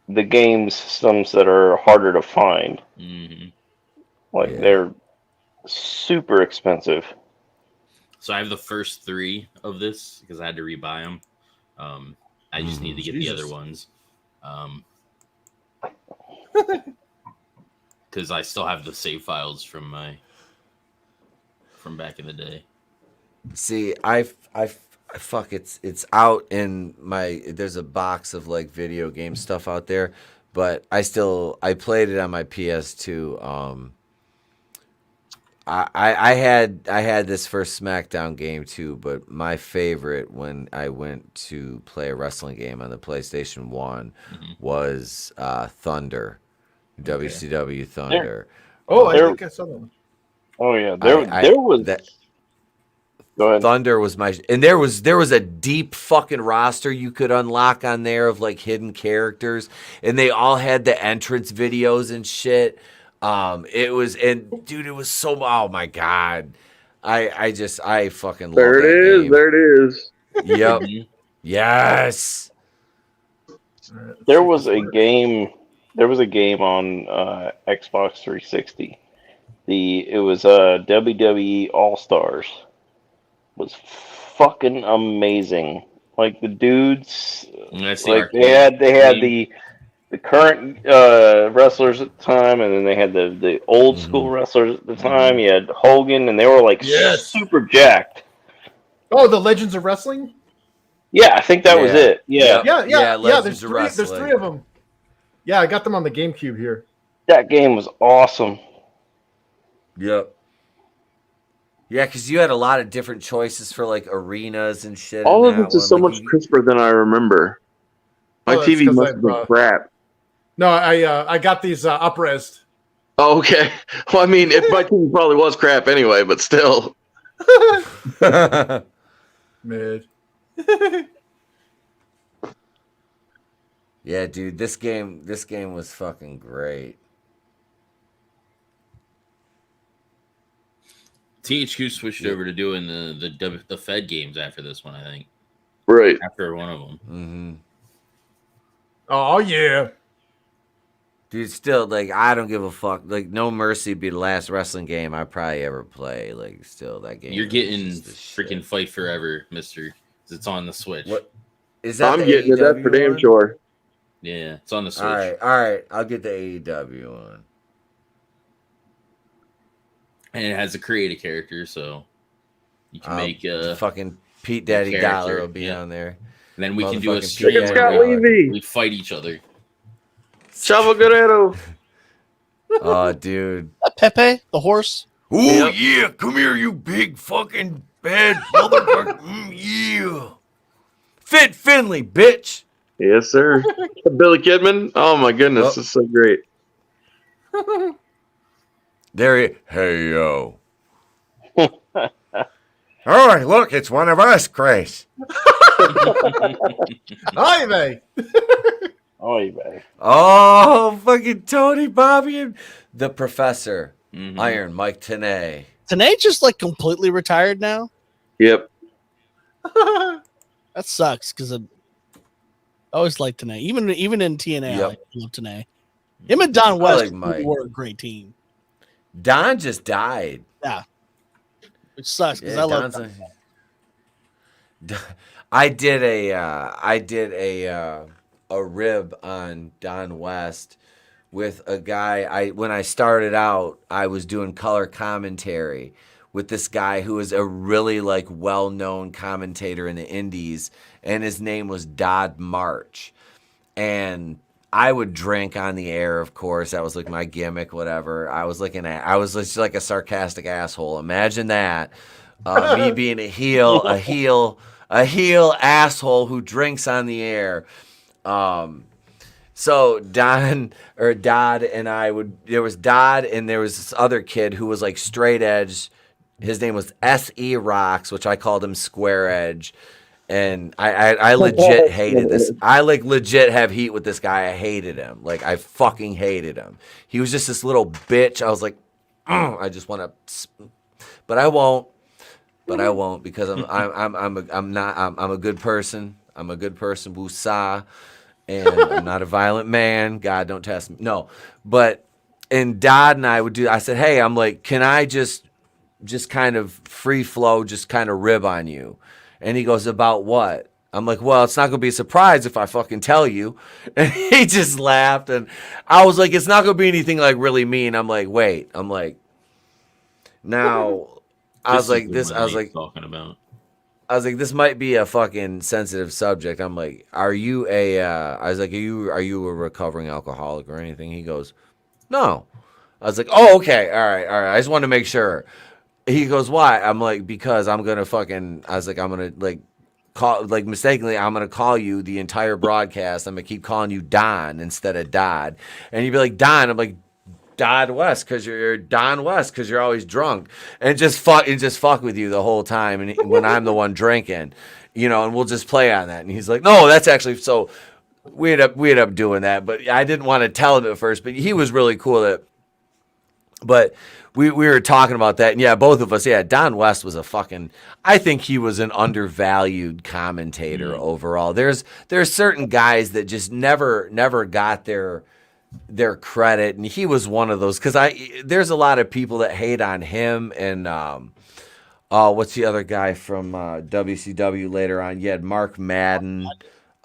the game systems that are harder to find. Mm-hmm. They're super expensive. So I have the first 3 of this because I had to rebuy them. I just need to get the other ones. Because I still have the save files from back in the day. See, fuck, it's out in there's a box of video game stuff out there, but I played it on my PS2. I had this first SmackDown game too, but my favorite when I went to play a wrestling game on the PlayStation 1 was Thunder. WCW Thunder. I think I saw that one. Oh yeah, there was that. Go ahead. Thunder was and there was a deep fucking roster you could unlock on there of hidden characters, and they all had the entrance videos and shit. It was so, oh my god, I fucking love there it is. game. There it is. Yep. Yes. There was a game on Xbox 360. It was WWE All Stars. Was fucking amazing. The dudes, they had the current wrestlers at the time, and then they had the old school wrestlers at the time. You had Hogan, and they were super jacked. Oh, the Legends of Wrestling. Yeah, I think that was it. Yeah. There's 3 of them. Yeah, I got them on the GameCube here. That game was awesome. Yep. Yeah, because you had a lot of different choices for arenas and shit. All of this is so much crisper than I remember. My TV must have been crap. No, I got these up-resed. Oh, okay. Well, I mean, my TV probably was crap anyway, but still. Mid. Yeah, dude, this game was fucking great. THQ switched over to doing the Fed games after this one, I think. Right. After one of them. Mm-hmm. Oh yeah. Dude, still, like, I don't give a fuck. Like, No Mercy be the last wrestling game I probably ever play. Like, still, that game. You're getting freaking Fight Forever, mister. It's on the Switch. What is that? I'm getting that for damn sure. Yeah, it's on the Switch. All right. I'll get the AEW one. And it has a creative character, so you can make fucking Pete Daddy Dollar will be on there. And then we can do a Motherfucking stream. Pete Daddy Dollar. We fight each other. Chavo Guerrero. Oh, dude. Pepe, the horse. Oh, yeah. Come here, you big fucking bad motherfucker. Yeah. Fit Finley, bitch. Yes, sir. Billy Kidman. Oh my goodness, this is so great. There he. Hey yo. Oh, look, it's one of us, Chris. Hi, mate. Oh, man. Oh, fucking Tony, Bobby, and the Professor, Iron Mike Tenay. Tenay just like completely retired now. Yep. That sucks because I always liked Tenay. Even in TNA, I love Tenay. Him and Don West were a great team. Don just died. Yeah. Which sucks because I love Don. I did a rib on Don West with a guy. When I started out, I was doing color commentary with this guy who was a really like well-known commentator in the Indies, and his name was Dodd March. And I would drink on the air, of course. That was like my gimmick, whatever. I was just like a sarcastic asshole. Imagine that. Me being a heel asshole who drinks on the air. So Dodd and there was Dodd and there was this other kid who was like straight edge. His name was S.E. Rocks, which I called him Square Edge. And I legit hated this. I like legit have heat with this guy. I hated him. Like I fucking hated him. He was just this little bitch. I was like, I just want to, but I won't. But I won't because I'm a good person. I'm a good person, Wusa, and I'm not a violent man. God, don't test me. No, but and Dodd and I would do. I said, hey, I'm like, can I just kind of free flow, just kind of rib on you? And he goes, about what? I'm like, well, it's not going to be a surprise if I fucking tell you. And he just laughed. And I was like, it's not going to be anything like really mean. I'm like, wait. I'm like, now, I was like, this might be a fucking sensitive subject. I'm like, are you a a recovering alcoholic or anything? He goes, no. I was like, oh, okay. All right. I just wanted to make sure. He goes, why? I'm like, because I'm going to fucking, I was like, I'm going to like call, like mistakenly, I'm going to call you the entire broadcast. I'm going to keep calling you Don instead of Dodd. And you'd be like, Don. I'm like, Dodd West, because you're Don West, because you're always drunk. And just fuck with you the whole time. And when I'm the one drinking, and we'll just play on that. And he's like, no, that's actually, so we ended up doing that. But I didn't want to tell him at first, but he was really cool but we were talking about that, and yeah, both of us, Don West was I think he was an undervalued commentator overall. There's certain guys that just never got their credit, and he was one of those, because there's a lot of people that hate on him, and what's the other guy from WCW later on? You had Mark Madden,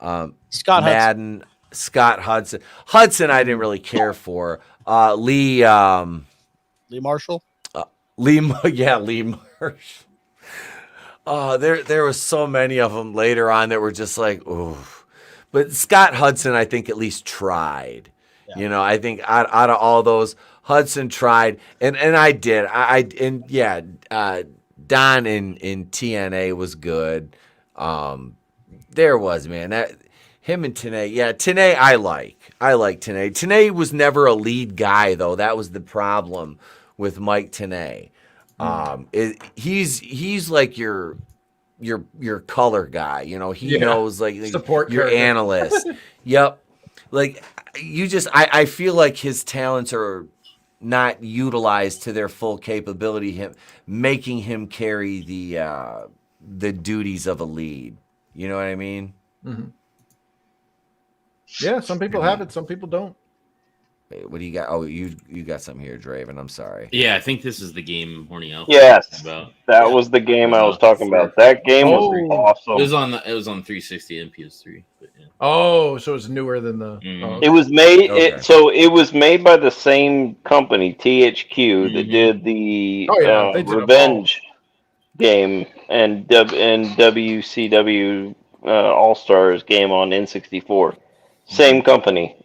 Scott Madden, Scott Hudson. Hudson I didn't really care for. Lee Marshall? Lee Marshall. There was so many of them later on that were just like, ooh. But Scott Hudson, I think, at least tried. Yeah. I think out of all those, Hudson tried, and I did. Don in TNA was good. There was, man. Him and Tenay. Yeah, Tenay I like. I like Tenay. Tenay was never a lead guy, though. That was the problem with Mike Tenay. He's like your color guy. He knows like support your character. analyst. Yep. like I feel like his talents are not utilized to their full capability, making him carry the duties of a lead. You know what I mean? Mm-hmm. Yeah, some people have it, some people don't. Wait, what do you got? Oh, you got something here, Draven. I'm sorry. Yeah, I think this is the game Horny Elf. Yes, About. that was the game I was talking about. That game was awesome. It was on 360 and PS3. But yeah. Oh, so it's newer than the. It was made. It was made by the same company, THQ, that did the they did Revenge game and WCW All Stars game on N64. Same company,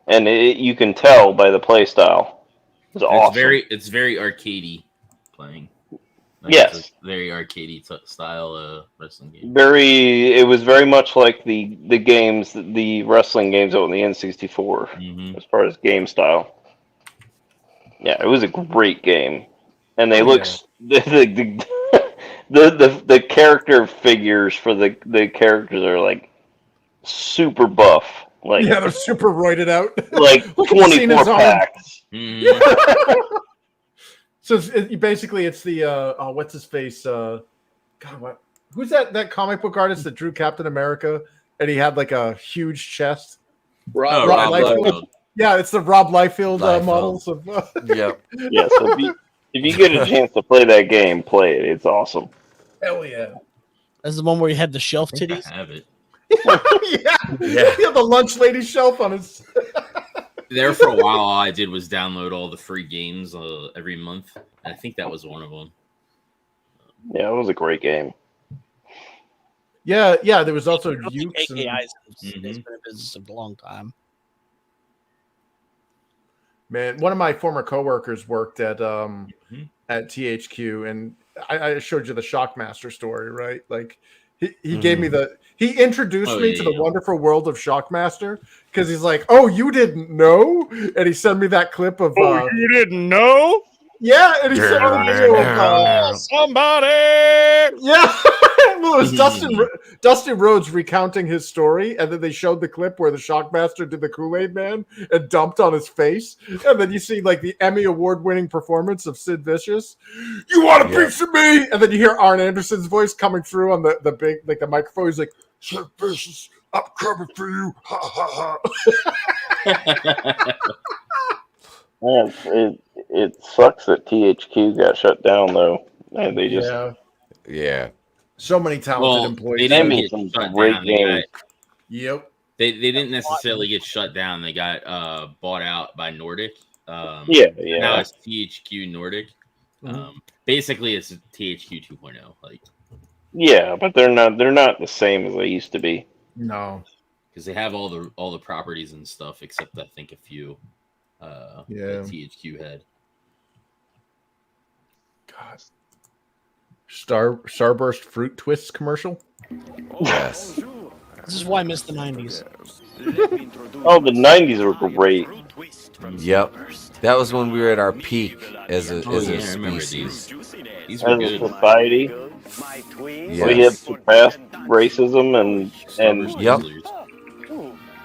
and you can tell by the play style. It's awesome. It's very arcadey playing. Yes, it's a very arcadey style wrestling game. It was very much like the games, the wrestling games on the N64, as far as game style. Yeah, it was a great game, and they look the character figures for the characters are like super buff. Like they're super roided out. Like 24 packs. So basically, it's the what's his face? God, what? Who's that comic book artist that drew Captain America and he had like a huge chest? Rob Liefeld. Yeah, it's the Rob Liefeld models of. Yeah. So if you get a chance to play that game, play it. It's awesome. Hell yeah! That's the one where you had the shelf titties. I have it. Yeah. He had the lunch lady shelf on his. There for a while, all I did was download all the free games every month. And I think that was one of them. Yeah, it was a great game. Yeah. There was also Ukes. AKI's been in business a long time. Man, one of my former coworkers worked at THQ, and I showed you the Shockmaster story, right? Like he gave me he introduced me to the wonderful world of Shockmaster because he's like, "Oh, you didn't know?" And he sent me that clip of you didn't know? Yeah, and he sent me the video of somebody. Yeah. Well, it was Dustin Rhodes recounting his story, and then they showed the clip where the Shockmaster did the Kool-Aid Man and dumped on his face, and then you see like the Emmy award-winning performance of Sid Vicious. You want a piece of me? And then you hear Arn Anderson's voice coming through on the big like the microphone. He's like, Sid Vicious, I'm coming for you. Ha ha ha. Man, it sucks that THQ got shut down though. And they just so many talented employees. They didn't get shut down. Yep. They didn't necessarily get shut down. They got bought out by Nordic. Now it's THQ Nordic. Basically, it's THQ 2.0. Like. Yeah, but they're not the same as they used to be. No, because they have all the properties and stuff except I think a few. That THQ had. God. Starburst Fruit Twists commercial. Yes. This is why I miss the 90s. Oh, the 90s were great. Yep. That was when we were at our peak as a species. These were good. As a society, we had surpassed racism and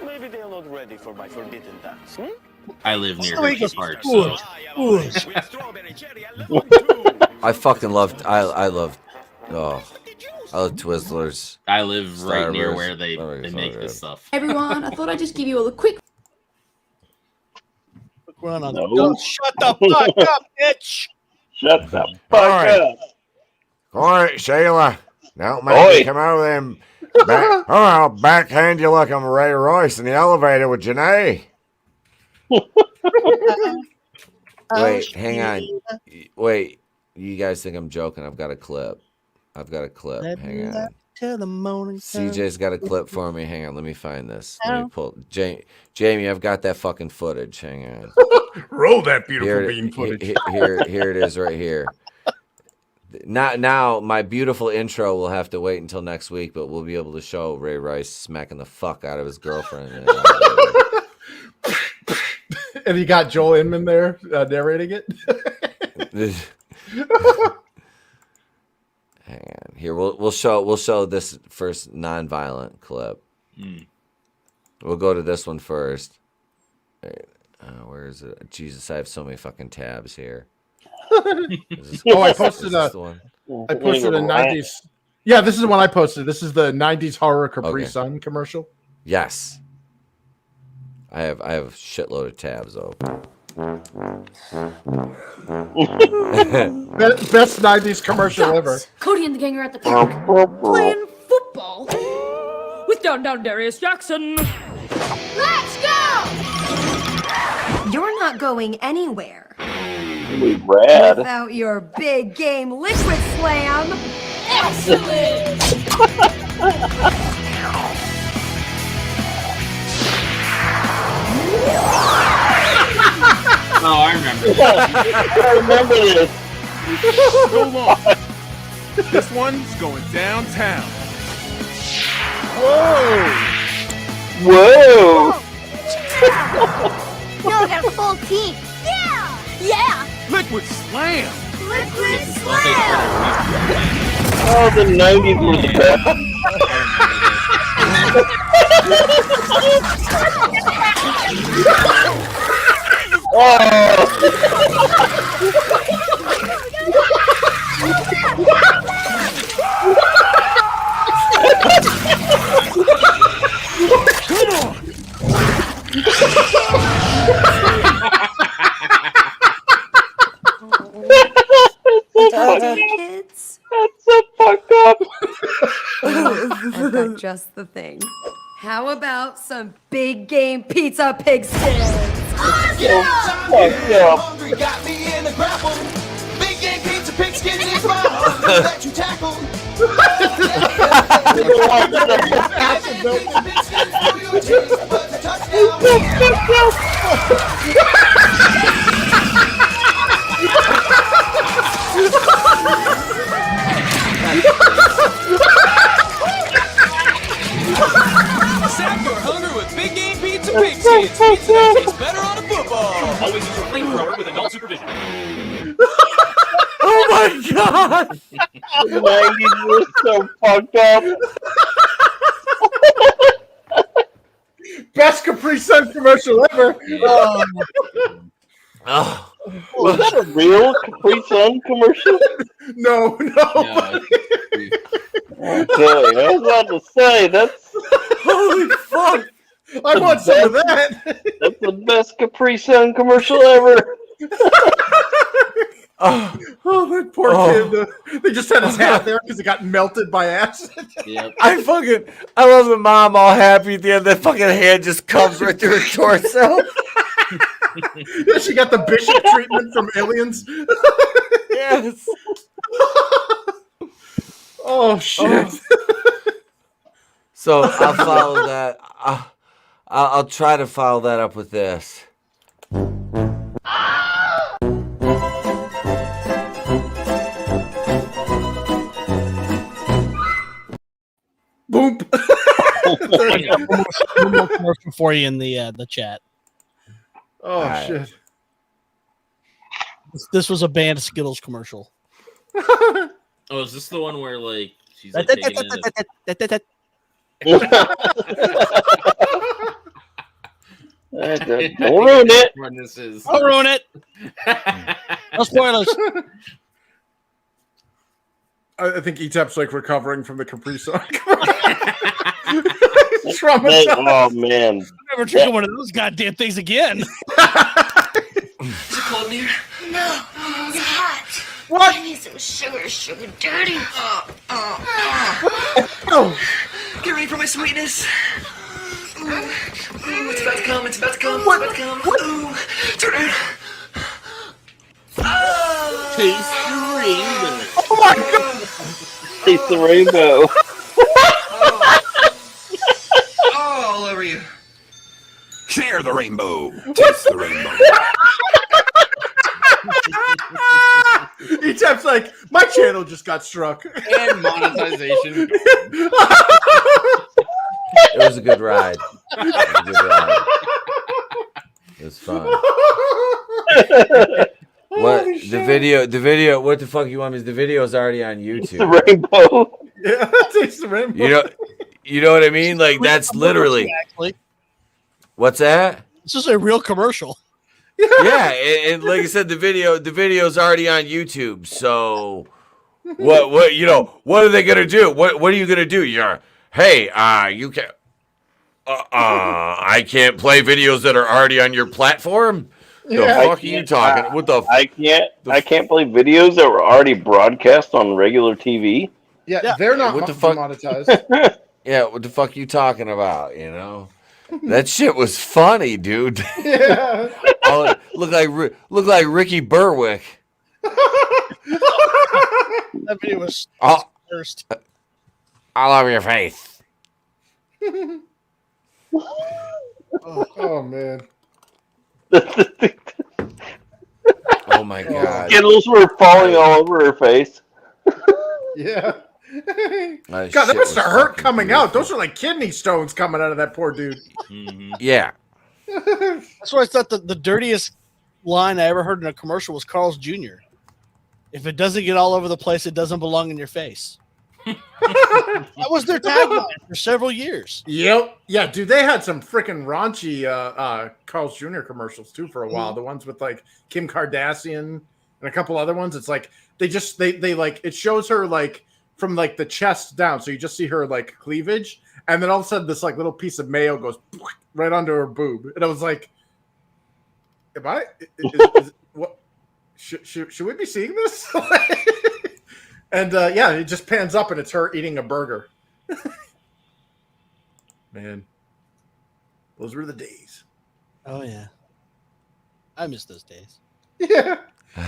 Maybe they're not ready for my forbidden dance. I live near Hershey Park, so I fucking loved. I love Twizzlers. I live right near where they make this stuff. Everyone, I thought I'd just give you all a quick run on No. Shut the fuck up, bitch! Shut the fuck up. All right, Sheila. Don't make me come over them. I'll backhand you like I'm Ray Royce in the elevator with Janae. Wait, hang on. Wait, you guys think I'm joking? I've got a clip. Hang on. Till the morning CJ's got a clip for me. Hang on, let me find this. Let me pull. Jamie, I've got that fucking footage. Hang on. Roll that beautiful bean footage. Here it is, right here. Now, my beautiful intro will have to wait until next week, but we'll be able to show Ray Rice smacking the fuck out of his girlfriend. And you got Joel Inman there narrating it. Hang on. Here we'll show this first non-violent clip. We'll go to this one first. Where is it? Jesus, I have so many fucking tabs here. I posted a 90s. Yeah, this is the one I posted. This is the 90s horror Capri Sun commercial. Yes. I have a shitload of tabs though. Best 90s commercial ever. Cody and the gang are at the park playing football with Down Darius Jackson. Let's go! You're not going anywhere Rad. without your big game liquid slam. Excellent! Oh, I remember. I remember this. Go long. This one's going downtown. Whoa! You'll get a full team. Yeah! Yeah! Liquid slam. Liquid slam! Oh, the 90s were the best. Kids. That's so fucked up. I've got just the thing. How about some big game pizza pig sticks? Hungry got me in a grapple. Big game pizza pigskin is my hunger that you tackle. Sack your hunger with Big Game Pizza Pigskins. Pizza that tastes better on a football. Always use your flamethrower with adult supervision. Oh my god! The 90s were so fucked up. Best Capri Sun commercial ever. Oh. Was that a real Capri Sun commercial? No. Okay, I was about to say that's. Holy fuck! I want some of that. That's the best Capri Sun commercial ever. Oh, that poor kid. They just had his hat there because it got melted by acid. Yep. I love the mom all happy at the end. That fucking hand just comes right through her torso. Yeah, she got the bishop treatment from Aliens. Yes. Oh shit. So I'll follow that. I'll try to follow that up with this. Boom. One more commercial for you in the chat. Oh right. shit. This was a banned Skittles commercial. Oh, is this the one where like she's like taking it? Don't ruin it. I'll ruin it. No spoilers. I think Etap's like recovering from the Capri Sun. Traumatized. Oh man! I'm never drinking one of those goddamn things again. Is it cold in here? No, it's hot. What? I need some sugar daddy. Oh. Get ready for my sweetness. Ooh, it's about to come. It's about to come. What? It's about to come. Ooh, turn around. Oh. Taste the rainbow. Oh my god! Taste the rainbow. All over you. Share the rainbow. Taste the rainbow. Etap's like, my channel just got struck. And monetization. It was a good ride. It was fun. What the video? What the fuck you want me? The video is already on YouTube. The rainbow. Yeah, taste the rainbow. You know what I mean? Like that's literally. Actually. What's that? This is a real commercial. Yeah, and like I said, the video's already on YouTube. So what are they gonna do? What are you gonna do? You can I can't play videos that are already on your platform. The fuck are you talking? What the? I can't play videos that were already broadcast on regular TV. Yeah, they're not what the fuck? monetized. Yeah, what the fuck you talking about? That shit was funny, dude. Yeah. Look like Ricky Berwick. That video was first. All over your face. Oh man. Oh my god. Skittles were falling all over her face. Yeah. That God, that shit must have was hurt fucking coming beautiful. out. Those are like kidney stones coming out of that poor dude. Yeah. That's why I thought the dirtiest line I ever heard in a commercial was Carl's Jr. If it doesn't get all over the place, it doesn't belong in your face. That was their tagline for several years. Yep. Yeah, dude, they had some freaking raunchy Carl's Jr. commercials too for a while. The ones with like Kim Kardashian and a couple other ones. It's like they like it shows her like from like the chest down, so you just see her like cleavage, and then all of a sudden this like little piece of mayo goes right under her boob, and I was like, "Am I? What? Should we be seeing this?" And yeah, it just pans up, and it's her eating a burger. Man, those were the days. Oh yeah, I miss those days. Yeah.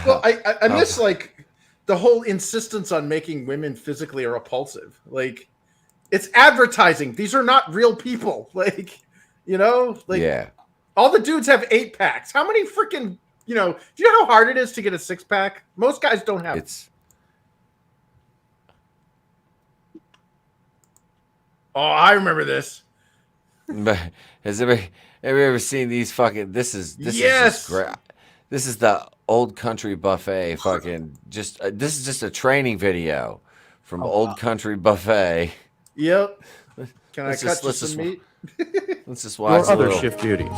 Well, I miss like the whole insistence on making women physically repulsive. Like, it's advertising. These are not real people. Like, yeah. All the dudes have 8-packs. How many freaking, do you know how hard it is to get a 6-pack? Most guys don't have it. Oh, I remember this. Has everybody ever seen these fucking? This is just great. This is the Old Country Buffet. Fucking this is just a training video from Old Country Buffet. Yep. Can I cut you some meat? Let's just watch your other shift duties.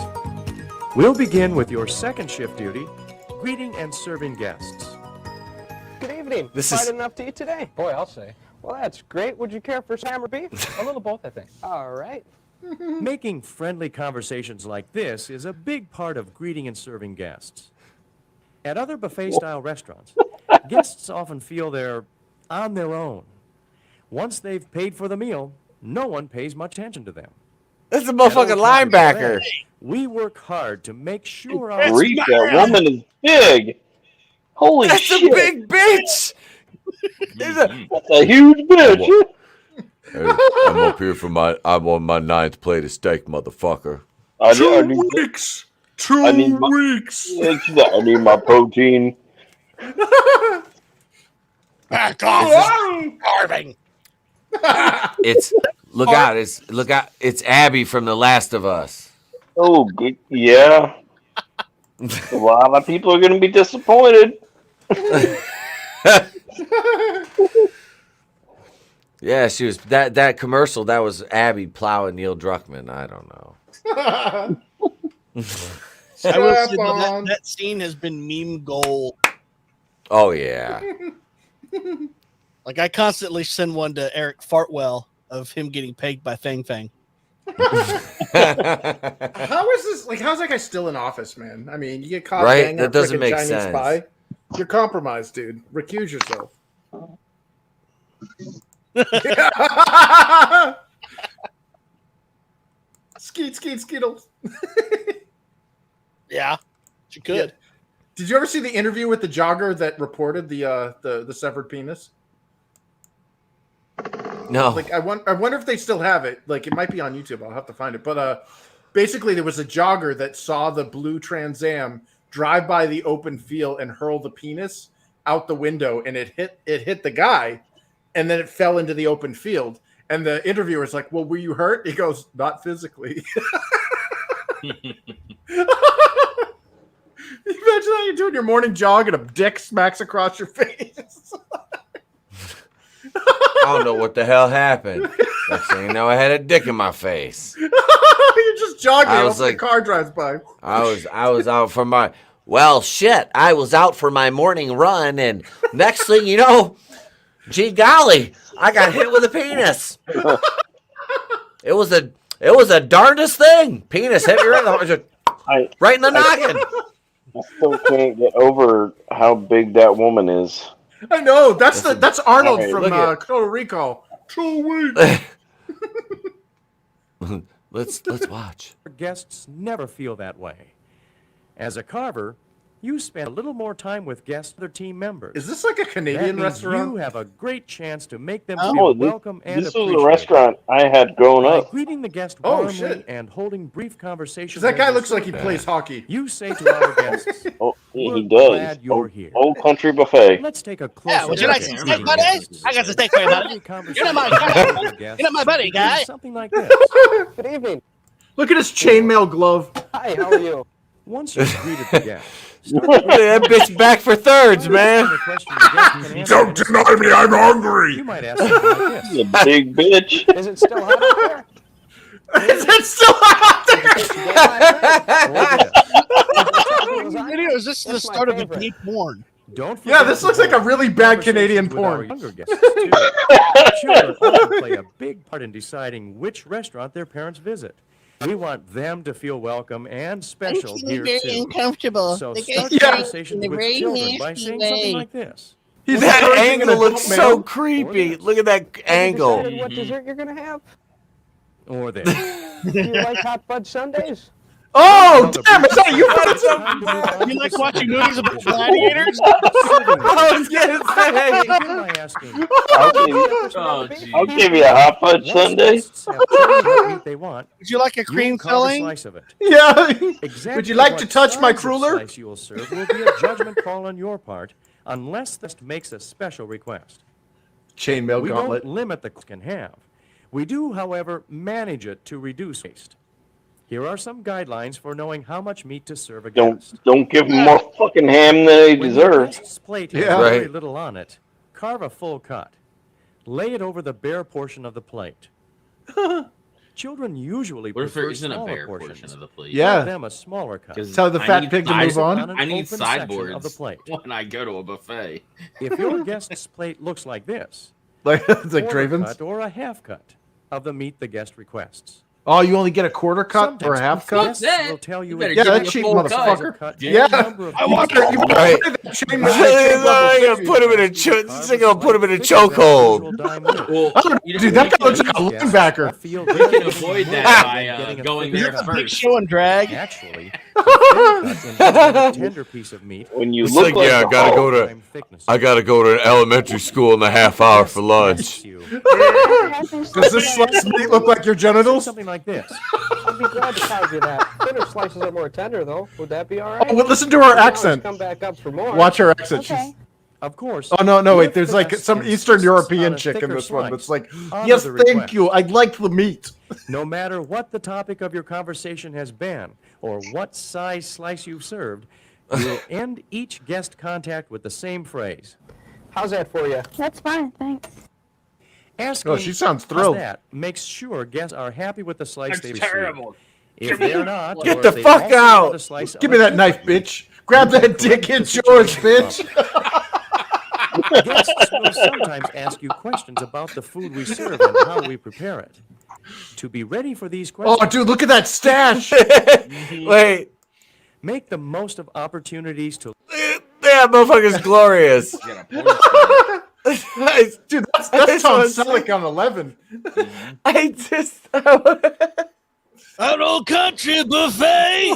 We'll begin with your second shift duty, greeting and serving guests. Good evening. This Quite is- enough to eat today? Boy, I'll say. Well, that's great. Would you care for ham or beef? A little both, I think. All right. Making friendly conversations like this is a big part of greeting and serving guests. At other buffet-style restaurants, guests often feel they're on their own. Once they've paid for the meal, no one pays much attention to them. This is a motherfucking linebacker. We work hard to make sure That woman is big. Holy That's shit. a big bitch. That's a huge bitch. I'm up here for I'm on my 9th plate of steak, motherfucker. weeks. 2 weeks. I need my protein. Back off, starving. Look out! It's Abby from The Last of Us. Oh, yeah. A lot of people are going to be disappointed. Yeah, she was that commercial. That was Abby plowing Neil Druckmann. I don't know. I will say that scene has been meme gold. Oh yeah. Like I constantly send one to Eric Fartwell of him getting pegged by Fang Fang. How is this? Like, how's that guy still in office, man? I mean, you get caught Right? banging That a doesn't frickin' make Chinese sense. spy. You're compromised, dude. Recuse yourself. Skeetles. Yeah, she could. Yeah. Did you ever see the interview with the jogger that reported the severed penis? No. Like I wonder if they still have it. Like it might be on YouTube. I'll have to find it. But basically there was a jogger that saw the blue Trans Am drive by the open field and hurl the penis out the window, and it hit the guy, and then it fell into the open field. And the interviewer's like, "Well, were you hurt?" He goes, "Not physically." Imagine how you're doing your morning jog and a dick smacks across your face. I don't know what the hell happened. Next thing you know, I had a dick in my face. You're just just jogging. I was The car drives by. I was out for my. Well, shit. I was out for my morning run, and next thing you know, gee golly, I got hit with a penis. It was the darndest thing. Penis hit me right in the noggin. I still can't get over how big that woman is. I know. That's Arnold Right, from Total Recall. Let's watch. Our guests never feel that way. As a carver, you spend a little more time with guests and their team members. Is this like a Canadian that means restaurant? You have a great chance to make them feel welcome and this appreciated. was a restaurant I had growing By up. greeting the guest Oh, warmly shit. and holding brief conversations. That guy as looks they like he serve plays them, hockey. You say to our guests, Oh, "We're he does. glad you're here." Old country buffet. Let's take a closer Yeah, would you like some look steak, at buddy? guests. I got some steak for you, buddy. You're not my guy. You're not my buddy, guy. Something like this. Good evening. Look at his chainmail glove. Hi, how are you? Once you've greeted the guest, That bitch back for thirds, man. Don't deny me, I'm hungry. You might ask something like this. You big bitch. Is it still hot out there? Is it still Video, is this the start of a gay porn? Don't Yeah, this looks like a really bad Canadian with our porn. younger guests, too. Children often play a big part in deciding which restaurant their parents visit. We want them to feel welcome and special here too. Uncomfortable. So The start guests conversations in a with very children by nasty saying way. something like this. That encouraging angle an looks adult so man. creepy. Look at that angle. Decided what dessert you're gonna have? Or this. Do you like hot fudge sundaes? Oh, damn! Is that you? You like watching movies about gladiators? I was gonna say. Begin by asking, I'll give you a hot fudge sundae. guests have chosen what meat they want. Would you like a You cream carve a filling? slice of it. Yeah. Exactly Would you like to what touch my size of cruller? slice you will serve will be a judgment call on your part, unless the guest makes a special request. Chainmail We gauntlet. don't limit the can have. We do, however, manage it to reduce waste. Here are some guidelines for knowing how much meat to serve a guest. Don't give them more fucking ham than they When your deserve. guest's plate has Yeah. very Right. little on it, carve a full cut. Lay it over the bare portion of the plate. Children usually What if there prefer isn't a smaller bare portions. portion of the plate? Yeah. Give them a smaller cut. 'Cause Tell the I fat need pig to sides- move on. On an I need open section sideboards of the plate. when I go to a buffet. If your guest's plate looks like this, Like it's like quarter Draven's. cut or a half cut of the meat the guest requests. Oh, you only get a quarter cut or a half cut? Guests will tell you better Yeah, give that me a cheap full motherfucker. cut. Yeah. I want Right. I'm gonna put him in a chokehold. Well, Dude, that guy looks like a linebacker. You can avoid that by going there Big first. show and drag. Actually, a tender piece of meat. When you It's look like, like yeah, a I gotta go to elementary school in a half hour for lunch. Does this slice meat look like your genitals? Something like this. I'd be glad to carve you that. Thinner slices are more tender, though. Would that be all right? Oh, well, listen to her You can always accent. Come back up for more. Watch her accent. Okay. She's... Of course. Oh, no, wait. if There's the like guest some insists Eastern on European a chick in thicker this one slice, that's like, honor yes, the thank request. you. I'd like the meat. No matter what the topic of your conversation has been, or what size slice you've served, you'll end each guest contact with the same phrase. How's that for you? That's fine, thanks. Asking Oh, she sounds "How's thrilled. that?" makes sure guests are happy with the slice That's they received. terrible. If they're not, Get or the if they fuck also out. want a slice Give of me a that knife, different bitch. Grab that dick, it's yours, bitch. Guests will sometimes ask you questions about the food we serve and how we prepare it. To be ready for these questions, Oh, dude, look at that stash. Wait, make the most of opportunities to that motherfucker's glorious. Dude, that's Tom Selleck on 11. I just. An old country buffet.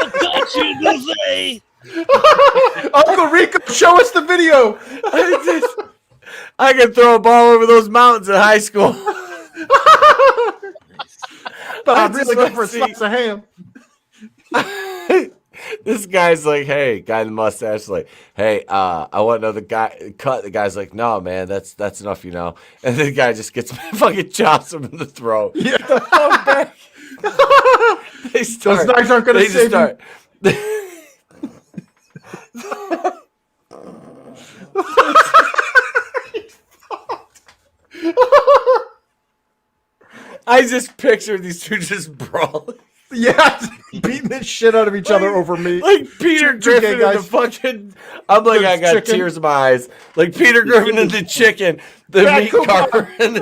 A country buffet. Uncle Rico, show us the video. I could throw a ball over those mountains in high school. But I'm I really just good for a wanna slice of ham. This guy's like, hey, guy in the mustache, like, hey, I want another guy cut. The guy's like, no, man, that's enough, you know. And the guy just gets fucking chops him in the throat. Yeah. They start. Those knives aren't going They to just save you. start. I just picture these two just brawling. Yeah, beating the shit out of each other over me. Like Peter Griffin and the fucking. I'm like, I got tears in my eyes. Like Peter Griffin and the chicken, the meat carver, and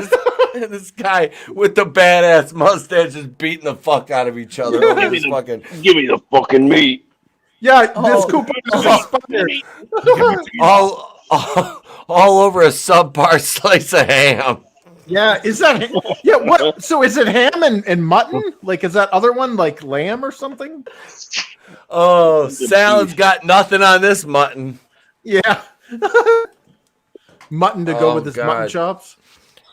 this guy with the badass mustache just beating the fuck out of each other. Over this fucking. Give me the fucking meat. Yeah, this Cooper is inspired. all over a subpar slice of ham. Yeah, is that what? So is it ham and mutton? Like, is that other one like lamb or something? Oh, salad's got nothing on this mutton. Yeah, mutton to go with his mutton chops.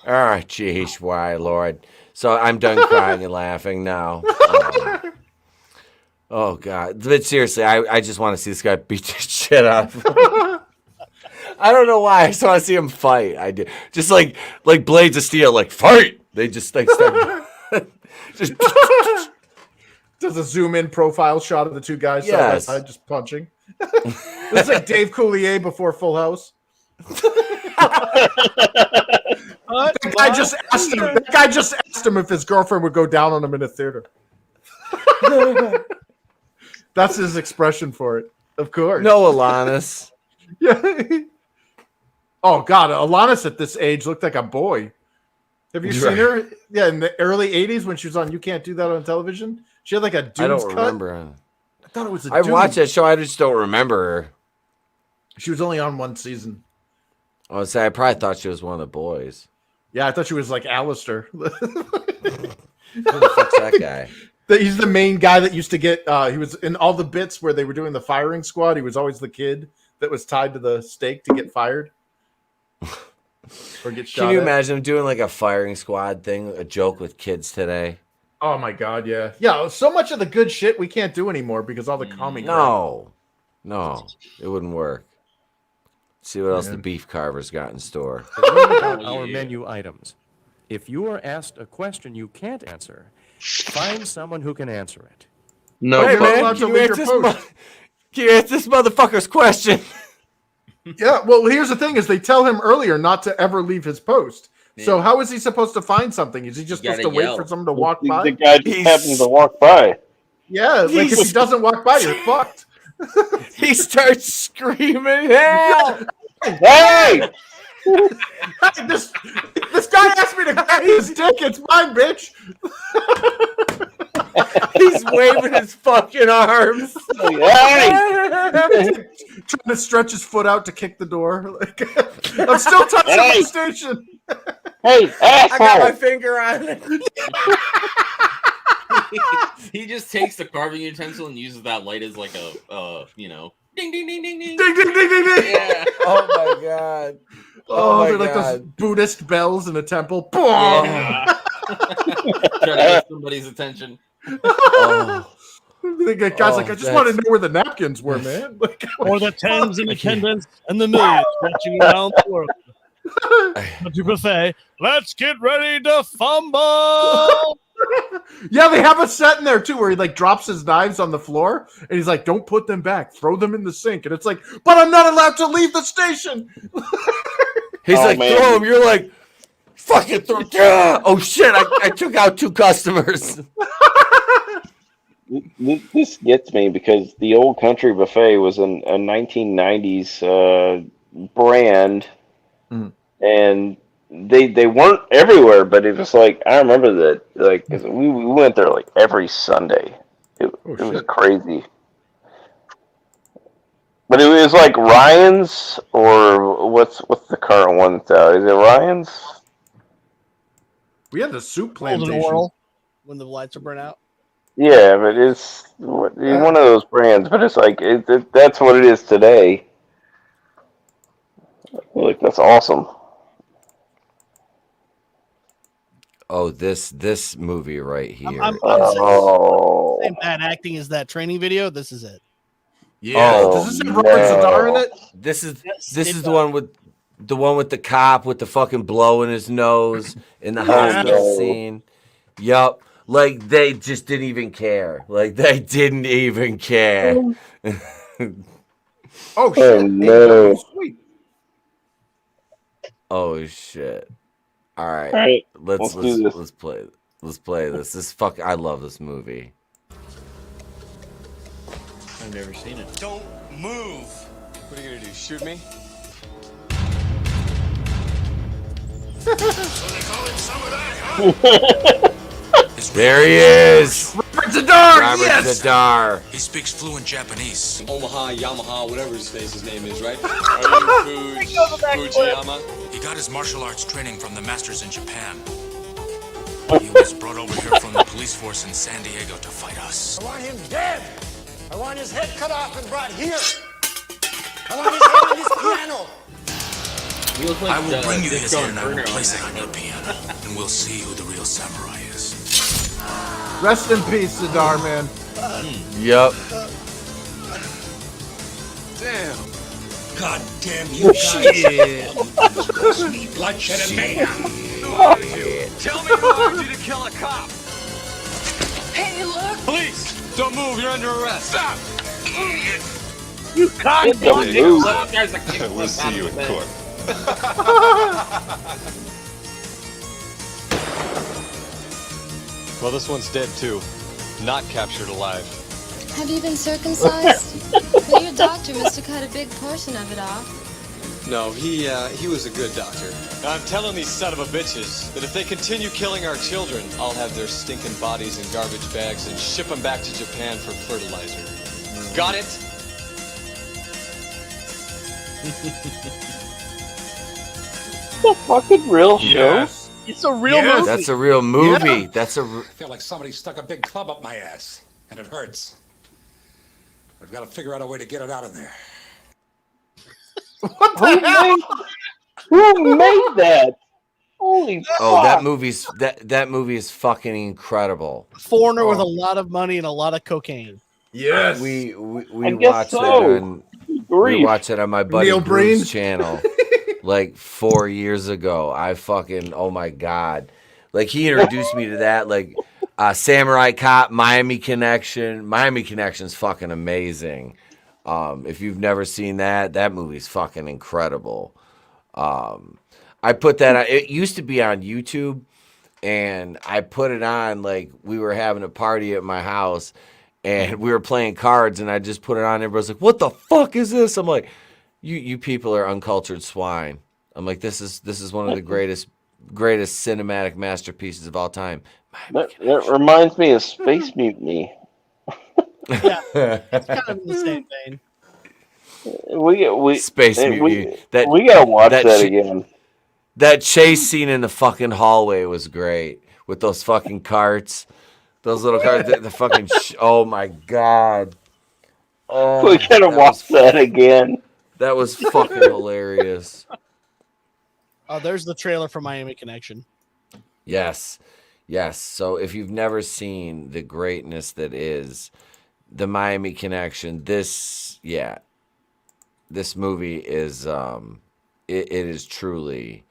Oh, jeez, why, Lord? So I'm done crying and laughing now. Oh God! But seriously, I just want to see this guy beat the shit out of him. I don't know why. I just want to see him fight. I did just like Blades of Steel, like fight. They just like start. Just does a zoom in profile shot of the two guys side by side just punching. It's like Dave Coulier before Full House. That guy just asked him if his girlfriend would go down on him in a theater. That's his expression for it, of course. No, Alanis. Yeah. Oh God, Alanis at this age looked like a boy. Have you seen her? Yeah, in the early '80s when she was on "You Can't Do That on Television," she had like a dude's I don't cut. remember. I thought it was. I watched that show. I just don't remember her. She was only on one season. I would say I probably thought she was one of the boys. Yeah, I thought she was like Alistair. Who the fuck's that guy? He's the main guy that used to get. He was in all the bits where they were doing the firing squad. He was always the kid that was tied to the stake to get fired or get shot. Can you at. imagine doing like a firing squad thing, a joke with kids today? Oh my God, yeah, yeah. So much of the good shit we can't do anymore because all the comic. No, it wouldn't work. See what else the beef carver's got in store. Our menu items. If you are asked a question you can't answer, find someone who can answer it. No, hey, man, can you answer this motherfucker's question? Yeah, well, here's the thing: is they tell him earlier not to ever leave his post. Yeah. So how is he supposed to find something? Is he just supposed to wait for someone to walk by? The guy just happens to walk by. Yeah, like if he doesn't walk by, you're fucked. He starts screaming, "Help! Hey! this guy asked me to grab his dick. It's mine, bitch." He's waving his fucking arms. Hey! Trying to stretch his foot out to kick the door. Like, I'm still touching the station. Hey, asshole! I got my finger on it. He just takes the carving utensil and uses that light as like a ding ding ding ding ding ding ding ding ding. Yeah. Oh my God. They're like those Buddhist bells in a temple. Boom! Yeah. Try to get somebody's attention. The guy's like, I just want to know where the napkins were, man. Like, or the tens in attendance and the millions watching around the world. To buffet, let's get ready to fumble. Yeah, they have a set in there too where he like drops his knives on the floor and he's like, "Don't put them back, throw them in the sink." And it's like, "But I'm not allowed to leave the station." He's like, man. Throw them. You're like, fucking throw. Yeah! Oh shit! I took out 2 customers. This gets me because the Old Country Buffet was a 1990s brand, and they weren't everywhere, but it was like I remember that like we went there like every Sunday. It was crazy. But it was like Ryan's or what's the current one that's out? Is it Ryan's? We had the soup plantation when the lights are burnt out. Yeah, but it's one of those brands. But it's like that's what it is today. Like that's awesome. Oh, this movie right here. I'm saying bad acting is that training video. This is it. Yeah. Does this have Robert Zadar in it? This is the one with the cop with the fucking blow in his nose in the hospital scene. Yup. Like they just didn't even care. Like they didn't even care. Oh shit! No. Sweet. Oh shit! All right, let's play. Let's play this. I love this movie. I've never seen it. Don't move. What are you gonna do? Shoot me? So they call him some of that, huh? There he is. Robert Zadar, Robert yes! Zadar. He speaks fluent Japanese. Omaha, Yamaha, whatever his name is, right? Fujiyama. He got his martial arts training from the masters in Japan. He was brought over here from the police force in San Diego to fight us. I want him dead. I want his head cut off and brought here. I want his head on this piano. He looks like I will bring you his his head head and and I will place place it on your piano, and we'll see who the real samurai is. Rest in peace, Zadar, man. Yep. Damn. God damn you shit. Bloodshed and mayhem. Tell me who ordered you to kill a cop. Hey, look! Police, don't move. You're under arrest. Stop. You can't move. We'll see you in court. Well, this one's dead too. Not captured alive. Have you been circumcised? Well, your doctor must have cut a big portion of it off. No, he was a good doctor. I'm telling these son of a bitches that if they continue killing our children, I'll have their stinking bodies in garbage bags and ship them back to Japan for fertilizer. Got it? The fucking real show? Yes. It's a real movie. That's a real movie. Yeah. That's a. I feel like somebody stuck a big club up my ass, and it hurts. I've got to figure out a way to get it out of there. Who made that? Holy fuck. Oh, that movie is fucking incredible. Foreigner with a lot of money and a lot of cocaine. Yes. We I guess watched so. it on we watched it on my buddy Neil Breen. Bruce's channel like 4 years ago. I fucking oh my god. Like he introduced me to that like Samurai Cop, Miami Connection. Miami Connection's fucking amazing. If you've never seen that movie's fucking incredible. I put that on, it used to be on YouTube, and I put it on like we were having a party at my house, and we were playing cards, and I just put it on. Everybody's like, "What the fuck is this?" I'm like, "You people are uncultured swine." I'm like, "This is one of the greatest cinematic masterpieces of all time." That reminds me of Space Mutiny. Yeah, it's kind of in the same vein. We Space Mutiny. We gotta watch that again. That chase scene in the fucking hallway was great with those fucking carts, those little carts. The fucking oh my god! Oh, We gotta watch that again. That was fucking hilarious. Oh, there's the trailer for Miami Connection. Yes. So if you've never seen the greatness that is the Miami Connection, this movie is it is truly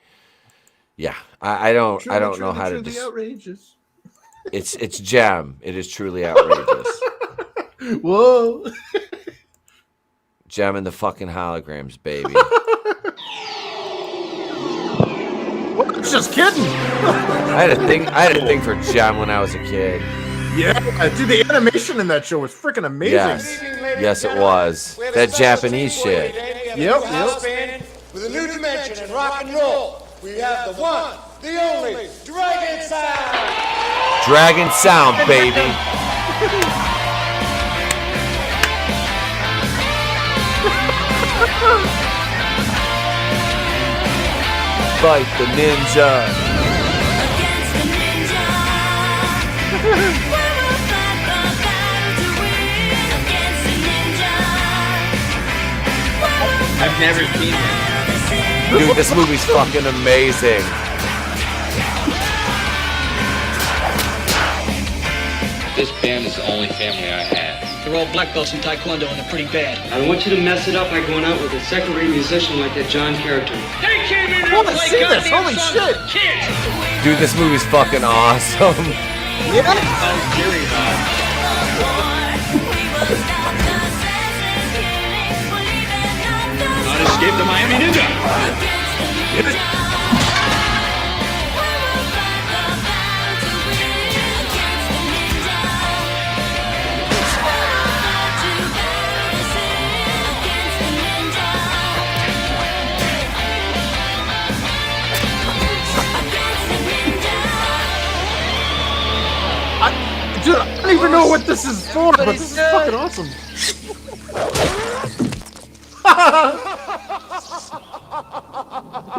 I don't know how to outrageous. It's gem. It is truly outrageous. Whoa. Gem and the fucking holograms, baby. Just kidding. I had a thing for Gem when I was a kid. Yeah, dude, the animation in that show was freaking amazing. Yes, it was. That Japanese shit. Yep. With a new dimension in rock and roll, we have the one, the only Dragon Sound. Dragon Sound, baby. Fight the ninja. I've never seen that. Dude, this movie's fucking amazing. This band is the only family I had. They're all black belts in Taekwondo and they're pretty bad. I don't want you to mess it up by going out with a second-rate musician like that John character. They came in I want to see this. Holy shit. Dude, this movie's fucking awesome. Yeah. Not escape the Miami Ninja. know what this is for, but this is fucking awesome.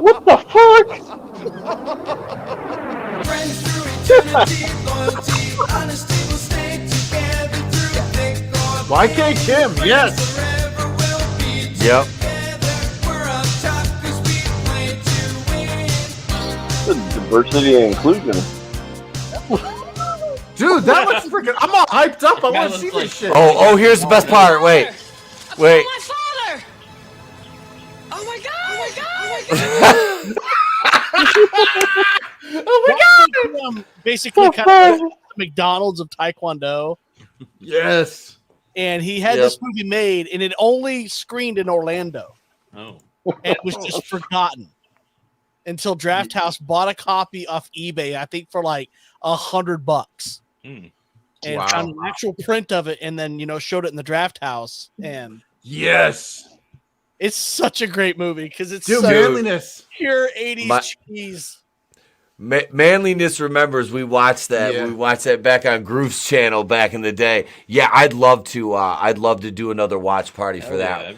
What the fuck? YK Kim, yes. Yep. Diversity and inclusion. Dude, that looks freaking. I'm all hyped up. I want to see this shit. Oh, here's the best part. Wait. My father! Oh my god! Oh my god! Basically, kind of the McDonald's of Taekwondo. Yes. And he had this movie made, and it only screened in Orlando. Oh. And it was just forgotten until Draft House bought a copy off eBay, I think for like $100. And found an actual print of it, and then showed it in the Draft House. And yes, it's such a great movie because it's manliness, pure 80s cheese. Manliness Remembers. We watched that. Yeah. We watched that back on Groove's channel back in the day. Yeah, I'd love to do another watch party for that.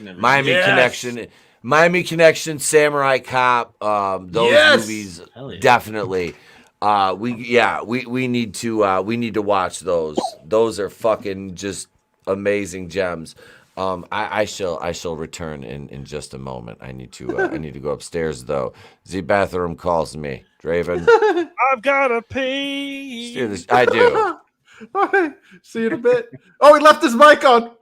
Miami Connection, Samurai Cop. Those movies definitely. We need to watch those. Those are fucking just amazing gems. I shall return in just a moment. I need to go upstairs though. The bathroom calls me. Draven. I've gotta pee. I do. All right. See you in a bit. Oh, he left his mic on.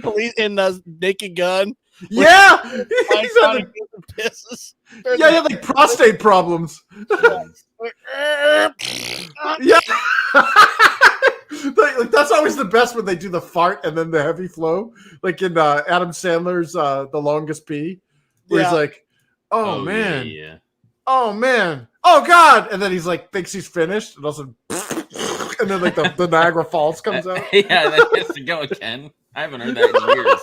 Police in Naked Gun. Yeah, he's on the pisses. Yeah, he had like prostate problems. Yeah. Like, that's always the best when they do the fart and then the heavy flow, like in Adam Sandler's The Longest Pee, where he's like, "Oh man, oh man, oh god," and then he's like thinks he's finished, and also, and then like the Niagara Falls comes out. Yeah, that has to go again. I haven't heard that in years.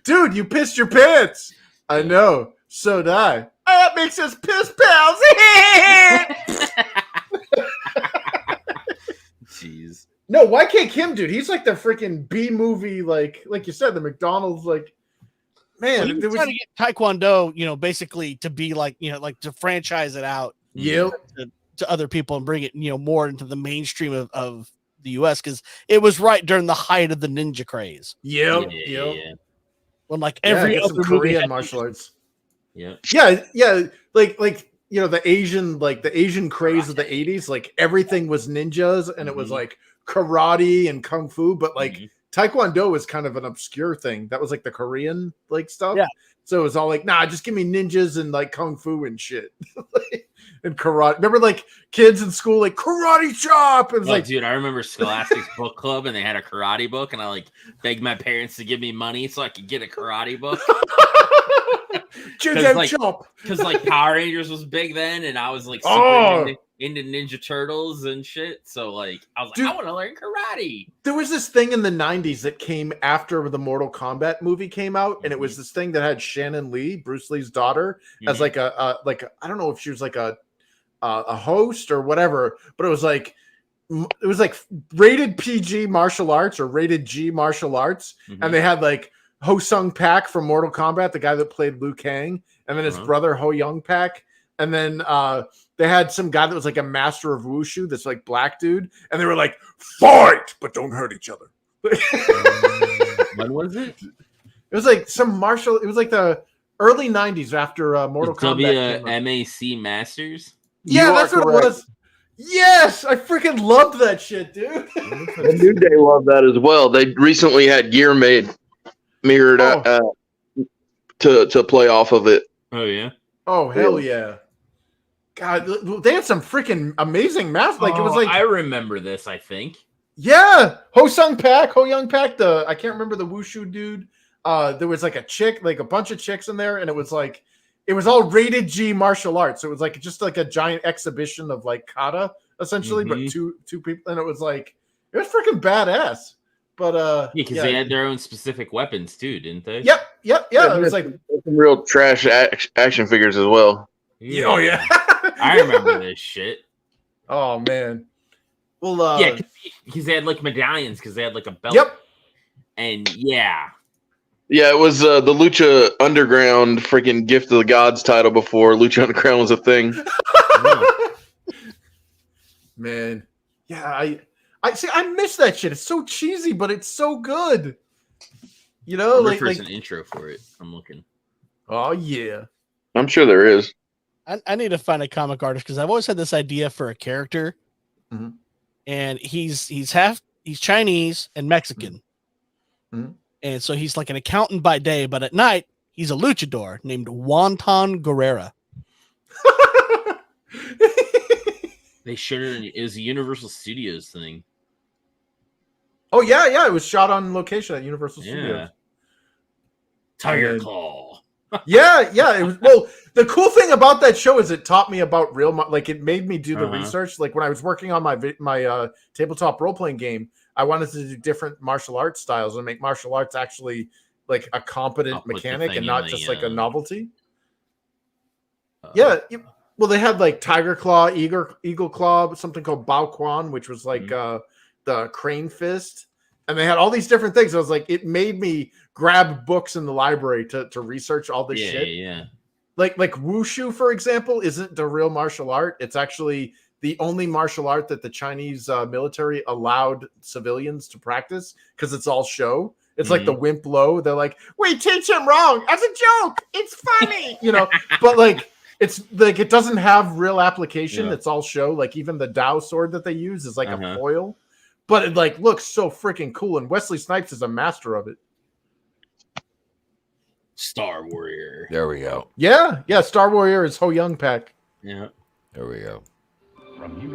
Dude, you pissed your pants. I know. So did I. That makes us piss pals. Jeez. No, YK Kim, dude. He's like the freaking B movie, like you said, the McDonald's, like, man. He was trying to get Taekwondo, basically to be like, like to franchise it out, to other people and bring it, more into the mainstream of the U.S. because it was right during the height of the ninja craze. Yep. When like every other Korean martial arts. Yeah. Like the Asian craze of the 80s, like everything was ninjas and it was like karate and kung fu, but like Taekwondo was kind of an obscure thing. That was like the Korean like stuff. Yeah. So it was all like, nah, just give me ninjas and like kung fu and shit. And karate. Remember like kids in school like karate chop? It was like, dude, I remember Scholastic's book club and they had a karate book and I like begged my parents to give me money so I could get a karate book. Because like Power Rangers was big then, and I was like super into Ninja Turtles and shit. So like I was like, dude, I want to learn karate. There was this thing in the 90s that came after the Mortal Kombat movie came out, and it was this thing that had Shannon Lee, Bruce Lee's daughter, as like a I don't know if she was like a host or whatever, but it was like rated PG martial arts or rated G martial arts, and they had like Ho Sung Pak from Mortal Kombat, the guy that played Liu Kang, and then his brother Ho Young Pak, and then they had some guy that was like a master of wushu, this like black dude, and they were like, fight, but don't hurt each other. When was it? It was like some martial. It was like the early 90s after Mortal Kombat. WMAC Masters. Yeah, that's what it was. Yes, I freaking loved that shit, dude. The New Day loved that as well. They recently had gear mirrored to play off of it. Oh yeah. Oh hell yeah. God, they had some freaking amazing math. Like it was like I remember this. I think. Yeah, Ho Young Pak. I can't remember the wushu dude. There was like a chick, like a bunch of chicks in there, and it was like it was all rated G martial arts. So it was like just like a giant exhibition of like kata essentially, but two people, and it was like it was freaking badass. But because they had their own specific weapons too, didn't they? Yep. It was like some real trash action figures as well. Oh yeah. I remember this shit. Oh man. Well, yeah, because they had like medallions, because they had like a belt. Yep. And yeah. Yeah, it was the Lucha Underground freaking Gift of the Gods title before Lucha Underground was a thing. Man, yeah, I see. I miss that shit. It's so cheesy, but it's so good. You know, like an intro for it. I'm looking. Oh yeah, I'm sure there is. I need to find a comic artist because I've always had this idea for a character, and he's Chinese and Mexican, and so he's like an accountant by day, but at night he's a luchador named Wonton Guerrera. They showed it as a Universal Studios thing. Oh yeah, it was shot on location at Universal Studios. Tiger Claw. yeah. It was. Well, the cool thing about that show is it taught me about it made me do the research. Like when I was working on my tabletop role playing game, I wanted to do different martial arts styles and make martial arts actually like a competent mechanic and not just like a novelty. Well, they had like Tiger Claw, Eagle Claw, something called Bao Quan, which was like the Crane Fist. And they had all these different things. I was like, it made me grab books in the library to research all this shit. Yeah. Like Wushu, for example, isn't the real martial art. It's actually the only martial art that the Chinese military allowed civilians to practice because it's all show. It's like the Wimp Lo. They're like, we teach him wrong as a joke. It's funny, but like, it's like it doesn't have real application. It's all show. Like even the Dao sword that they use is like a foil, but it like looks so freaking cool. And Wesley Snipes is a master of it. Star Warrior. There we go. Yeah. Star Warrior is Ho Young Pack. Yeah. There we go.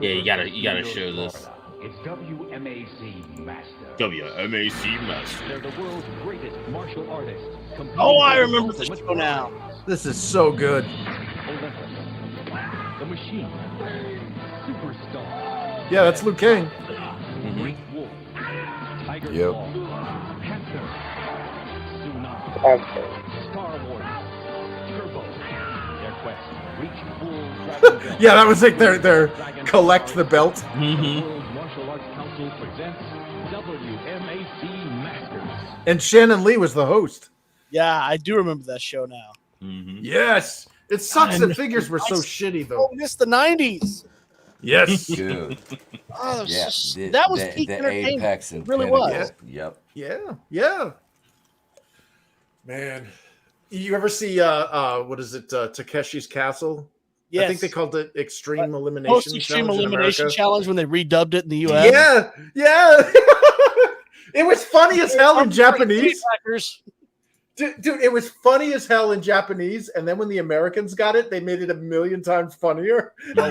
Yeah, you gotta show this. It's WMAC Master. WMAC Master. They're the world's greatest martial artists. Oh, I remember this show now. This is so good. The Machine. Superstar. Yeah, that's Liu Kang. Great Wolf. Tiger Yep. Claw. Panther. Tsunami. Star Wars. Turbo. Their quest. Reach full dragon belt. Yeah, that was like their collect the belt. The World Martial Arts Council presents WMAC Masters. And Shannon Lee was the host. Yeah, I do remember that show now. Yes. It sucks that figures were so shitty, though. I missed the 90s. Yes. Dude. Oh, Yeah, that was the peak entertainment. apex and It really pinnacle. was. Yep. Yeah. Man. You ever see Takeshi's Castle? Yes. I think they called it Extreme Elimination Post-Extreme Challenge in Elimination America. Challenge when they redubbed it in the US. Yeah. It was funny as hell in Japanese. Dude, it was funny as hell in Japanese, and then when the Americans got it, they made it 1,000,000 times funnier. I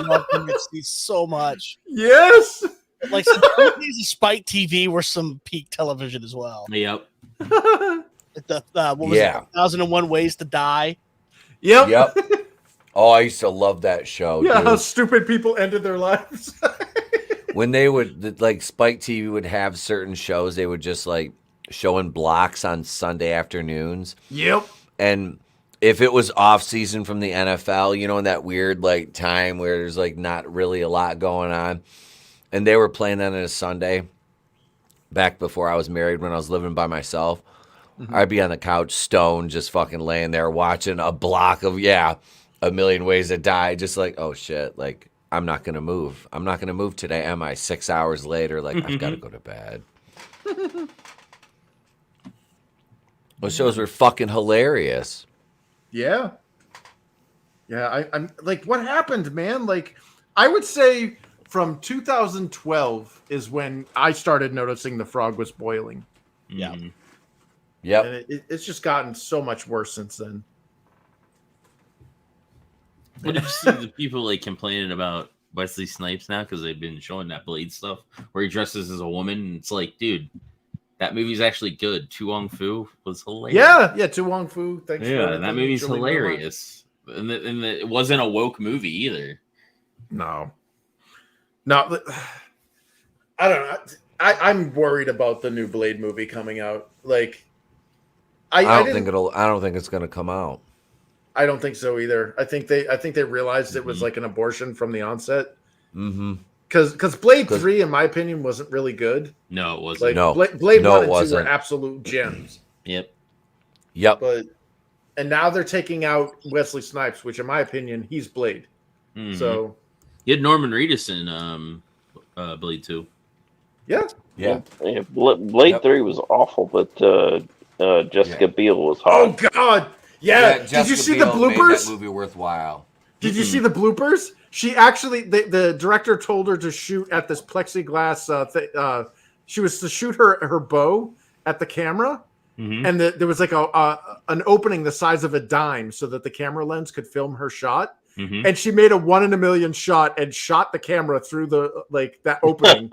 love these so much. Yes. Like some days of Spike TV were some peak television as well. Yep. What was it? 1001 Ways to Die. Yep. Oh, I used to love that show. Yeah, dude. how stupid people ended their lives. When they would, like, Spike TV would have certain shows, they would just, like, show in blocks on Sunday afternoons. Yep. And if it was off season from the NFL, in that weird, like, time where there's, like, not really a lot going on, and they were playing that on a Sunday, back before I was married, when I was living by myself, I'd be on the couch, stoned, just fucking laying there watching a block of, 1,000,000 Ways to Die, just like, oh, shit, like, I'm not going to move. I'm not going to move today, am I? 6 hours later, like, I've got to go to bed. Those shows were fucking hilarious. Yeah. I'm like, what happened, man? Like, I would say from 2012 is when I started noticing the frog was boiling. Yeah. Yep. And it's just gotten so much worse since then. What did you see the people like complaining about Wesley Snipes now because they've been showing that Blade stuff where he dresses as a woman? And it's like, dude, that movie's actually good. Tu Wong Fu was hilarious. Yeah, Tu Wong Fu. Thanks. Yeah, that movie's hilarious. And it wasn't a woke movie either. No. I don't know. I'm worried about the new Blade movie coming out. Like, I don't think it's gonna come out. I don't think so either. I think they realized it was like an abortion from the onset, Mm-hmm. Because Blade 3, in my opinion, wasn't really good. No, it wasn't. Like No. Blade No, 1 it and 2 wasn't. were absolute gems. Yep. And now they're taking out Wesley Snipes, which in my opinion, he's Blade. Mhm. So You had Norman Reedus in Blade 2. yeah. Blade 3 was awful, but Jessica Biel was hot. Oh God. Yeah. Did you Jessica see the Biel made bloopers? that movie worthwhile. Did you see the bloopers? She actually, the director told her to shoot at this plexiglass. She was to shoot her bow at the camera, and there was like an opening the size of a dime, so that the camera lens could film her shot. And she made a 1 in a million shot and shot the camera through that opening,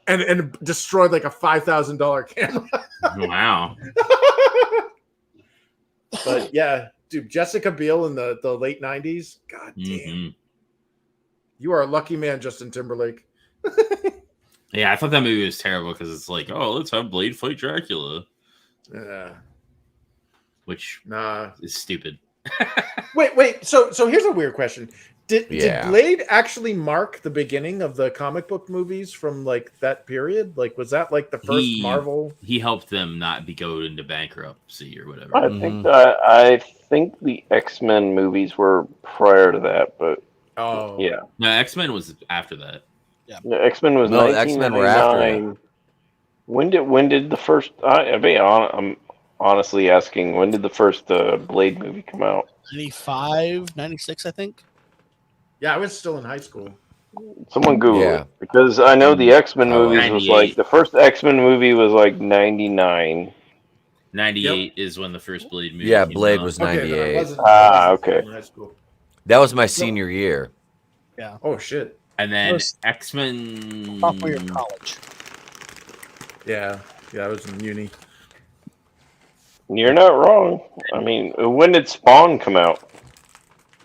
and destroyed like a $5,000 camera. Wow. But yeah, dude, Jessica Biel in the late '90s. God damn. You are a lucky man, Justin Timberlake. Yeah, I thought that movie was terrible because it's like, oh, let's have Blade fight Dracula. Yeah. Which is stupid. Wait. So here's a weird question. Did Yeah. Blade actually mark the beginning of the comic book movies from like that period? Like, was that like the first Marvel? He helped them not be go into bankruptcy or whatever. I think the X-Men movies were prior to that, but yeah. No, X-Men was after that. Yeah. No, X-Men was No, the X-Men were after 1999. When did the first? I'm honestly asking, when did the first Blade movie come out? 95, 96, I think. Yeah, I was still in high school. Someone Google it, because I know the X-Men movies was like the first X-Men movie was like 99. 98 is when the first Blade movie. Yeah, came Blade out. was 98. Okay. In high school. That was my senior year. Yeah. Oh shit. And then X-Men. Sophomore year of college. Yeah, I was in uni. You're not wrong. I mean, when did Spawn come out?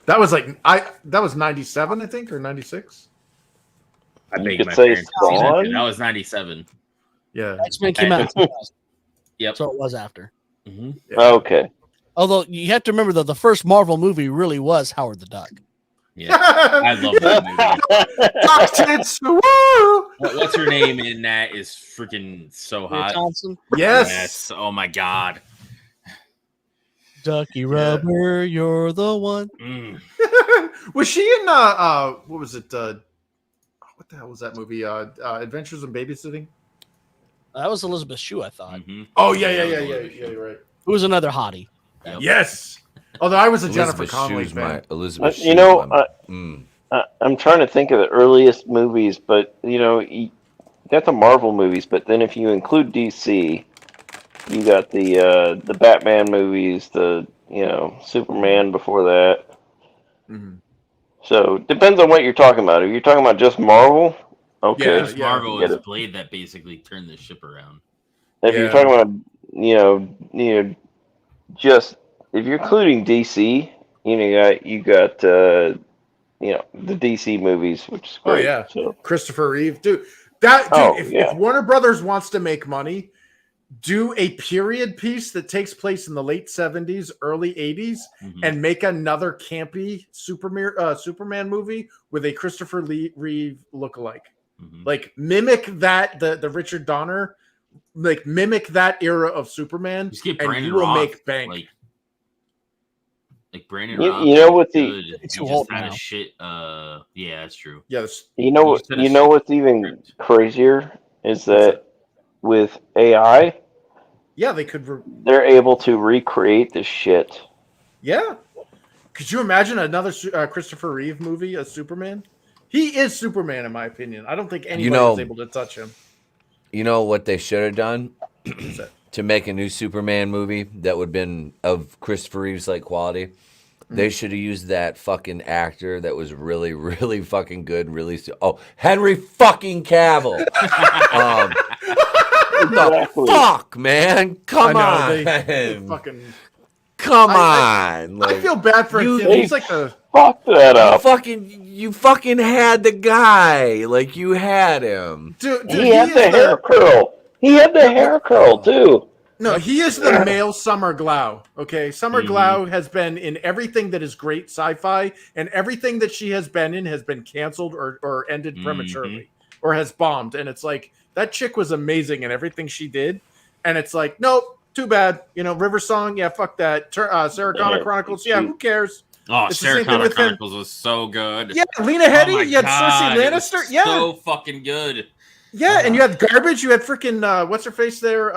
That was that was 97, I think, or 96. I You think could my say parents seen that, Spawn? too. That was 97. Yeah. X-Men came out in 2000. Yep. So it was after. Okay. Although you have to remember that the first Marvel movie really was Howard the Duck. Yeah, I love that movie. What's her name in that is freaking so hot. Johnson? Yes. Oh my god. Ducky Rubber, you're the one. Was she in what was it? What the hell was that movie? Adventures in Babysitting? That was Elizabeth Shue, I thought. Oh yeah, you're right. Who was another hottie? Yes. Although I was a Elizabeth Jennifer Connelly Shue's fan. Elizabeth You know, I'm trying to think of the earliest movies, but you got the Marvel movies, but then if you include DC, you got the Batman movies, the Superman before that. So depends on what you're talking about. If you're talking about just Marvel, okay. Just Marvel is Blade that basically turned the ship around. If you're talking about just if you're including DC, you got the DC movies, which is great. Oh yeah, so. Christopher Reeve, dude. If Warner Brothers wants to make money, do a period piece that takes place in the late 70s, early 80s, and make another campy Superman movie with a Christopher Reeve lookalike. Like mimic that the Richard Donner, like mimic that era of Superman, Just get and Brandon you will Routh, make bank. Like Brandon You- Routh. you know what good. the- He It's just old had now. a shit. Yeah, that's true. Yes. You know what's even crazier is that with AI, Yeah, they could. they're able to recreate this shit. Yeah. Could you imagine another Christopher Reeve movie, a Superman? He is Superman, in my opinion. I don't think anybody is able to touch him. You know what they should have done to make a new Superman movie that would have been of Christopher Reeve's like quality? They should have used that fucking actor that was really, really fucking good. Henry fucking Cavill. The fuck, man? Come on. They fucking. Come on. I feel bad for him. He's like a. Fuck that up. You fucking had the guy. Like, you had him. Dude, He had the hair curl. He had the hair curl, too. No, he is the male Summer Glau. Okay, Summer Mm-hmm. Glau has been in everything that is great sci-fi, and everything that she has been in has been canceled or ended Mm-hmm. prematurely or has bombed. And it's like that chick was amazing in everything she did, and it's like, nope, too bad. You know, River Song, yeah, fuck that. Sarah Connor Chronicles, yeah, who cares? Oh, It's the Sarah same thing Connor with him. Chronicles was so good. Yeah, Lena Headey, Oh my you had Cersei God, it was Lannister, yeah, so fucking good. yeah, and you had garbage. You had freaking what's her face there?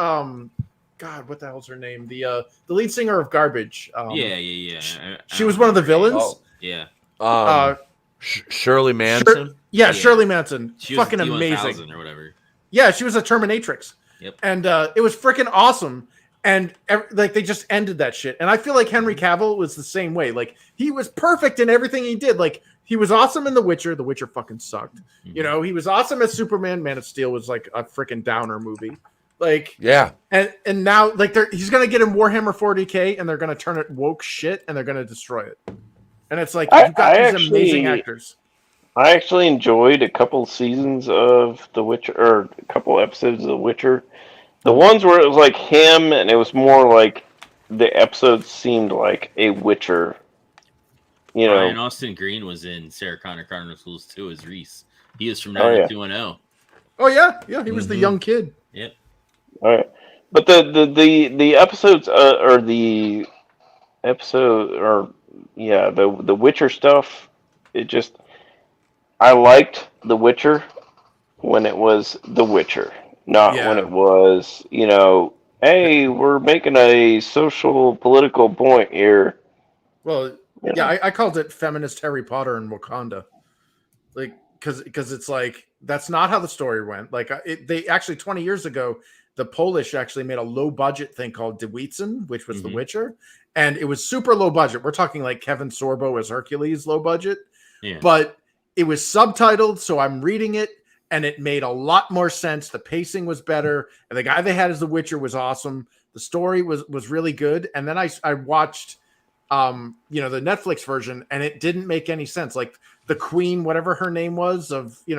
God, what the hell's her name? The lead singer of Garbage. Yeah. She was one of the villains. Oh. Yeah. Shirley Manson. Shirley Manson. She was Fucking a T-1000 amazing. or whatever. Yeah, she was a Terminatrix. Yep. And it was freaking awesome. And like they just ended that shit. And I feel like Henry Cavill was the same way. Like he was perfect in everything he did. Like he was awesome in The Witcher. The Witcher fucking sucked. Mm-hmm. You know, he was awesome as Superman. Man of Steel was like a freaking downer movie. Like Yeah. and now like he's gonna get in Warhammer 40K and they're gonna turn it woke shit and they're gonna destroy it. And it's like you've got these amazing actors. I actually enjoyed a couple seasons of The Witcher, or a couple episodes of The Witcher. The ones where it was like him, and it was more like the episodes seemed like a Witcher. You know, Brian Austin Green was in Sarah Connor Chronicles too as Reese. He is from Oh, yeah. 90210. Oh yeah, he was the young kid. Yep. all right. But the episodes or the episode or the Witcher stuff, it just I liked The Witcher when it was The Witcher, not when it was, you know, hey, we're making a social political point here. Well, yeah, I called it feminist Harry Potter and Wakanda, like because it's like that's not how the story went. Like they actually 20 years ago, the Polish actually made a low budget thing called De Witsen, which was The Witcher, and it was super low budget. We're talking like Kevin Sorbo as Hercules, low budget, but it was subtitled, so I'm reading it, and it made a lot more sense. The pacing was better, and the guy they had as The Witcher was awesome. The story was really good, and then I watched. The Netflix version, and it didn't make any sense. Like the queen, whatever her name was,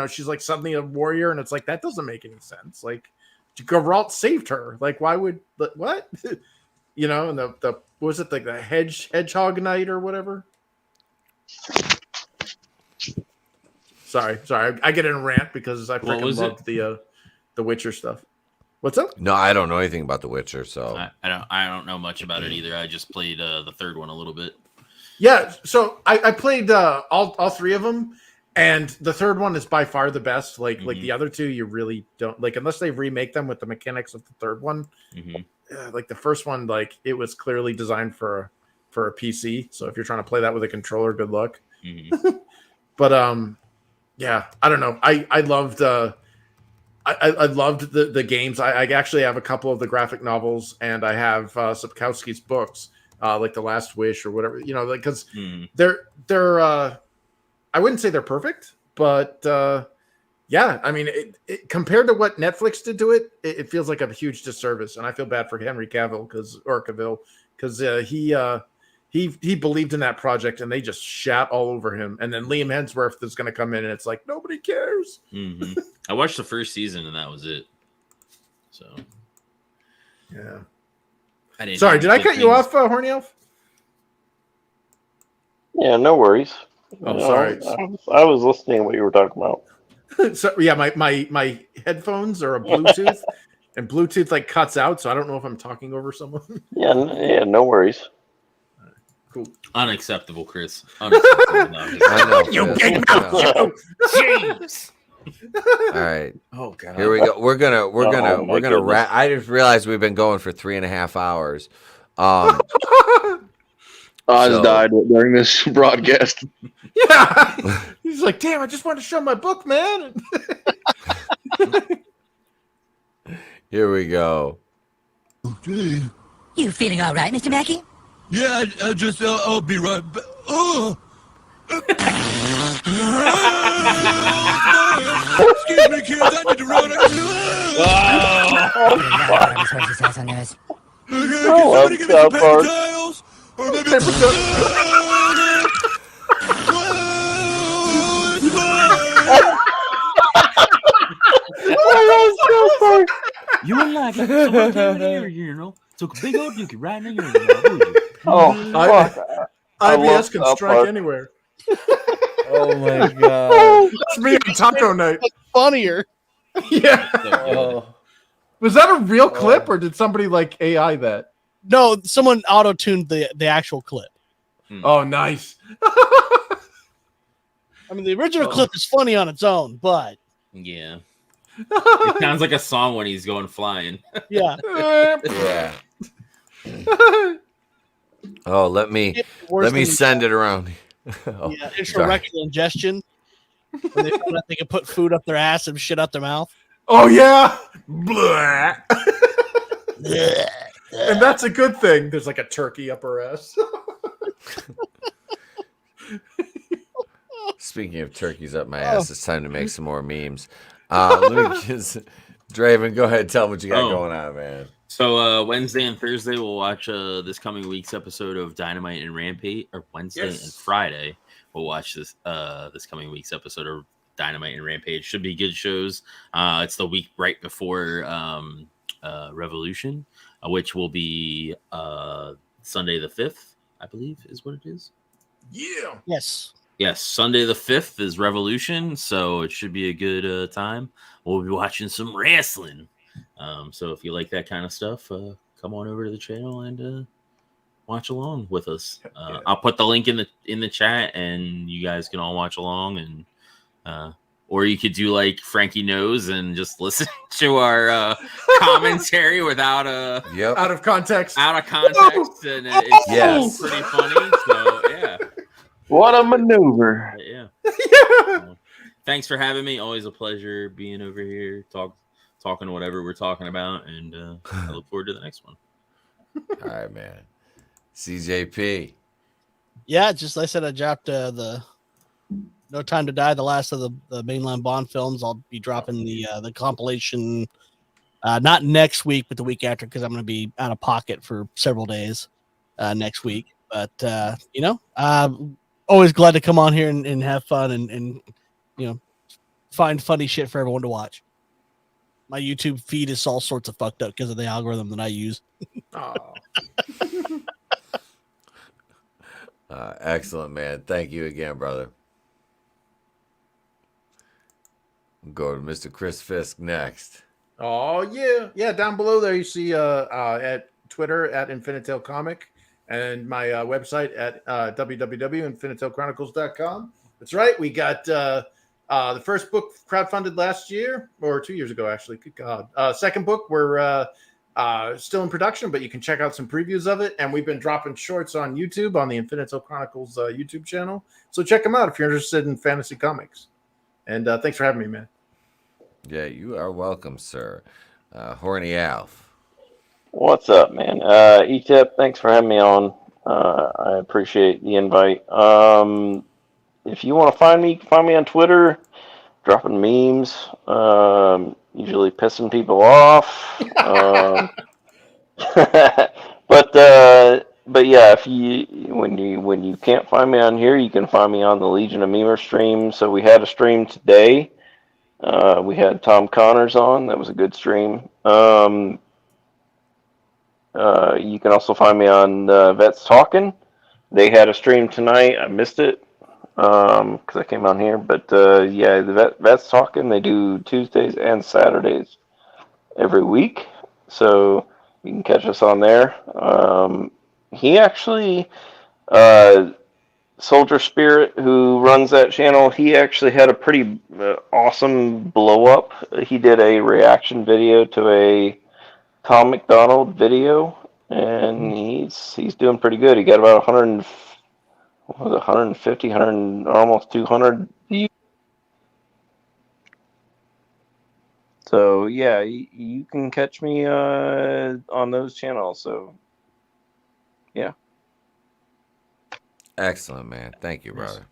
she's like suddenly a warrior, and it's like that doesn't make any sense. Like Geralt saved her. Like why would what? And the what was it like the hedgehog knight or whatever? Sorry, I get in a rant because I freaking loved the Witcher stuff. What's up? No, I don't know anything about The Witcher, so I don't know much about it either. I just played the third one a little bit. Yeah, so I played all three of them, and the third one is by far the best. Like the other two, you really don't like unless they remake them with the mechanics of the third one. Like the first one, like it was clearly designed for a PC. So if you're trying to play that with a controller, good luck. But yeah, I don't know. I loved. I loved the games. I actually have a couple of the graphic novels, and I have Sapkowski's books, like The Last Wish or whatever. Because they're I wouldn't say they're perfect, but yeah, I mean, compared to what Netflix did to it, it feels like a huge disservice, and I feel bad for Henry Cavill because he believed in that project, and they just shat all over him. And then Liam Hemsworth is going to come in, and it's like nobody cares. I watched the first season, and that was it. So, yeah. Sorry, did I cut you off, Horny Elf? Yeah, no worries. Oh, sorry. I was listening to what you were talking about. So yeah, my headphones are a Bluetooth, and Bluetooth like cuts out, so I don't know if I'm talking over someone. Yeah, no worries. Cool. Unacceptable, Chris. Unacceptable. No, You big mouth, Jeez. All right. Oh god. Here we go. We're gonna wrap. I just realized we've been going for 3.5 hours. Oz died during this broadcast. Yeah. He's like, damn, I just wanted to show my book, man. Here we go. You feeling all right, Mr. Mackey? Yeah, I'll be right back. Oh! Excuse me, kids, I need to run. Somebody give me some paper towels? Or maybe Oh, that was so funny. You wouldn't like it. So down here, you know. Took a big old dookie right in your ear, would you? Oh, fuck. I love IBS can South strike Park. anywhere. Oh my god. That's me on taco night. Funnier. Yeah. Oh. Was that a real clip or did somebody like AI that? No, someone auto-tuned the actual clip. Oh, nice. I mean, the original clip is funny on its own, but Yeah. It sounds like a song when he's going flying. yeah. Yeah. Oh, let me send it around. Oh, Yeah, sorry. intrarectal ingestion. When they found out they could put food up their ass and shit out their mouth. Oh yeah. Blah. And that's a good thing. There's like a turkey up her ass. Speaking of turkeys up my ass, it's time to make some more memes. Let me just, Draven, go ahead. Tell them what you got going on, man. So Wednesday and Thursday we'll watch this coming week's episode of Dynamite and Rampage, or Wednesday and Friday we'll watch this coming week's episode of Dynamite and Rampage. Should be good shows. It's the week right before Revolution, which will be Sunday the 5th, I believe is what it is. Yeah. Yes. Yes, Sunday the 5th is Revolution, so it should be a good time. We'll be watching some wrestling. So if you like that kind of stuff, come on over to the channel and watch along with us. I'll put the link in the chat, and you guys can all watch along. And or you could do like Frankie knows and just listen to our commentary without out of context. And it's pretty funny. So yeah. What a maneuver. Yeah. Thanks for having me. Always a pleasure being over here, talking whatever we're talking about, and I look forward to the next one. All right, man. CJP. Yeah, just like I said, I dropped the No Time to Die, the last of the mainline Bond films. I'll be dropping the compilation not next week, but the week after, because I'm going to be out of pocket for several days next week. But always glad to come on here and have fun and find funny shit for everyone to watch. My YouTube feed is all sorts of fucked up because of the algorithm that I use. Excellent, man. Thank you again, brother. We'll go to Mr. Chris Fisk next. Oh yeah. Down below there you see at Twitter at Infinitale Comic and my website at www.infinitalechronicles.com. That's right. We got the first book crowdfunded last year or 2 years ago, actually. Good God. Second book, we're still in production, but you can check out some previews of it. And we've been dropping shorts on YouTube on the Infinitale Chronicles YouTube channel. So check them out if you're interested in fantasy comics. And thanks for having me, man. Yeah, you are welcome, sir. Horny Alf. What's up, man? ETEP, thanks for having me on. I appreciate the invite. If you want to find me on Twitter, dropping memes, usually pissing people off. But yeah, when you can't find me on here, you can find me on the Legion of Memer stream. So we had a stream today. We had Tom Connors on. That was a good stream. You can also find me on Vets Talking. They had a stream tonight. I missed it because I came on here. But yeah, the Vets Talking, they do Tuesdays and Saturdays every week. So you can catch us on there. He actually, Soldier Spirit, who runs that channel, he actually had a pretty awesome blow up. He did a reaction video to a Tom McDonald video, and he's doing pretty good. He got about 150, almost 200 views. So yeah, you can catch me on those channels. So yeah. Excellent, man. Thank you, brother.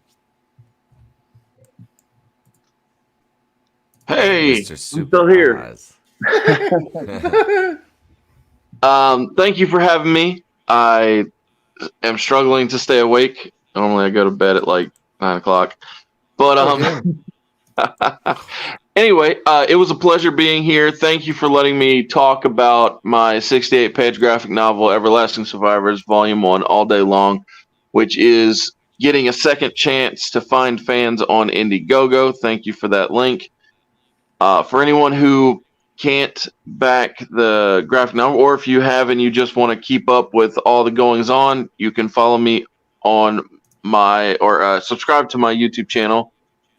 Hey, Mr. I'm Super still here. Oz. Thank you for having me. I am struggling to stay awake. Normally I go to bed at like 9 o'clock, but Anyway, it was a pleasure being here. Thank you for letting me talk about my 68-page graphic novel, Everlasting Survivors, Volume 1, all day long, which is getting a second chance to find fans on Indiegogo. Thank you for that link. For anyone who can't back the graphic novel, or if you have and you just want to keep up with all the goings on, you can follow me on my, or subscribe to my YouTube channel,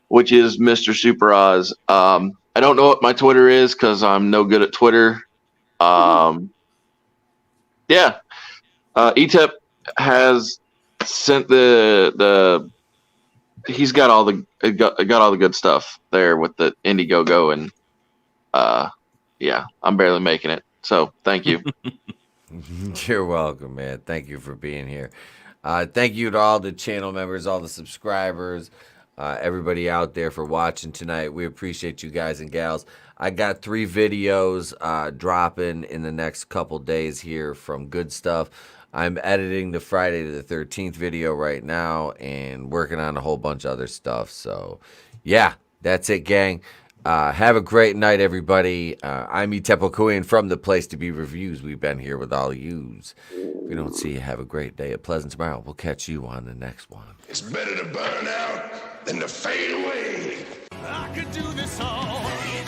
which is Mr. Super Oz. I don't know what my Twitter is because I'm no good at Twitter. Yeah. ETEP has sent he's got all the good stuff there with the Indiegogo, and yeah, I'm barely making it. So thank you. You're welcome, man. Thank you for being here. Thank you to all the channel members, all the subscribers, everybody out there for watching tonight. We appreciate you guys and gals. I got 3 videos dropping in the next couple days here from Goodstuff. I'm editing the Friday the 13th video right now and working on a whole bunch of other stuff. So, yeah, that's it, gang. Have a great night, everybody. I'm Itepokuian from the Place to Be Reviews. We've been here with all of yous. If we don't see you, have a great day. A pleasant tomorrow. We'll catch you on the next one. It's better to burn out than to fade away. I could do this all day